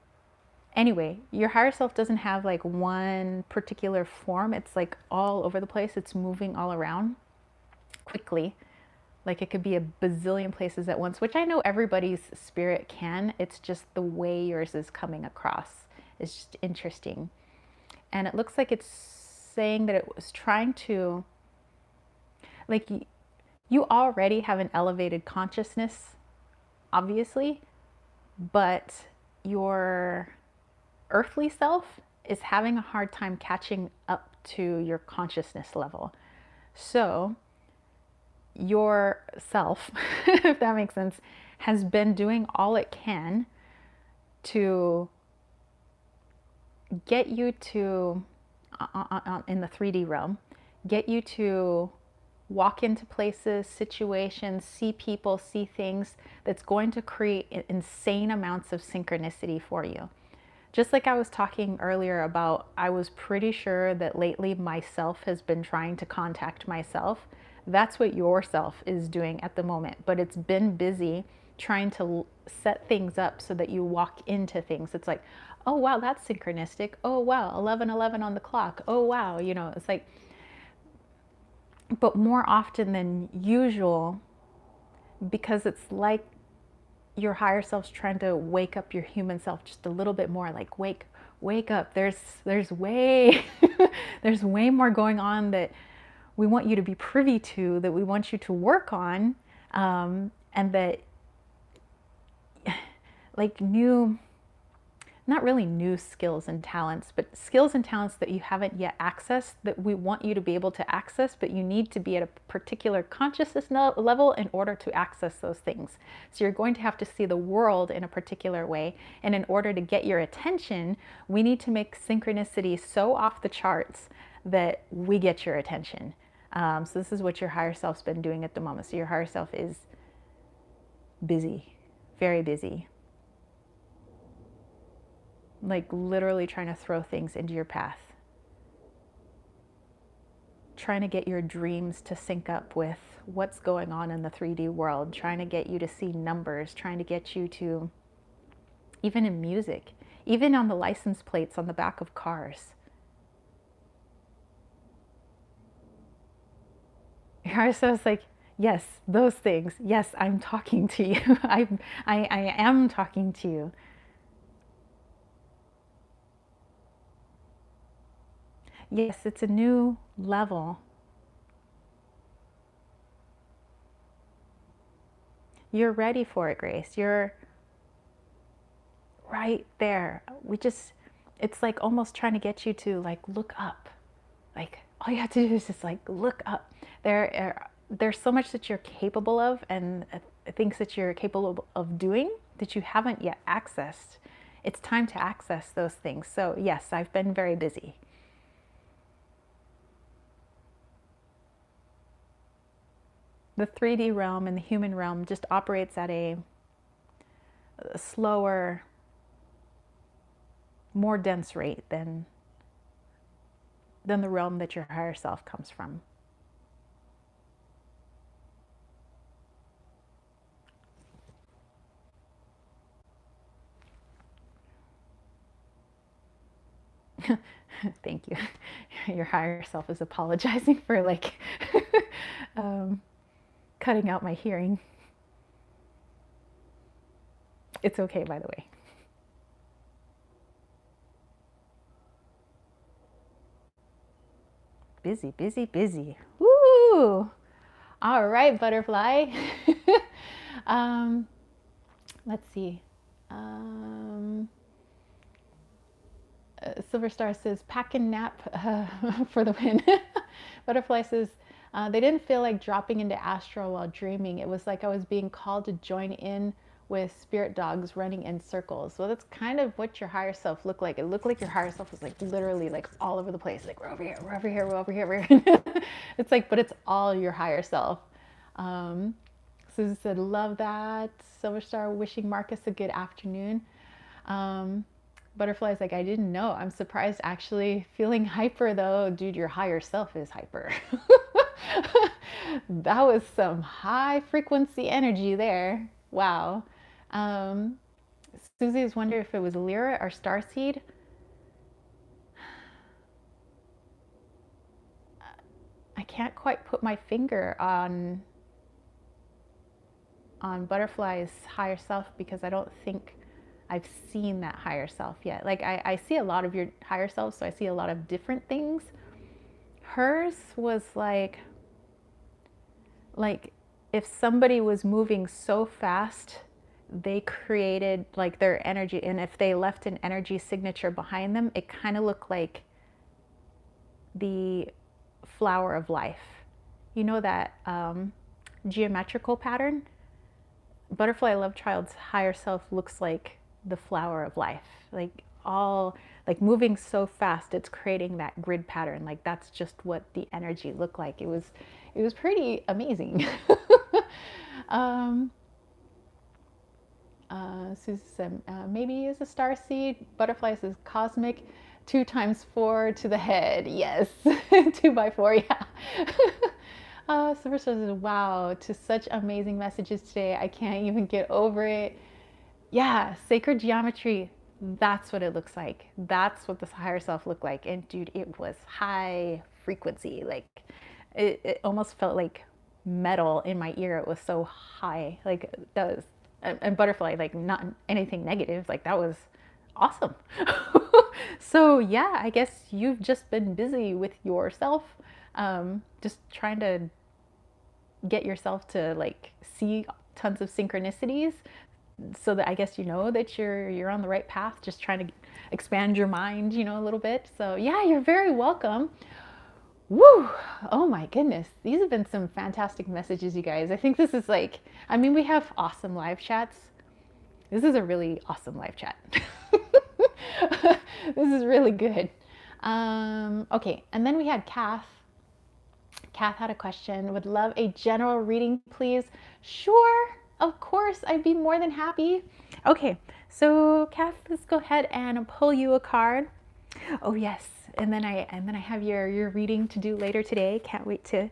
anyway, your higher self doesn't have like one particular form. It's like all over the place. It's moving all around quickly. Like it could be a bazillion places at once, which I know everybody's spirit can. It's just the way yours is coming across is just interesting. And it looks like it's saying that it was trying to, like, you already have an elevated consciousness, obviously, but your earthly self is having a hard time catching up to your consciousness level. So your self, if that makes sense, has been doing all it can to get you to, in the 3D realm, get you to walk into places, situations, see people, see things that's going to create insane amounts of synchronicity for you. Just like I was talking earlier about, I was pretty sure that lately myself has been trying to contact myself. That's what your self is doing at the moment, but it's been busy trying to set things up so that you walk into things. It's like, oh wow, that's synchronistic. Oh wow, 11:11 on the clock. Oh wow, you know, it's like, but more often than usual, because it's like your higher self's trying to wake up your human self just a little bit more, like wake up. There's way there's way more going on that we want you to be privy to, that we want you to work on, and that like new, not really new skills and talents, but skills and talents that you haven't yet accessed that we want you to be able to access, but you need to be at a particular consciousness level in order to access those things. So you're going to have to see the world in a particular way. And in order to get your attention, we need to make synchronicity so off the charts that we get your attention. So this is what your higher self's been doing at the moment. So your higher self is busy, very busy. Like literally trying to throw things into your path, trying to get your dreams to sync up with what's going on in the 3D world, trying to get you to see numbers, trying to get you to, even in music, even on the license plates on the back of cars. So it's like, yes, those things. Yes, I'm talking to you. I am talking to you. Yes, it's a new level. You're ready for it, Grace. You're right there. It's like almost trying to get you to like look up. Like all you have to do is just like look up. There's so much that you're capable of and things that you're capable of doing that you haven't yet accessed. It's time to access those things. So yes, I've been very busy. the 3D realm and the human realm just operates at a slower, more dense rate than the realm that your higher self comes from. Thank you. Your higher self is apologizing for like cutting out my hearing. It's okay, by the way. Busy, busy, busy. Woo! All right, butterfly. um, let's see. Silver Star says, pack and nap for the win. Butterfly says, they didn't feel like dropping into astral while dreaming. It was like I was being called to join in with spirit dogs running in circles. So that's kind of what your higher self looked like. It looked like your higher self was like literally like all over the place. Like we're over here, we're over here, we're over here, we're here. It's like, but it's all your higher self. Susan said, love that. Silver Star wishing Marcus a good afternoon. Butterfly's like, I didn't know. I'm surprised actually feeling hyper though. Dude, your higher self is hyper. That was some high frequency energy there. Wow. Susie was wondering if it was Lyra or Starseed. I can't quite put my finger on Butterfly's higher self because I don't think I've seen that higher self yet. Like I see a lot of your higher self, so I see a lot of different things. Hers was like if somebody was moving so fast, they created like their energy, and if they left an energy signature behind them, it kind of looked like the flower of life. You know that geometrical pattern? Butterfly Love Child's higher self looks like the flower of life, like all like moving so fast it's creating that grid pattern. Like that's just what the energy looked like. It was pretty amazing. Susie said maybe is a star seed. Butterfly says cosmic 2 times 4 to the head. Yes. 2 by 4. Yeah. Silver says, wow, to such amazing messages today. I can't even get over it. Yeah, sacred geometry. That's what it looks like. That's what the higher self looked like. And dude, it was high frequency. Like it almost felt like metal in my ear. It was so high. Like that was, and Butterfly, like not anything negative. Like that was awesome. So yeah, I guess you've just been busy with yourself. Just trying to get yourself to like see tons of synchronicities so that I guess you know that you're on the right path, just trying to expand your mind, you know, a little bit. So yeah, you're very welcome. Woo! Oh my goodness. These have been some fantastic messages, you guys. I think this is like, I mean, we have awesome live chats. This is a really awesome live chat. This is really good. Okay, and then we had Kath. Kath had a question. Would love a general reading, please. Sure, of course, I'd be more than happy. Okay, so Kath, let's go ahead and pull you a card. Oh yes, and then I have your reading to do later today. Can't wait to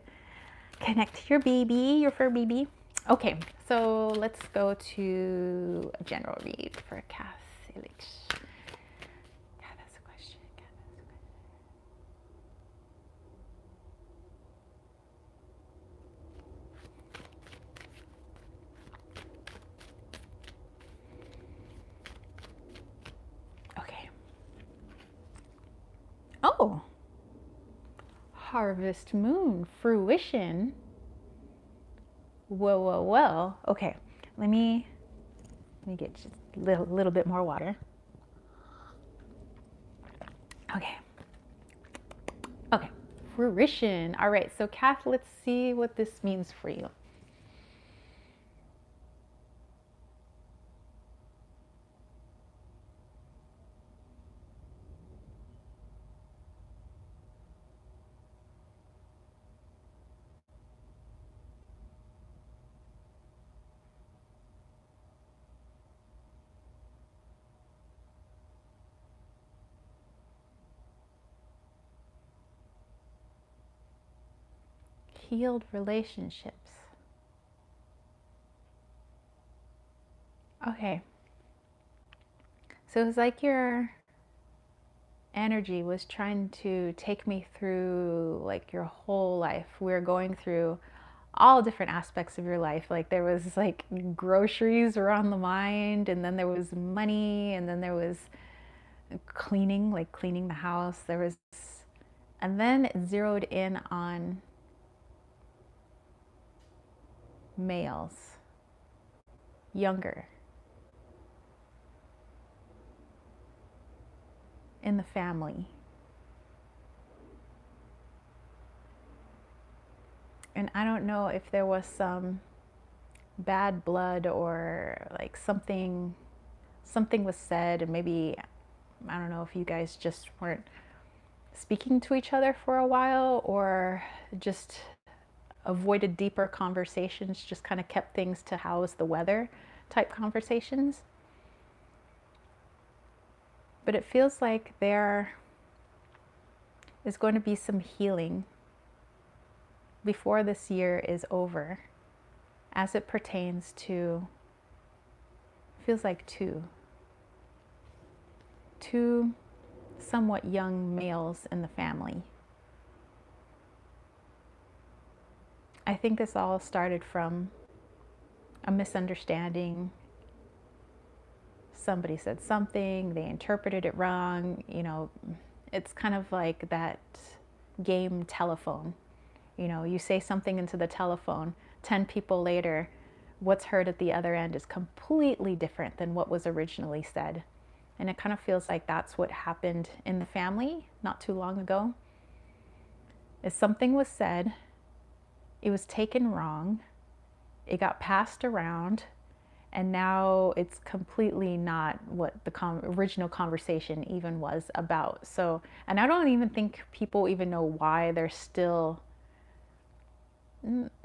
connect to your baby, your fur baby. Okay, so let's go to a general read for Kath. Kath has a question. Okay. Oh, harvest moon fruition. Whoa, whoa, whoa. Okay, let me get just a little bit more water. Okay. Okay, fruition. All right, so Kath, let's see what this means for you. Healed relationships. Okay. So it was like your energy was trying to take me through like your whole life. We were going through all different aspects of your life. Like there was like groceries were on the mind, and then there was money, and then there was cleaning, like cleaning the house. There was, and then it zeroed in on males, younger, in the family. And I don't know if there was some bad blood or like something was said, and maybe I don't know if you guys just weren't speaking to each other for a while, or just avoided deeper conversations, just kind of kept things to how's the weather type conversations. But it feels like there is going to be some healing before this year is over as it pertains to, feels like two somewhat young males in the family. I think this all started from a misunderstanding. Somebody said something, they interpreted it wrong. You know, it's kind of like that game telephone. You know, you say something into the telephone, 10 people later, what's heard at the other end is completely different than what was originally said. And it kind of feels like that's what happened in the family not too long ago. Is something was said, it was taken wrong, it got passed around, and now it's completely not what the original conversation even was about. So, and I don't even think people even know why they're still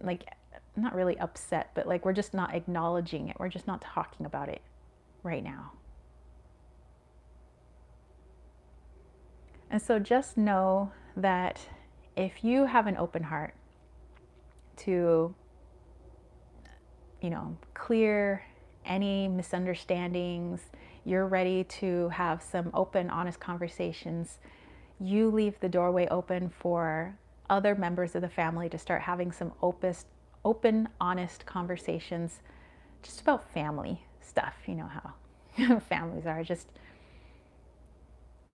like, not really upset, but like we're just not acknowledging it. We're just not talking about it right now. And so just know that if you have an open heart to, you know, clear any misunderstandings, you're ready to have some open, honest conversations, you leave the doorway open for other members of the family to start having some open, honest conversations just about family stuff. You know how families are. Just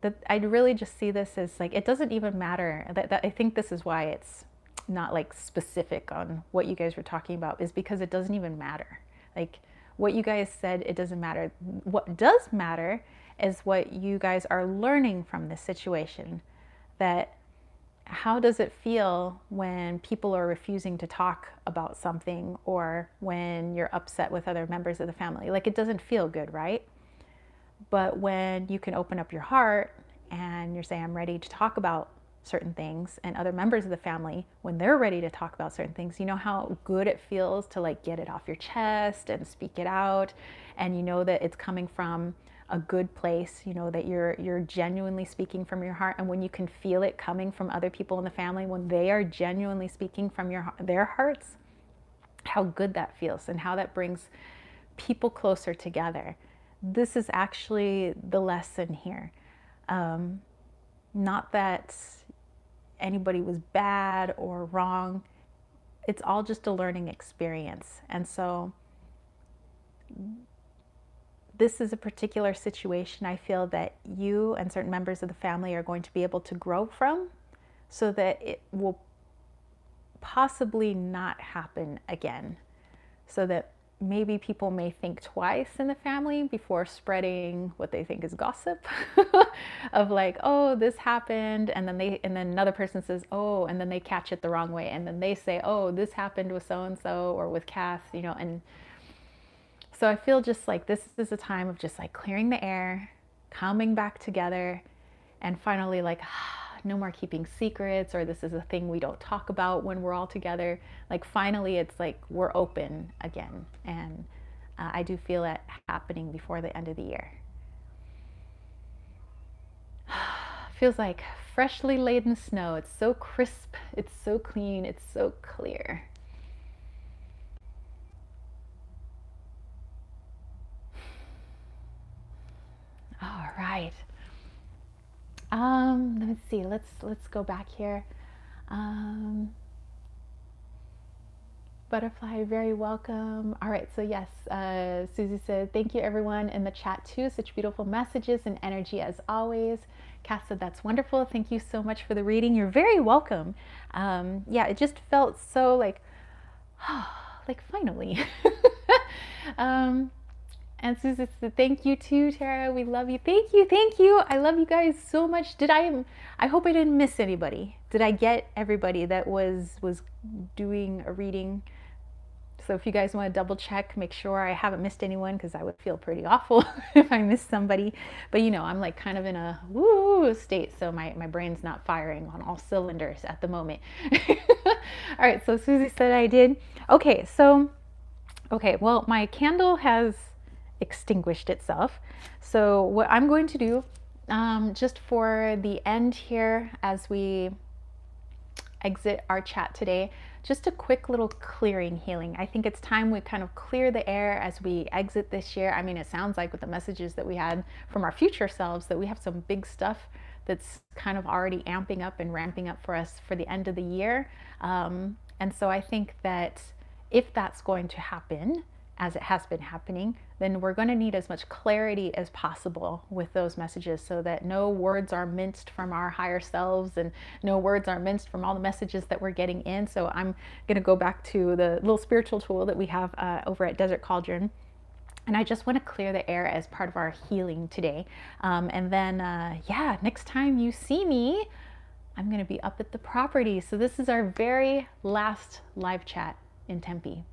that I really just see this as like, it doesn't even matter. That I think this is why it's not like specific on what you guys were talking about, is because it doesn't even matter. Like what you guys said, it doesn't matter. What does matter is what you guys are learning from this situation. That how does it feel when people are refusing to talk about something, or when you're upset with other members of the family? Like it doesn't feel good, right? But when you can open up your heart and you're saying, I'm ready to talk about certain things, and other members of the family, when they're ready to talk about certain things, you know how good it feels to like get it off your chest and speak it out, and you know that it's coming from a good place, you know that you're genuinely speaking from your heart. And when you can feel it coming from other people in the family, when they are genuinely speaking from their hearts, how good that feels and how that brings people closer together. This is actually the lesson here. Not that anybody was bad or wrong. It's all just a learning experience. And so this is a particular situation I feel that you and certain members of the family are going to be able to grow from, so that it will possibly not happen again. So that maybe people may think twice in the family before spreading what they think is gossip of like, oh, this happened, and then another person says, oh, and then they catch it the wrong way, and then they say, oh, this happened with so and so or with Kath, you know. And so I feel just like this is a time of just like clearing the air, coming back together, and finally like, no more keeping secrets, or this is a thing we don't talk about when we're all together. Like finally it's like we're open again. And I do feel that happening before the end of the year. Feels like freshly laden snow. It's so crisp, it's so clean, it's so clear. All right. Let me see. Let's go back here. Um, Butterfly, very welcome. All right, so yes, Susie said, thank you everyone in the chat too. Such beautiful messages and energy as always. Cass said, that's wonderful. Thank you so much for the reading. You're very welcome. Yeah, it just felt so like, like finally. um, and Susie said, thank you too, Tara. We love you. Thank you, thank you. I love you guys so much. I hope I didn't miss anybody. Did I get everybody that was doing a reading? So if you guys want to double check, make sure I haven't missed anyone, because I would feel pretty awful if I missed somebody. But you know, I'm like kind of in a woo state, so my brain's not firing on all cylinders at the moment. All right, so Susie said I did. Okay, well, my candle has extinguished itself. So what I'm going to do, just for the end here as we exit our chat today, just a quick little clearing healing. I think it's time we kind of clear the air as we exit this year. I mean, it sounds like with the messages that we had from our future selves that we have some big stuff that's kind of already amping up and ramping up for us for the end of the year. And so I think that if that's going to happen, as it has been happening, then we're going to need as much clarity as possible with those messages, so that no words are minced from our higher selves and no words are minced from all the messages that we're getting in. So I'm going to go back to the little spiritual tool that we have over at Desert Cauldron. And I just want to clear the air as part of our healing today. And then, yeah, next time you see me, I'm going to be up at the property. So this is our very last live chat in Tempe.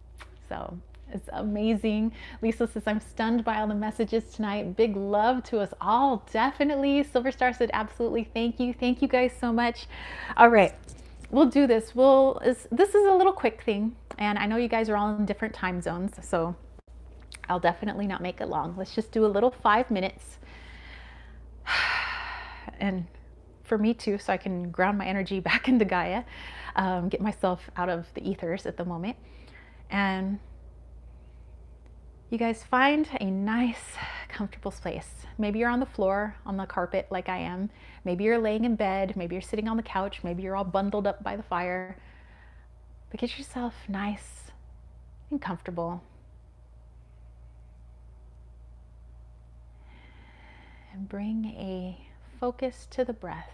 So it's amazing. Lisa says, I'm stunned by all the messages tonight. Big love to us all. Definitely. Silver Star said, absolutely. Thank you. Thank you guys so much. All right. We'll do this. This is a little quick thing. And I know you guys are all in different time zones, so I'll definitely not make it long. Let's just do a little 5 minutes. And for me too, so I can ground my energy back into Gaia, get myself out of the ethers at the moment. And you guys find a nice, comfortable place. Maybe you're on the floor, on the carpet like I am. Maybe you're laying in bed. Maybe you're sitting on the couch. Maybe you're all bundled up by the fire. But get yourself nice and comfortable. And bring a focus to the breath.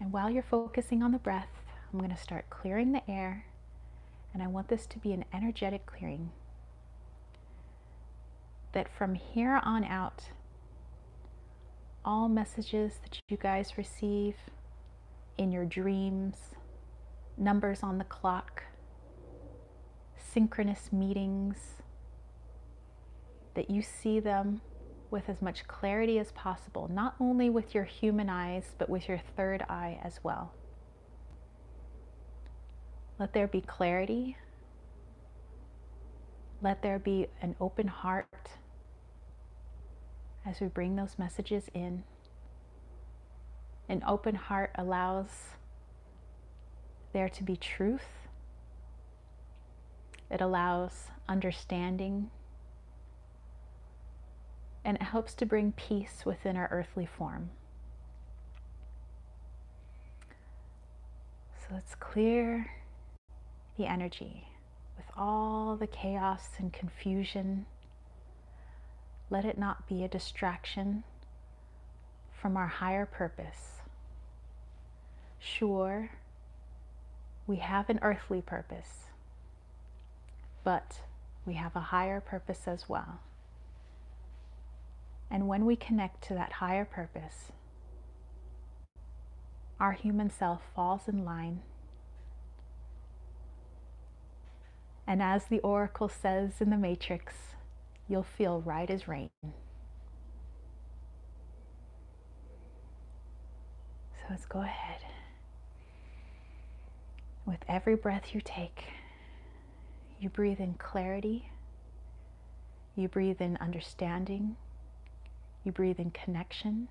And while you're focusing on the breath, I'm going to start clearing the air. And I want this to be an energetic clearing. That from here on out, all messages that you guys receive in your dreams, numbers on the clock, synchronous meetings, that you see them with as much clarity as possible, not only with your human eyes, but with your third eye as well. Let there be clarity. Let there be an open heart as we bring those messages in. An open heart allows there to be truth. It allows understanding. And it helps to bring peace within our earthly form. So let's clear the energy with all the chaos and confusion. Let it not be a distraction from our higher purpose. Sure, we have an earthly purpose, but we have a higher purpose as well. And when we connect to that higher purpose, our human self falls in line. And as the oracle says in the Matrix, you'll feel right as rain. So let's go ahead. With every breath you take, you breathe in clarity, you breathe in understanding, you breathe in connection,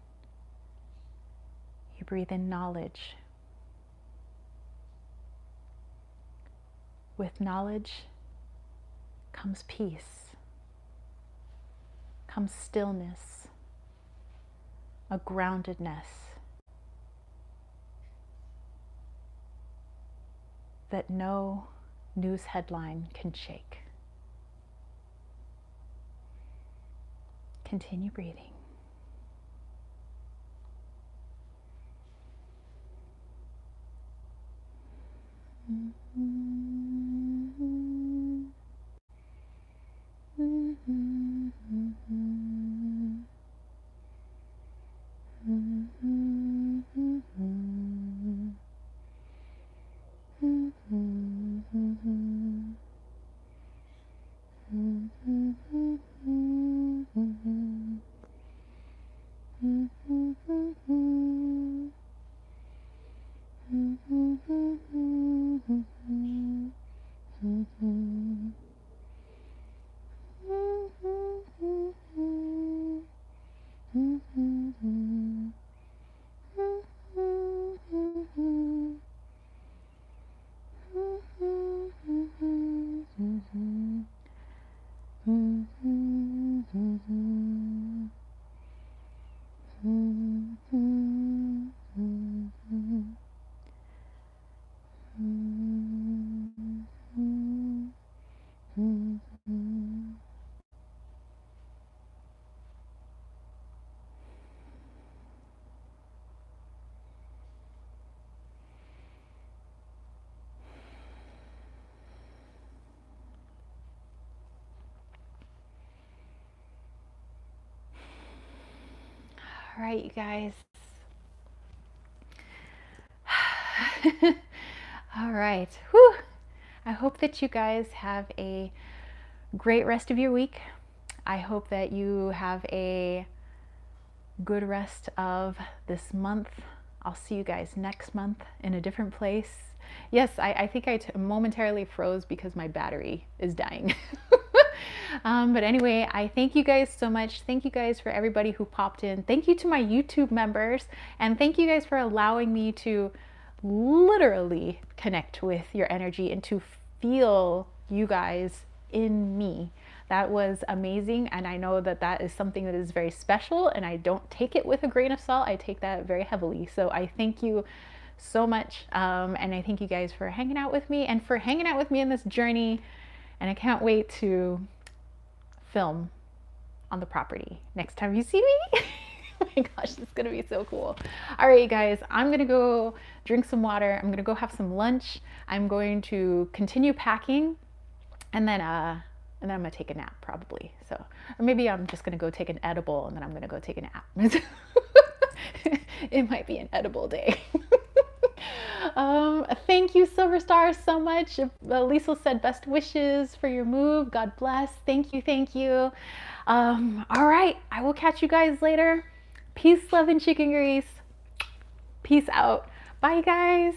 breathe in knowledge. With knowledge comes peace, comes stillness, a groundedness that no news headline can shake. Continue breathing. All right, you guys. All right. Whew. I hope that you guys have a great rest of your week. I hope that you have a good rest of this month. I'll see you guys next month in a different place. Yes, I think I momentarily froze because my battery is dying. But anyway, I thank you guys so much. Thank you guys for everybody who popped in. Thank you to my YouTube members. And thank you guys for allowing me to literally connect with your energy and to feel you guys in me. That was amazing. And I know that that is something that is very special, and I don't take it with a grain of salt. I take that very heavily. So I thank you so much. And I thank you guys for hanging out with me and for hanging out with me in this journey. And I can't wait to film on the property next time you see me. Oh my gosh, this is gonna be so cool. All right, you guys, I'm gonna go drink some water. I'm gonna go have some lunch. I'm going to continue packing, and then I'm gonna take a nap probably. So, or maybe I'm just gonna go take an edible and then I'm gonna go take a nap. It might be an edible day. Thank you, Silver Stars, so much. Liesl said best wishes for your move. God bless. Thank you, thank you. All right, I will catch you guys later. Peace, love, and chicken grease. Peace out. Bye, guys.